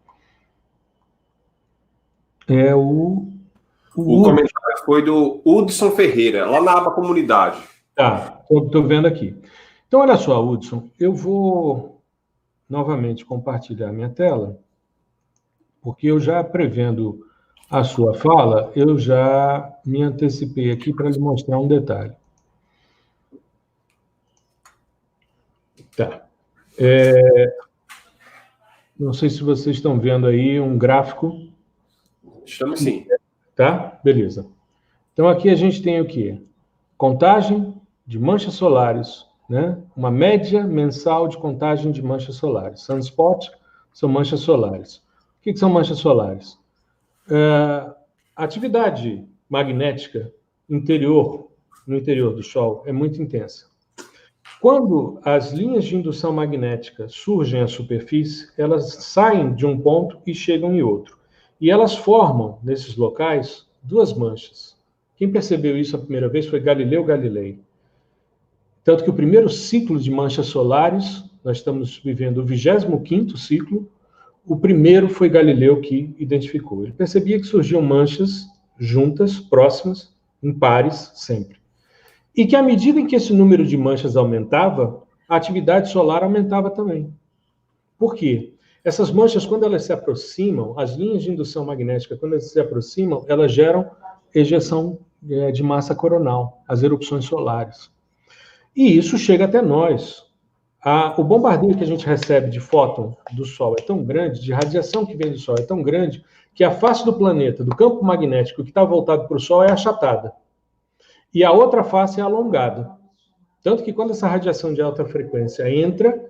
O comentário foi do Hudson Ferreira, lá na aba Comunidade. Tá, estou vendo aqui. Então, olha só, Hudson, eu vou novamente compartilhar minha tela, porque eu já prevendo a sua fala, eu já me antecipei aqui para lhe mostrar um detalhe. Tá. Não sei se vocês estão vendo aí um gráfico. Estamos sim. Tá? Beleza. Então, aqui a gente tem o quê? Contagem de manchas solares, né? Uma média mensal de contagem de manchas solares. Sunspot são manchas solares. O que são manchas solares? A atividade magnética no interior do Sol é muito intensa. Quando as linhas de indução magnética surgem à superfície, elas saem de um ponto e chegam em outro. E elas formam, nesses locais, duas manchas. Quem percebeu isso a primeira vez foi Galileu Galilei. Tanto que o primeiro ciclo de manchas solares, nós estamos vivendo o 25º ciclo, o primeiro foi Galileu que identificou. Ele percebia que surgiam manchas juntas, próximas, em pares, sempre. E que à medida em que esse número de manchas aumentava, a atividade solar aumentava também. Por quê? Essas manchas, quando elas se aproximam, as linhlinhas de indução magnética, quando elas se aproximam, elas geram ejeção de massa coronal, as erupções solares. E isso chega até nós. O bombardeio que a gente recebe de fóton do Sol é tão grande, de radiação que vem do Sol é tão grande, que a face do planeta, do campo magnético que está voltado para o Sol é achatada. E a outra face é alongada. Tanto que quando essa radiação de alta frequência entra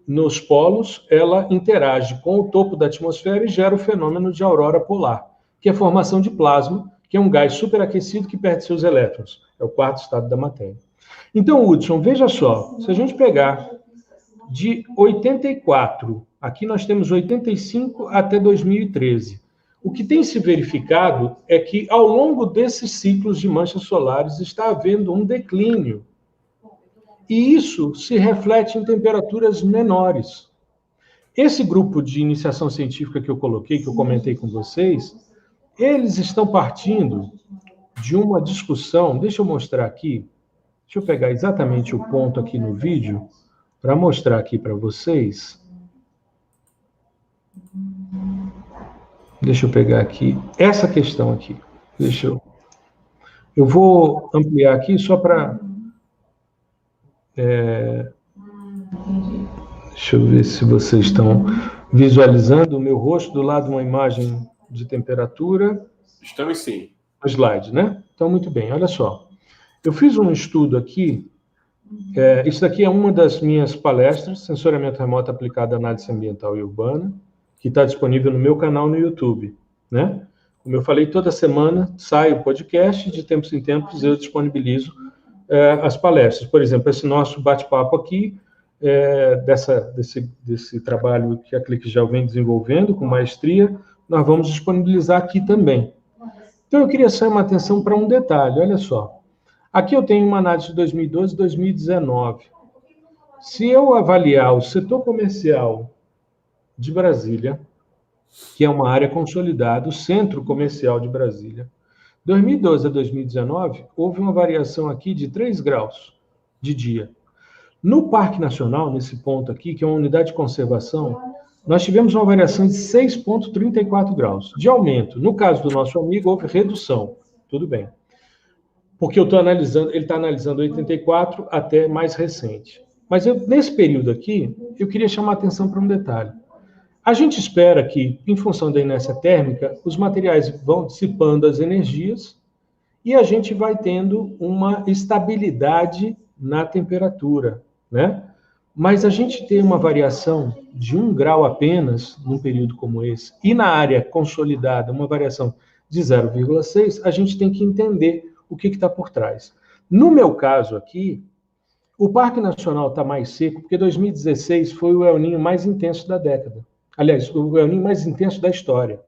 nos polos, ela interage com o topo da atmosfera e gera o fenômeno de aurora polar, que é a formação de plasma, que é um gás superaquecido que perde seus elétrons. É o quarto estado da matéria. Então, Hudson, veja só, se a gente pegar de 84, aqui nós temos 85 até 2013, o que tem se verificado é que, ao longo desses ciclos de manchas solares, está havendo um declínio. E isso se reflete em temperaturas menores. Esse grupo de iniciação científica que eu coloquei, que eu comentei com vocês, eles estão partindo de uma discussão, deixa eu mostrar aqui, deixa eu pegar exatamente o ponto aqui no vídeo, para mostrar aqui para vocês. Deixa eu pegar aqui essa questão aqui. Eu vou ampliar aqui só para... Deixa eu ver se vocês estão visualizando o meu rosto do lado de uma imagem de temperatura. Estamos sim. No slide, né? Então, muito bem, olha só. Eu fiz um estudo aqui. Isso daqui é uma das minhas palestras, Sensoriamento Remoto aplicado à Análise Ambiental e Urbana, que está disponível no meu canal no YouTube, né? Como eu falei, toda semana sai o podcast, de tempos em tempos eu disponibilizo as palestras. Por exemplo, esse nosso bate-papo aqui, desse trabalho que a ClickGel vem desenvolvendo com maestria, nós vamos disponibilizar aqui também. Então, eu queria chamar a atenção para um detalhe, olha só. Aqui eu tenho uma análise de 2012 e 2019. Se eu avaliar o setor comercial de Brasília, que é uma área consolidada, o centro comercial de Brasília, 2012 a 2019, houve uma variação aqui de 3 graus de dia. No Parque Nacional, nesse ponto aqui, que é uma unidade de conservação, nós tivemos uma variação de 6,34 graus de aumento. No caso do nosso amigo, houve redução. Tudo bem. Porque eu estou analisando, ele está analisando 84 até mais recente. Mas nesse período aqui, eu queria chamar a atenção para um detalhe. A gente espera que, em função da inércia térmica, os materiais vão dissipando as energias e a gente vai tendo uma estabilidade na temperatura, né? Mas a gente tem uma variação de 1 grau apenas num período como esse, e na área consolidada uma variação de 0,6, a gente tem que entender o que está por trás. No meu caso aqui, o Parque Nacional está mais seco porque 2016 foi o El Niño mais intenso da década. Aliás, o El Niño mais intenso da história.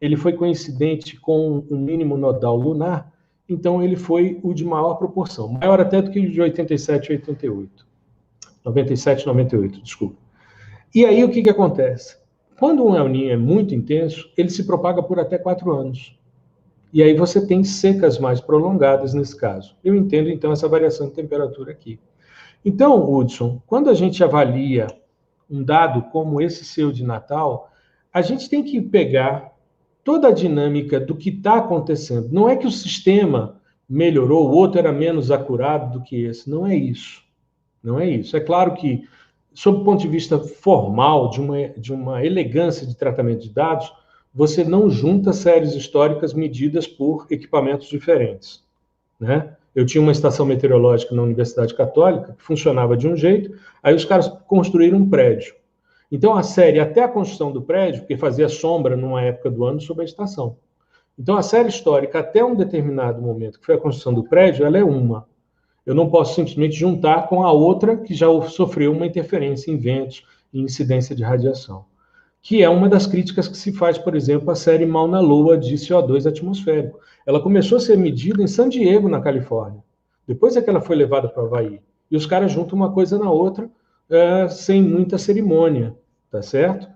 Ele foi coincidente com um mínimo nodal lunar então ele foi o de maior proporção, maior até do que o de 87 e 88. 97 e 98, desculpa. E aí o que acontece? Quando um El Niño é muito intenso, ele se propaga por até 4 anos. E aí você tem secas mais prolongadas nesse caso. Eu entendo, então, essa variação de temperatura aqui. Então, Hudson, quando a gente avalia um dado como esse seu de Natal, a gente tem que pegar toda a dinâmica do que está acontecendo. Não é que o sistema melhorou, o outro era menos acurado do que esse. Não é isso. Não é isso. É claro que, sob o ponto de vista formal, de uma elegância de tratamento de dados, você não junta séries históricas medidas por equipamentos diferentes, né? Eu tinha uma estação meteorológica na Universidade Católica que funcionava de um jeito, aí os caras construíram um prédio. Então, a série, até a construção do prédio, porque fazia sombra numa época do ano sobre a estação. Então, a série histórica, até um determinado momento, que foi a construção do prédio, ela é uma. Eu não posso simplesmente juntar com a outra que já sofreu uma interferência em ventos e incidência de radiação, que é uma das críticas que se faz, por exemplo, à série Mauna Loa de CO2 atmosférico. Ela começou a ser medida em San Diego, na Califórnia. Depois é que ela foi levada para o Havaí. E os caras juntam uma coisa na outra sem muita cerimônia, tá certo?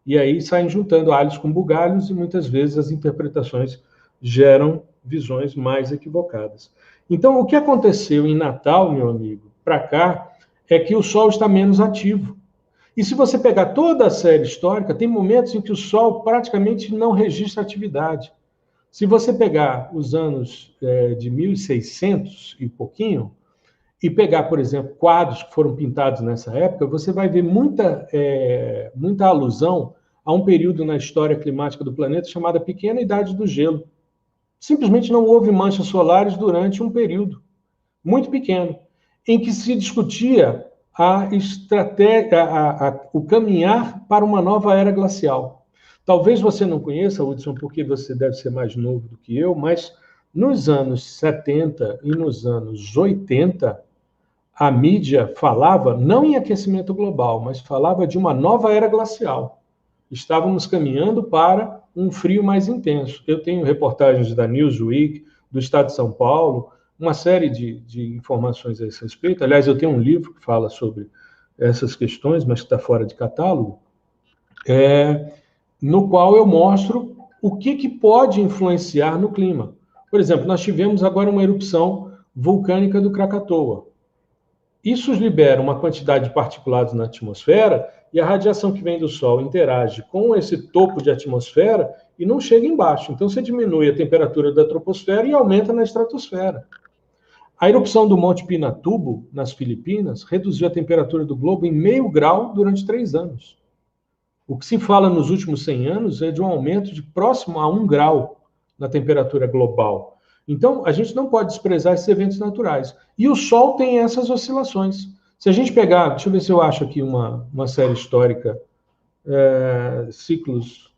E aí saem juntando alhos com bugalhos e muitas vezes as interpretações geram visões mais equivocadas. Então, o que aconteceu em Natal, meu amigo, para cá, é que o Sol está menos ativo. E se você pegar toda a série histórica, tem momentos em que o Sol praticamente não registra atividade. Se você pegar os anos de 1600 e pouquinho, e pegar, por exemplo, quadros que foram pintados nessa época, você vai ver muita alusão a um período na história climática do planeta chamada Pequena Idade do Gelo. Simplesmente não houve manchas solares durante um período muito pequeno, em que se discutia a estratégia, o caminhar para uma nova era glacial. Talvez você não conheça, Hudson, porque você deve ser mais novo do que eu, mas nos anos 70 e nos anos 80, a mídia falava, não em aquecimento global, mas falava de uma nova era glacial. Estávamos caminhando para um frio mais intenso. Eu tenho reportagens da Newsweek, do Estado de São Paulo, uma série de informações a esse respeito. Aliás, eu tenho um livro que fala sobre essas questões, mas que está fora de catálogo, no qual eu mostro o que pode influenciar no clima. Por exemplo, nós tivemos agora uma erupção vulcânica do Krakatoa. Isso libera uma quantidade de particulados na atmosfera e a radiação que vem do Sol interage com esse topo de atmosfera e não chega embaixo. Então, você diminui a temperatura da troposfera e aumenta na estratosfera. A erupção do Monte Pinatubo, nas Filipinas, reduziu a temperatura do globo em 0,5 grau durante 3 anos. O que se fala nos últimos 100 anos é de um aumento de próximo a 1 grau na temperatura global. Então, a gente não pode desprezar esses eventos naturais. E o Sol tem essas oscilações. Se a gente pegar, deixa eu ver se eu acho aqui uma série histórica, ciclos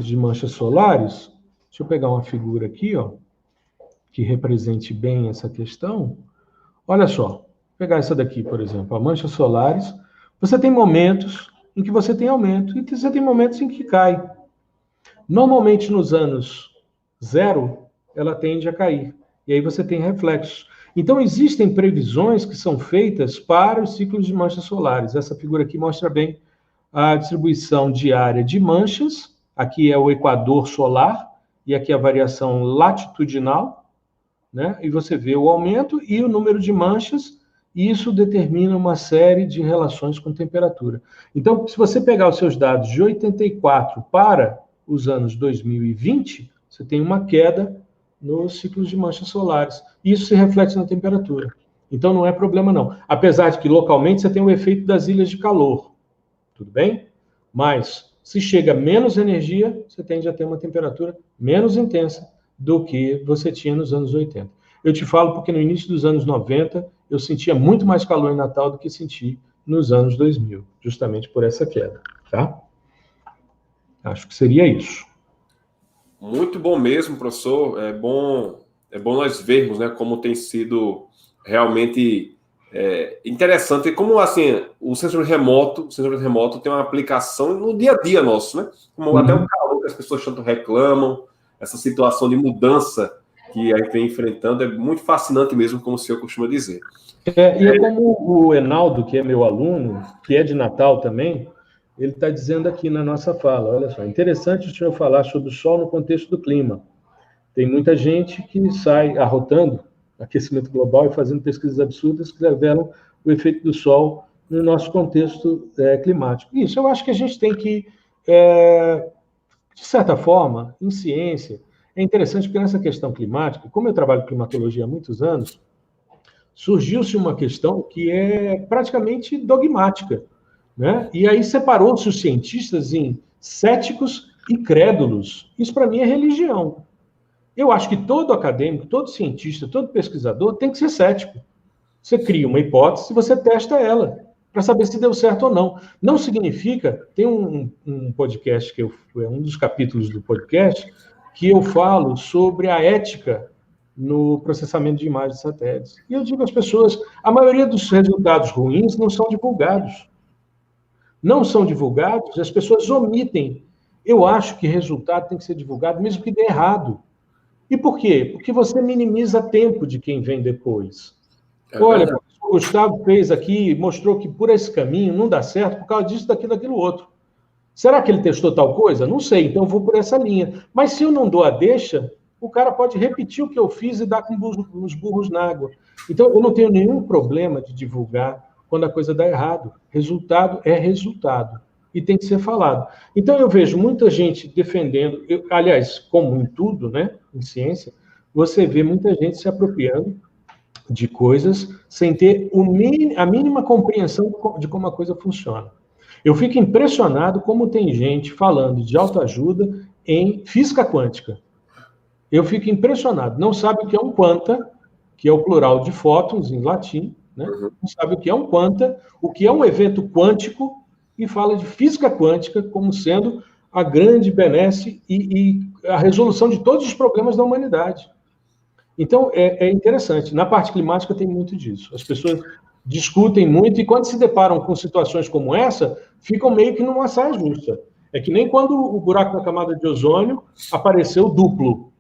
de manchas solares. Deixa eu pegar uma figura aqui, ó, que represente bem essa questão. Olha só, vou pegar essa daqui, por exemplo, a manchas solares. Você tem momentos em que você tem aumento e você tem momentos em que cai. Normalmente, nos anos 0, ela tende a cair. E aí você tem reflexos. Então, existem previsões que são feitas para os ciclos de manchas solares. Essa figura aqui mostra bem a distribuição diária de manchas. Aqui é o equador solar e aqui a variação latitudinal, né? E você vê o aumento e o número de manchas, e isso determina uma série de relações com temperatura. Então, se você pegar os seus dados de 84 para os anos 2020, você tem uma queda nos ciclos de manchas solares. Isso se reflete na temperatura. Então, não é problema, não. Apesar de que, localmente, você tem o efeito das ilhas de calor. Tudo bem? Mas, se chega menos energia, você tende a ter uma temperatura menos intensa do que você tinha nos anos 80. Eu te falo porque no início dos anos 90, eu sentia muito mais calor em Natal do que senti nos anos 2000, justamente por essa queda, tá? Acho que seria isso. Muito bom mesmo, professor. É bom nós vermos, né, como tem sido realmente interessante. E como, assim, o sensor remoto tem uma aplicação no dia a dia nosso, né? Como até o calor que as pessoas tanto reclamam. essa situação de mudança que a gente vem enfrentando é muito fascinante mesmo, como o senhor costuma dizer. E é como o Enaldo, que é meu aluno, que é de Natal também, ele está dizendo aqui na nossa fala, olha só, interessante o senhor falar sobre o sol no contexto do clima. Tem muita gente que sai arrotando aquecimento global e fazendo pesquisas absurdas que revelam o efeito do sol no nosso contexto climático. Isso, eu acho que a gente tem que, de certa forma, em ciência, é interessante porque nessa questão climática, como eu trabalho em climatologia há muitos anos, surgiu-se uma questão que é praticamente dogmática, né? E aí separou-se os cientistas em céticos e crédulos. Isso, para mim, é religião. Eu acho que todo acadêmico, todo cientista, todo pesquisador tem que ser cético. Você cria uma hipótese e você testa ela, para saber se deu certo ou não. Não significa... Tem um podcast, que é um dos capítulos do podcast, que eu falo sobre a ética no processamento de imagens de satélites. E eu digo às pessoas, a maioria dos resultados ruins não são divulgados. Não são divulgados, as pessoas omitem. Eu acho que resultado tem que ser divulgado, mesmo que dê errado. E por quê? Porque você minimiza tempo de quem vem depois. Olha, o Gustavo fez aqui, mostrou que por esse caminho não dá certo por causa disso, daquilo outro. Será que ele testou tal coisa? Não sei, então eu vou por essa linha. Mas se eu não dou a deixa, o cara pode repetir o que eu fiz e dar com os burros na água. Então, eu não tenho nenhum problema de divulgar quando a coisa dá errado. Resultado é resultado. E tem que ser falado. Então, eu vejo muita gente defendendo... aliás, como em tudo, né, em ciência, você vê muita gente se apropriando de coisas sem ter a mínima compreensão de como a coisa funciona. Eu fico impressionado como tem gente falando de autoajuda em física quântica. Eu fico impressionado. Não sabe o que é um quanta, que é o plural de fótons em latim, né? Não sabe o que é um quanta, o que é um evento quântico, e fala de física quântica como sendo a grande benesse e a resolução de todos os problemas da humanidade. Então, é interessante. Na parte climática tem muito disso. As pessoas discutem muito e quando se deparam com situações como essa, ficam meio que numa saia justa. É que nem quando o buraco na camada de ozônio apareceu duplo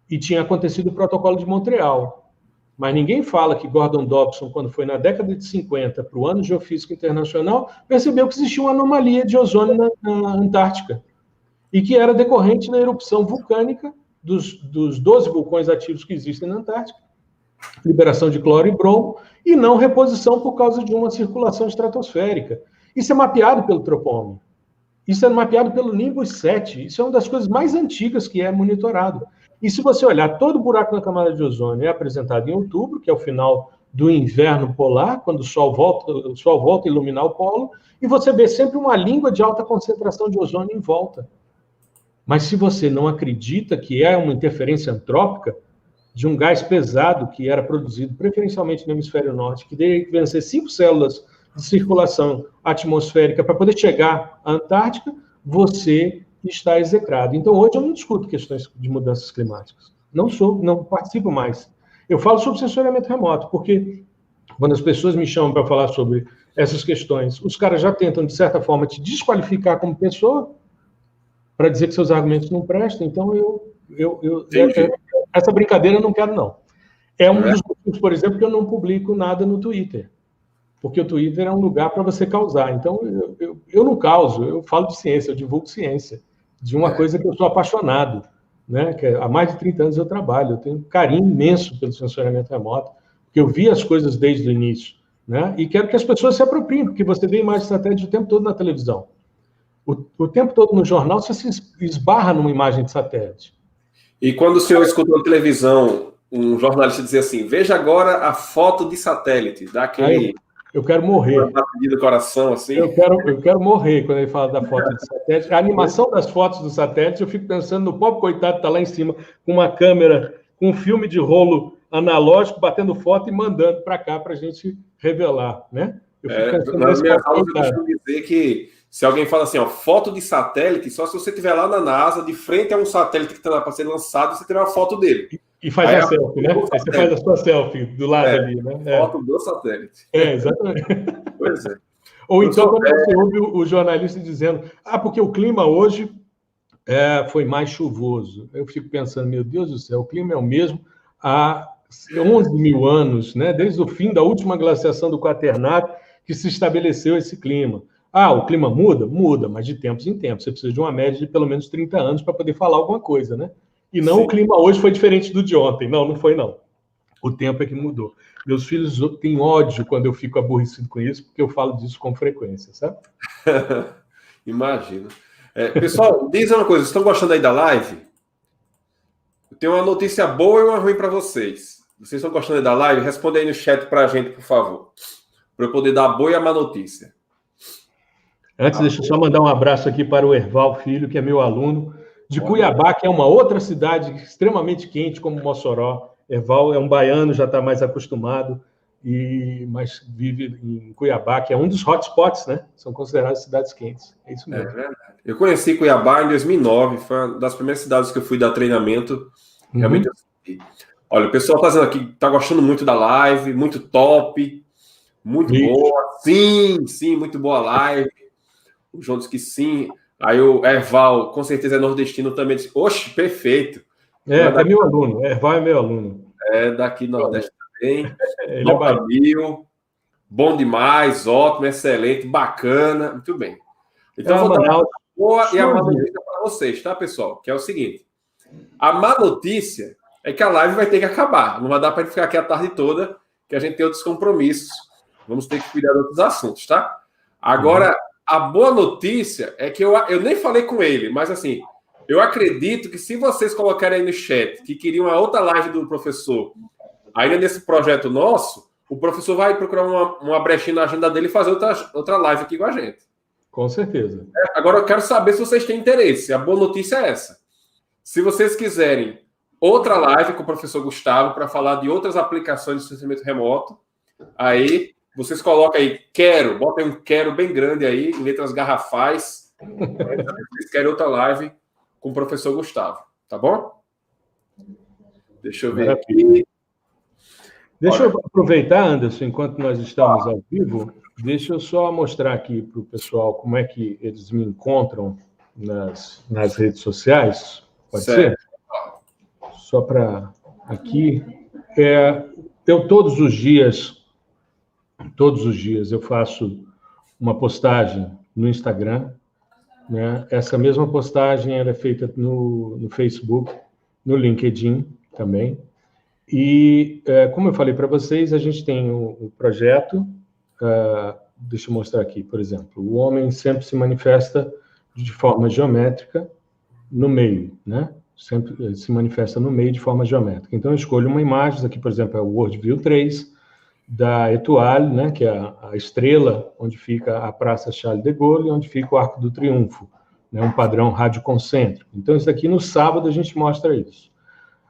e tinha acontecido o protocolo de Montreal. Mas ninguém fala que Gordon Dobson, quando foi na década de 50 para o Ano Geofísico Internacional, percebeu que existia uma anomalia de ozônio na Antártica e que era decorrente da erupção vulcânica dos 12 vulcões ativos que existem na Antártica, liberação de cloro e bromo, e não reposição por causa de uma circulação estratosférica. Isso é mapeado pelo Tropômetro. Isso é mapeado pelo Nimbus 7. Isso é uma das coisas mais antigas que é monitorado. E se você olhar, todo buraco na camada de ozônio é apresentado em outubro, que é o final do inverno polar, quando o Sol volta a iluminar o polo, e você vê sempre uma língua de alta concentração de ozônio em volta. Mas se você não acredita que é uma interferência antrópica de um gás pesado que era produzido preferencialmente no hemisfério norte, que teria que vencer 5 células de circulação atmosférica para poder chegar à Antártica, você está execrado. Então, hoje eu não discuto questões de mudanças climáticas. Não participo mais. Eu falo sobre sensoriamento remoto, porque quando as pessoas me chamam para falar sobre essas questões, os caras já tentam, de certa forma, te desqualificar como pessoa para dizer que seus argumentos não prestam. Então, essa brincadeira eu não quero, não. É um dos motivos, por exemplo, que eu não publico nada no Twitter. Porque o Twitter é um lugar para você causar. Então, eu não causo, eu falo de ciência, eu divulgo ciência, de uma coisa que eu sou apaixonado, né? Que há mais de 30 anos eu trabalho, eu tenho um carinho imenso pelo sensoriamento remoto, porque eu vi as coisas desde o início, né? E quero que as pessoas se apropriem, porque você vê imagens de satélite o tempo todo na televisão. O tempo todo no jornal você se esbarra numa imagem de satélite. E quando o senhor escuta na televisão um jornalista dizer assim, veja agora a foto de satélite, dá aquele... Eu quero morrer. Do coração, assim. Eu quero morrer quando ele fala da foto de satélite. A animação das fotos do satélite, eu fico pensando no pobre coitado que está lá em cima com uma câmera, com um filme de rolo analógico, batendo foto e mandando para cá para a gente revelar, né? Eu fico pensando nas minhas aulas eu costumo dizer que se alguém fala assim, ó, foto de satélite, só se você estiver lá na NASA, de frente a um satélite que está lá para ser lançado, você tirar uma foto dele. E faz a selfie, né? Aí você faz a sua selfie do lado ali, né? Foto do satélite. Exatamente. Pois é. Ou então, quando você ouve o jornalista dizendo, porque o clima hoje foi mais chuvoso. Eu fico pensando, meu Deus do céu, o clima é o mesmo há 11 mil anos, né? Desde o fim da última glaciação do Quaternário, que se estabeleceu esse clima. O clima muda? Muda, mas de tempos em tempos. Você precisa de uma média de pelo menos 30 anos para poder falar alguma coisa, né? E não, sim, o clima hoje foi diferente do de ontem. Não, não foi, não. O tempo é que mudou. Meus filhos têm ódio quando eu fico aborrecido com isso, porque eu falo disso com frequência, sabe? Imagino. Pessoal, diz uma coisa, estão gostando aí da live? Eu tenho uma notícia boa e uma ruim para vocês. Vocês estão gostando aí da live? Responde aí no chat para a gente, por favor. Para eu poder dar a boa e a má notícia. Antes, deixa eu só mandar um abraço aqui para o Erval Filho, que é meu aluno, de Cuiabá, que é uma outra cidade extremamente quente, como Mossoró. Erval é um baiano, já está mais acostumado, mas vive em Cuiabá, que é um dos hotspots, né? São consideradas cidades quentes. É isso mesmo. É verdade. Eu conheci Cuiabá em 2009, foi uma das primeiras cidades que eu fui dar treinamento. Realmente eu senti. Olha, o pessoal fazendo aqui, está gostando muito da live, muito top, muito boa. Sim, muito boa a live. O João disse que sim. Aí o Erval, com certeza é nordestino também, disse, oxe, perfeito. É meu aluno, Erval é meu aluno. É daqui do Nordeste também. Nota 1000. Bom demais, ótimo, excelente, bacana. Muito bem. Então, vou dar uma boa e a má notícia para vocês, tá, pessoal? Que é o seguinte. A má notícia é que a live vai ter que acabar. Não vai dar para ficar aqui a tarde toda, que a gente tem outros compromissos. Vamos ter que cuidar de outros assuntos, tá? Agora, a boa notícia é que eu nem falei com ele, mas assim, eu acredito que se vocês colocarem aí no chat que queriam uma outra live do professor, ainda nesse projeto nosso, o professor vai procurar uma brechinha na agenda dele e fazer outra live aqui com a gente. Com certeza. Agora eu quero saber se vocês têm interesse. A boa notícia é essa. Se vocês quiserem outra live com o professor Gustavo para falar de outras aplicações de licenciamento remoto, aí vocês colocam aí, botem um quero bem grande aí, em letras garrafais. Vocês querem outra live com o professor Gustavo, tá bom? Deixa eu ver aqui. Deixa eu aproveitar, Anderson, enquanto nós estamos ao vivo, deixa eu só mostrar aqui para o pessoal como é que eles me encontram nas redes sociais. Pode ser? Só para aqui. Eu todos os dias eu faço uma postagem no Instagram, né? Essa mesma postagem ela é feita no Facebook, no LinkedIn também. E, como eu falei para vocês, a gente tem o projeto, deixa eu mostrar aqui, por exemplo, o homem sempre se manifesta de forma geométrica no meio, né? Sempre se manifesta no meio de forma geométrica. Então, eu escolho uma imagem, aqui, por exemplo, é o Worldview 3, da Étoile, né, que é a estrela, onde fica a Praça Charles de Gaulle, e onde fica o Arco do Triunfo, né, um padrão radioconcêntrico. Então, isso aqui, no sábado, a gente mostra isso.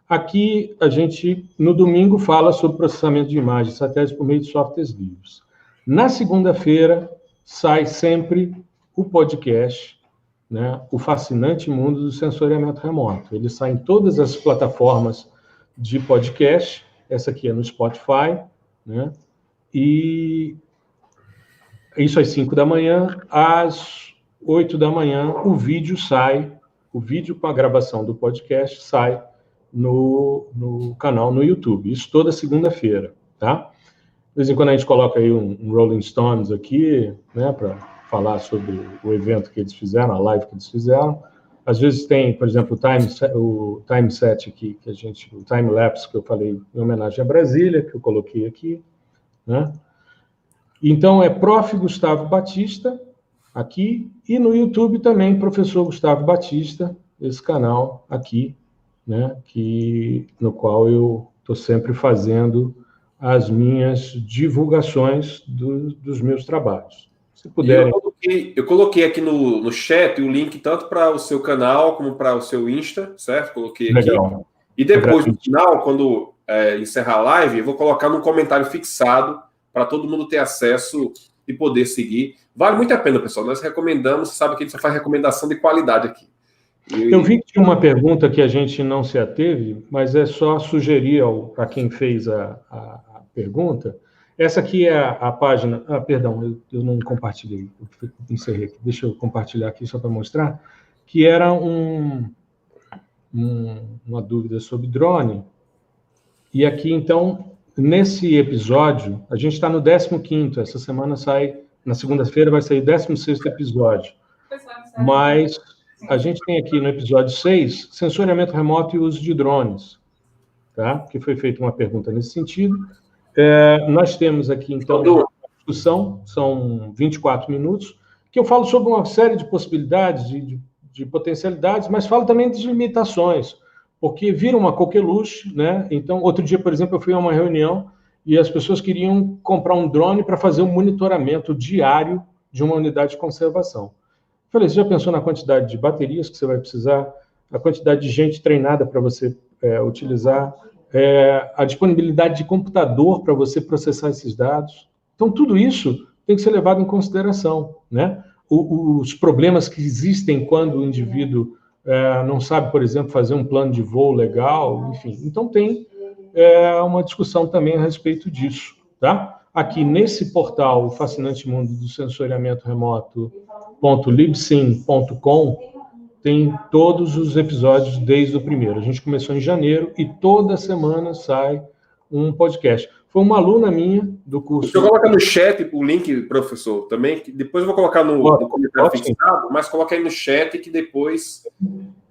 Aqui, a gente, no domingo, fala sobre processamento de imagens satélites por meio de softwares livres. Na segunda-feira, sai sempre o podcast, né, O Fascinante Mundo do Sensoriamento Remoto. Ele sai em todas as plataformas de podcast, essa aqui é no Spotify, né, e isso às 5 da manhã, às 8 da manhã, o vídeo com a gravação do podcast sai no canal no YouTube. Isso toda segunda-feira, tá? De vez em quando a gente coloca aí um Rolling Stones aqui, né, para falar sobre o evento que eles fizeram, a live que eles fizeram. Às vezes tem, por exemplo, o time set aqui, o time lapse que eu falei em homenagem a Brasília, que eu coloquei aqui, né? Então é Prof. Gustavo Batista aqui e no YouTube também Professor Gustavo Batista, esse canal aqui, né, no qual eu estou sempre fazendo as minhas divulgações dos meus trabalhos. Se puderem... Eu coloquei aqui no chat o link tanto para o seu canal como para o seu Insta, certo? Coloquei aqui. Legal. E depois, no final, quando encerrar a live, eu vou colocar num comentário fixado para todo mundo ter acesso e poder seguir. Vale muito a pena, pessoal. Nós recomendamos, você sabe que a gente só faz recomendação de qualidade aqui. Eu vi que tinha uma pergunta que a gente não se ateve, mas é só sugerir para quem fez a pergunta. Essa aqui é a página... perdão, eu não compartilhei, eu encerrei aqui. Deixa eu compartilhar aqui só para mostrar, que era uma dúvida sobre drone. E aqui, então, nesse episódio, a gente está no 15º, essa semana sai, na segunda-feira vai sair o 16º episódio. Mas a gente tem aqui no episódio 6, sensoriamento remoto e uso de drones, tá? Que foi feita uma pergunta nesse sentido. Nós temos aqui, então, uma discussão, são 24 minutos, que eu falo sobre uma série de possibilidades, de potencialidades, mas falo também de limitações, porque vira uma coqueluche, né? Então, outro dia, por exemplo, eu fui a uma reunião e as pessoas queriam comprar um drone para fazer um monitoramento diário de uma unidade de conservação. Falei, você já pensou na quantidade de baterias que você vai precisar, a quantidade de gente treinada para você utilizar, a disponibilidade de computador para você processar esses dados? Então, tudo isso tem que ser levado em consideração, né? Os problemas que existem quando o indivíduo não sabe, por exemplo, fazer um plano de voo legal, enfim. Então, tem uma discussão também a respeito disso, tá? Aqui nesse portal, o fascinante mundo do sensoriamento remoto.libsyn.com, tem todos os episódios desde o primeiro. A gente começou em janeiro e toda semana sai um podcast. Foi uma aluna minha do curso... Deixa eu colocar no chat o link, professor, também, que depois eu vou colocar no comentário fixado, mas coloca aí no chat que depois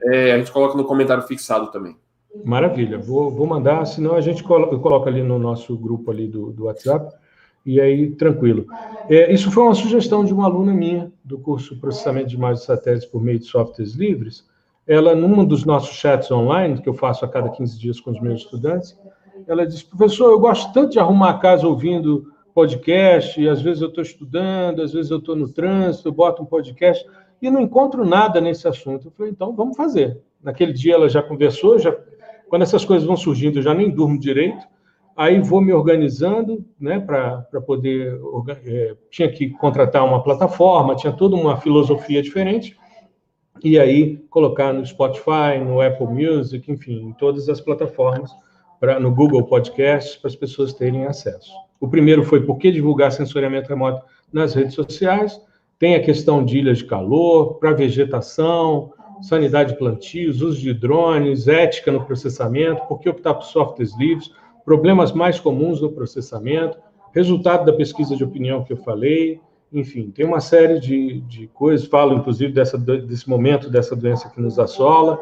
a gente coloca no comentário fixado também. Maravilha, vou mandar, senão a gente coloca ali no nosso grupo ali do WhatsApp, e aí tranquilo. Isso foi uma sugestão de uma aluna minha do curso Processamento de Imagens de Satélites por meio de softwares livres. Ela, num dos nossos chats online, que eu faço a cada 15 dias com os meus estudantes, ela disse, professor, eu gosto tanto de arrumar a casa ouvindo podcast, e às vezes eu estou estudando, às vezes eu estou no trânsito, eu boto um podcast, e não encontro nada nesse assunto. Eu falei, então vamos fazer. Naquele dia ela já conversou, quando essas coisas vão surgindo, eu já nem durmo direito, aí vou me organizando, né, para poder... tinha que contratar uma plataforma, tinha toda uma filosofia diferente, e aí colocar no Spotify, no Apple Music, enfim, em todas as plataformas, no Google Podcasts, para as pessoas terem acesso. O primeiro foi por que divulgar sensoriamento remoto nas redes sociais, tem a questão de ilhas de calor, para vegetação, sanidade de plantios, uso de drones, ética no processamento, por que optar por softwares livres, problemas mais comuns no processamento, resultado da pesquisa de opinião que eu falei, enfim, tem uma série de coisas, falo inclusive desse momento, dessa doença que nos assola,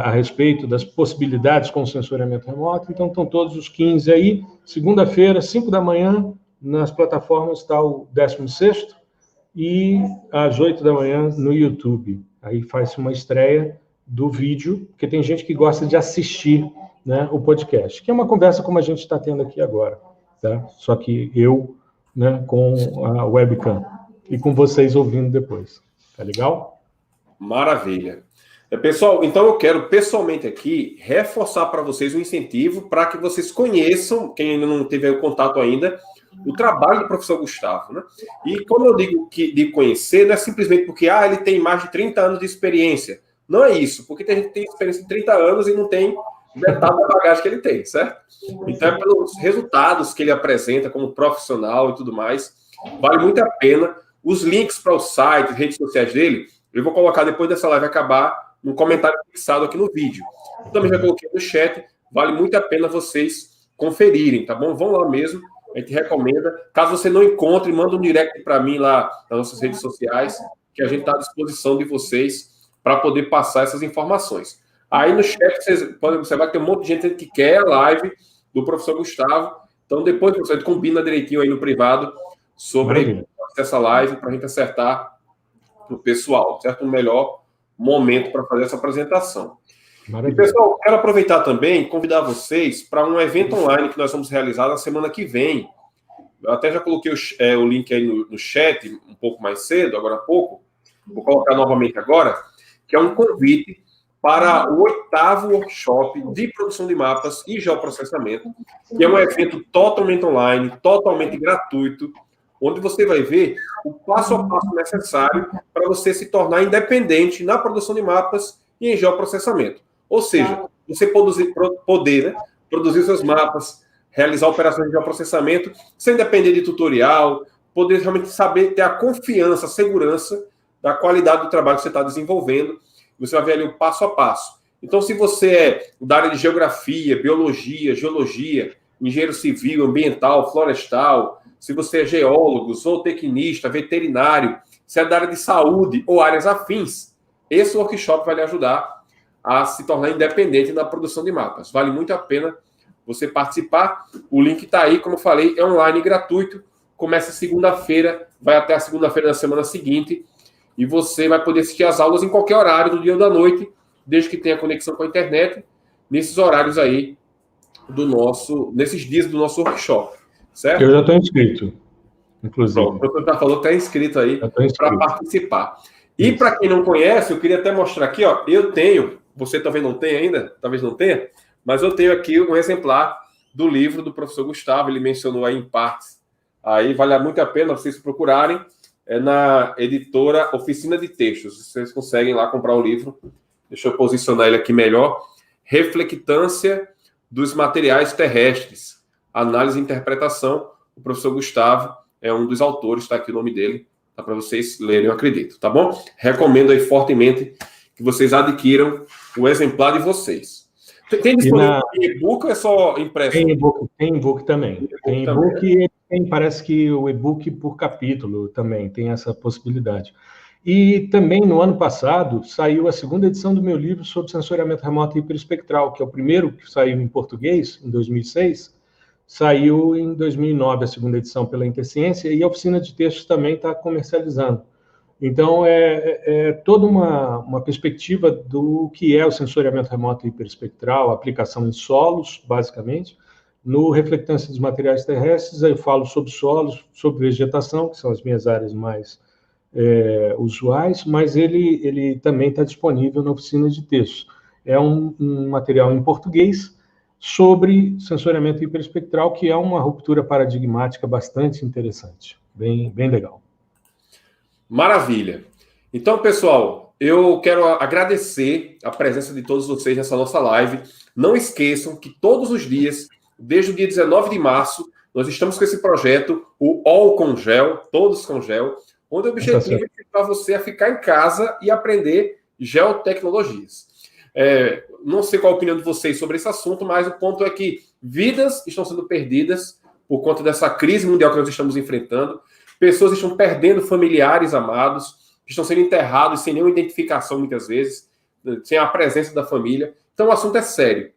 a respeito das possibilidades com o sensoriamento remoto. Então, estão todos os 15 aí. Segunda-feira, 5 da manhã, nas plataformas está o 16º, e às 8 da manhã no YouTube. Aí faz-se uma estreia do vídeo, porque tem gente que gosta de assistir, né, o podcast, que é uma conversa como a gente está tendo aqui agora, tá? Só que eu, né, com a webcam, e com vocês ouvindo depois. Tá legal? Maravilha. Pessoal, então eu quero pessoalmente aqui reforçar para vocês um incentivo para que vocês conheçam, quem ainda não teve o contato ainda, o trabalho do professor Gustavo, né? E quando eu digo de conhecer, não é simplesmente porque ele tem mais de 30 anos de experiência. Não é isso, porque tem gente que tem experiência de 30 anos e não tem metade da bagagem que ele tem, certo? Então é pelos resultados que ele apresenta como profissional e tudo mais. Vale muito a pena. Os links para o site, redes sociais dele, eu vou colocar depois dessa live acabar um comentário fixado aqui no vídeo. Eu também já coloquei no chat, vale muito a pena vocês conferirem, tá bom? Vão lá mesmo, a gente recomenda. Caso você não encontre, manda um direct para mim lá nas nossas redes sociais, que a gente está à disposição de vocês para poder passar essas informações. Aí no chat vocês podem observar que tem um monte de gente que quer a live do professor Gustavo, então depois você combina direitinho aí no privado sobre essa live para a gente acertar para o pessoal, certo? O melhor momento para fazer essa apresentação. Maravilha. E, pessoal, quero aproveitar também e convidar vocês para um evento online que nós vamos realizar na semana que vem. Eu até já coloquei o link aí no chat um pouco mais cedo, agora há pouco. Vou colocar novamente agora, que é um convite para o 8º workshop de produção de mapas e geoprocessamento, que é um evento totalmente online, totalmente gratuito, onde você vai ver o passo a passo necessário para você se tornar independente na produção de mapas e em geoprocessamento. Ou seja, você poder produzir seus mapas, realizar operações de geoprocessamento sem depender de tutorial, poder realmente saber, ter a confiança, a segurança da qualidade do trabalho que você está desenvolvendo. Você vai ver ali o passo a passo. Então, se você é da área de geografia, biologia, geologia, engenheiro civil, ambiental, florestal, se você é geólogo, zootecnista, veterinário, se é da área de saúde ou áreas afins, esse workshop vai lhe ajudar a se tornar independente na produção de mapas. Vale muito a pena você participar. O link está aí, como eu falei, é online gratuito. Começa segunda-feira, vai até a segunda-feira da semana seguinte. E você vai poder assistir as aulas em qualquer horário do dia ou da noite, desde que tenha conexão com a internet, nesses horários aí nesses dias do nosso workshop. Certo? Eu já estou inscrito, inclusive. Pronto, o professor está falando que está inscrito aí para participar. E para quem não conhece, eu queria até mostrar aqui, ó, eu tenho, você talvez não tenha ainda, talvez não tenha, mas eu tenho aqui um exemplar do livro do professor Gustavo, ele mencionou aí em partes. Aí vale muito a pena vocês procurarem, é na editora Oficina de Textos. Vocês conseguem lá comprar o livro. Deixa eu posicionar ele aqui melhor. Reflectância dos materiais terrestres. Análise e interpretação. O professor Gustavo é um dos autores, está aqui o nome dele, tá para vocês lerem, eu acredito, tá bom? Recomendo aí fortemente que vocês adquiram o exemplar de vocês. Tem disponível em e-book ou é só impresso? Tem e-book também. Tem e-book e parece que o e-book por capítulo também tem essa possibilidade. E também, no ano passado, saiu a segunda edição do meu livro sobre sensoriamento remoto e hiperespectral, que é o primeiro que saiu em português, em 2006, saiu em 2009 a segunda edição pela Interciência, e a Oficina de Textos também está comercializando. Então, é toda uma perspectiva do que é o sensoriamento remoto e hiperespectral, aplicação em solos, basicamente. No Reflectância dos Materiais Terrestres, eu falo sobre solos, sobre vegetação, que são as minhas áreas mais usuais, mas ele também está disponível na Oficina de Textos. É um material em português sobre sensoriamento hiperespectral, que é uma ruptura paradigmática bastante interessante, bem legal. Maravilha. Então, pessoal, eu quero agradecer a presença de todos vocês nessa nossa live. Não esqueçam que todos os dias, desde o dia 19 de março, nós estamos com esse projeto, o All com Gel, Todos com Gel, onde o objetivo é para você ficar em casa e aprender geotecnologias. Não sei qual a opinião de vocês sobre esse assunto, mas o ponto é que vidas estão sendo perdidas por conta dessa crise mundial que nós estamos enfrentando. Pessoas estão perdendo familiares amados, estão sendo enterrados sem nenhuma identificação, muitas vezes, sem a presença da família. Então, o assunto é sério.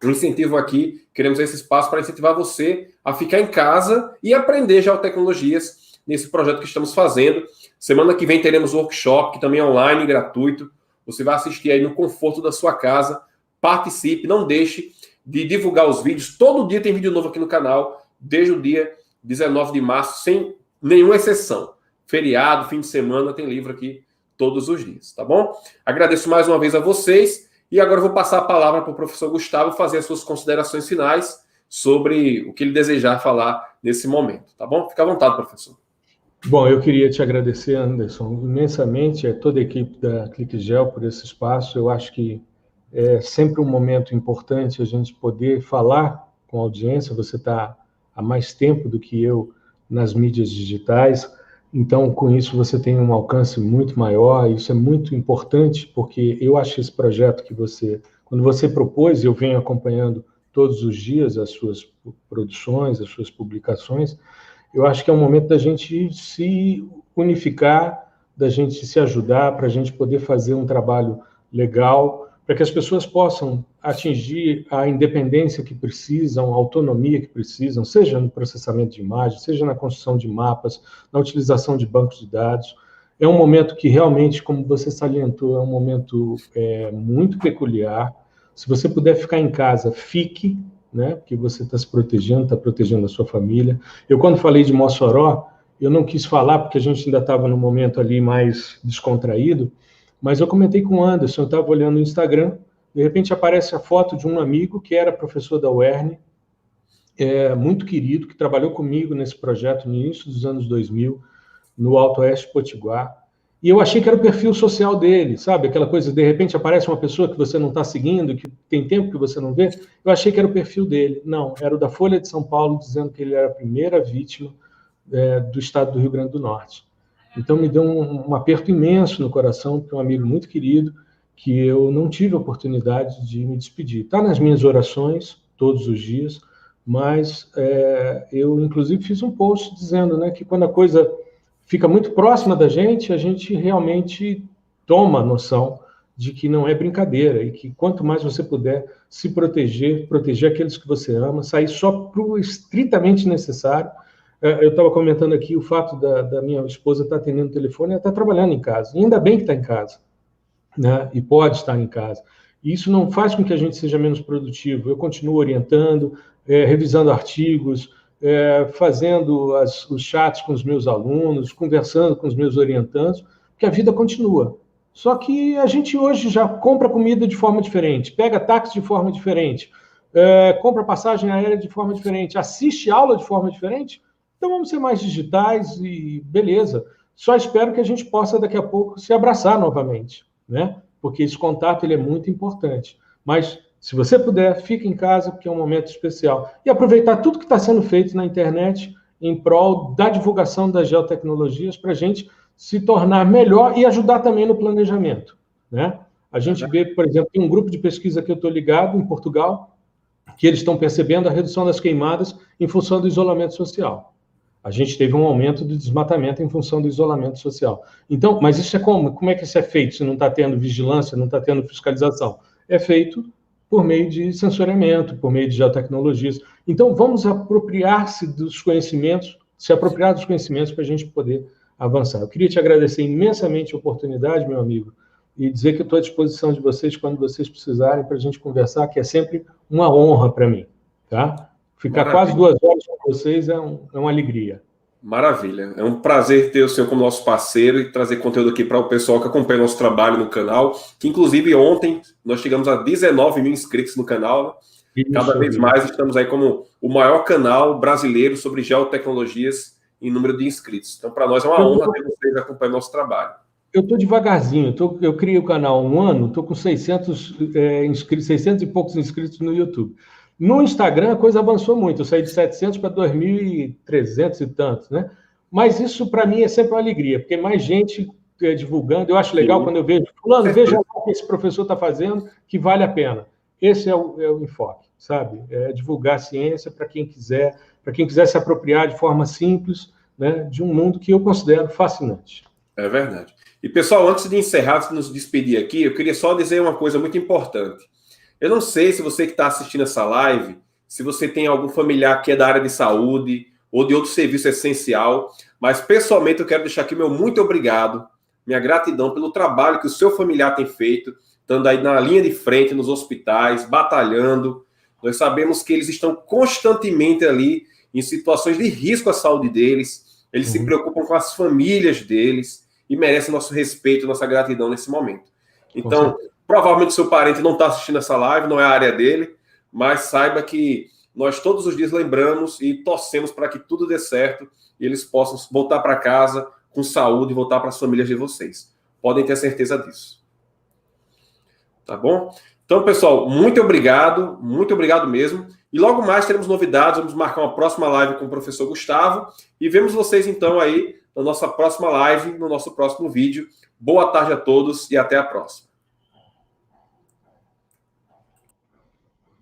Um incentivo aqui, queremos esse espaço para incentivar você a ficar em casa e aprender geotecnologias nesse projeto que estamos fazendo. Semana que vem teremos um workshop, que também é online, gratuito. Você vai assistir aí no conforto da sua casa. Participe, não deixe de divulgar os vídeos. Todo dia tem vídeo novo aqui no canal, desde o dia 19 de março, sem nenhuma exceção. Feriado, fim de semana, tem livro aqui todos os dias, tá bom? Agradeço mais uma vez a vocês e agora eu vou passar a palavra para o professor Gustavo fazer as suas considerações finais sobre o que ele desejar falar nesse momento, tá bom? Fica à vontade, professor. Bom, eu queria te agradecer, Anderson, imensamente, a toda a equipe da ClickGel por esse espaço. Eu acho que é sempre um momento importante a gente poder falar com a audiência. Você está há mais tempo do que eu nas mídias digitais, então, com isso, você tem um alcance muito maior. Isso é muito importante, porque eu acho que esse projeto que quando você propôs, eu venho acompanhando todos os dias as suas produções, as suas publicações. Eu acho que é um momento da gente se unificar, da gente se ajudar, para a gente poder fazer um trabalho legal, para que as pessoas possam atingir a independência que precisam, a autonomia que precisam, seja no processamento de imagens, seja na construção de mapas, na utilização de bancos de dados. É um momento que realmente, como você salientou, é um momento muito peculiar. Se você puder ficar em casa, fique, né? Porque você está se protegendo, está protegendo a sua família. Eu, quando falei de Mossoró, eu não quis falar porque a gente ainda estava num momento ali mais descontraído, mas eu comentei com o Anderson, eu estava olhando no Instagram, de repente aparece a foto de um amigo que era professor da UERN, muito querido, que trabalhou comigo nesse projeto no início dos anos 2000, no Alto Oeste Potiguar, e eu achei que era o perfil social dele, sabe? Aquela coisa, de repente aparece uma pessoa que você não está seguindo, que tem tempo que você não vê, eu achei que era o perfil dele. Não, era o da Folha de São Paulo, dizendo que ele era a primeira vítima do estado do Rio Grande do Norte. Então, me deu um aperto imenso no coração, porque é um amigo muito querido, que eu não tive a oportunidade de me despedir. Está nas minhas orações, todos os dias, mas eu, inclusive, fiz um post dizendo, né, que quando a coisa fica muito próxima da gente, a gente realmente toma a noção de que não é brincadeira e que quanto mais você puder se proteger, proteger aqueles que você ama, sair só para o estritamente necessário. Eu estava comentando aqui o fato da minha esposa estar atendendo o telefone, ela está trabalhando em casa, e ainda bem que está em casa, né? E pode estar em casa. E isso não faz com que a gente seja menos produtivo. Eu continuo orientando, revisando artigos, fazendo os chats com os meus alunos, conversando com os meus orientandos, porque a vida continua. Só que a gente hoje já compra comida de forma diferente, pega táxi de forma diferente, compra passagem aérea de forma diferente, assiste aula de forma diferente. Então vamos ser mais digitais e beleza. Só espero que a gente possa daqui a pouco se abraçar novamente, né? Porque esse contato ele é muito importante. Mas se você puder, fique em casa, porque é um momento especial. E aproveitar tudo que está sendo feito na internet em prol da divulgação das geotecnologias para a gente se tornar melhor e ajudar também no planejamento, né? A gente vê, por exemplo, tem um grupo de pesquisa que eu estou ligado em Portugal, que eles estão percebendo a redução das queimadas em função do isolamento social. A gente teve um aumento do desmatamento em função do isolamento social. Então, mas isso é como? Como é que isso é feito se não está tendo vigilância, não está tendo fiscalização? É feito por meio de sensoriamento, por meio de geotecnologias. Então, vamos apropriar-se dos conhecimentos, se apropriar dos conhecimentos para a gente poder avançar. Eu queria te agradecer imensamente a oportunidade, meu amigo, e dizer que eu estou à disposição de vocês quando vocês precisarem para a gente conversar, que é sempre uma honra para mim, tá? Ficar quase 2 horas com vocês é uma alegria. Maravilha. É um prazer ter o senhor como nosso parceiro e trazer conteúdo aqui para o pessoal que acompanha nosso trabalho no canal, que inclusive ontem nós chegamos a 19 mil inscritos no canal. Cada vez mais estamos aí como o maior canal brasileiro sobre geotecnologias em número de inscritos. Então, para nós é uma honra ter vocês acompanhando nosso trabalho. Eu estou devagarzinho. Eu criei o canal há um ano, estou com 600 inscritos, 600 e poucos inscritos no YouTube. No Instagram, a coisa avançou muito. Eu saí de 700 para 2.300 e tantos, né? Mas isso, para mim, é sempre uma alegria, porque mais gente divulgando. Eu acho legal quando eu vejo, fulano, veja o que esse professor está fazendo, que vale a pena. Esse é o enfoque, sabe? É divulgar a ciência para quem quiser se apropriar de forma simples, né, de um mundo que eu considero fascinante. É verdade. E, pessoal, antes de encerrar, antes de nos despedir aqui, eu queria só dizer uma coisa muito importante. Eu não sei se você que está assistindo essa live, se você tem algum familiar que é da área de saúde ou de outro serviço essencial, mas pessoalmente eu quero deixar aqui meu muito obrigado, minha gratidão pelo trabalho que o seu familiar tem feito, estando aí na linha de frente, nos hospitais, batalhando. Nós sabemos que eles estão constantemente ali em situações de risco à saúde deles, eles se preocupam com as famílias deles e merecem nosso respeito, nossa gratidão nesse momento. Então, provavelmente seu parente não está assistindo essa live, não é a área dele, mas saiba que nós todos os dias lembramos e torcemos para que tudo dê certo e eles possam voltar para casa com saúde e voltar para as famílias de vocês. Podem ter certeza disso. Tá bom? Então, pessoal, muito obrigado mesmo. E logo mais teremos novidades, vamos marcar uma próxima live com o professor Gustavo e vemos vocês então aí na nossa próxima live, no nosso próximo vídeo. Boa tarde a todos e até a próxima.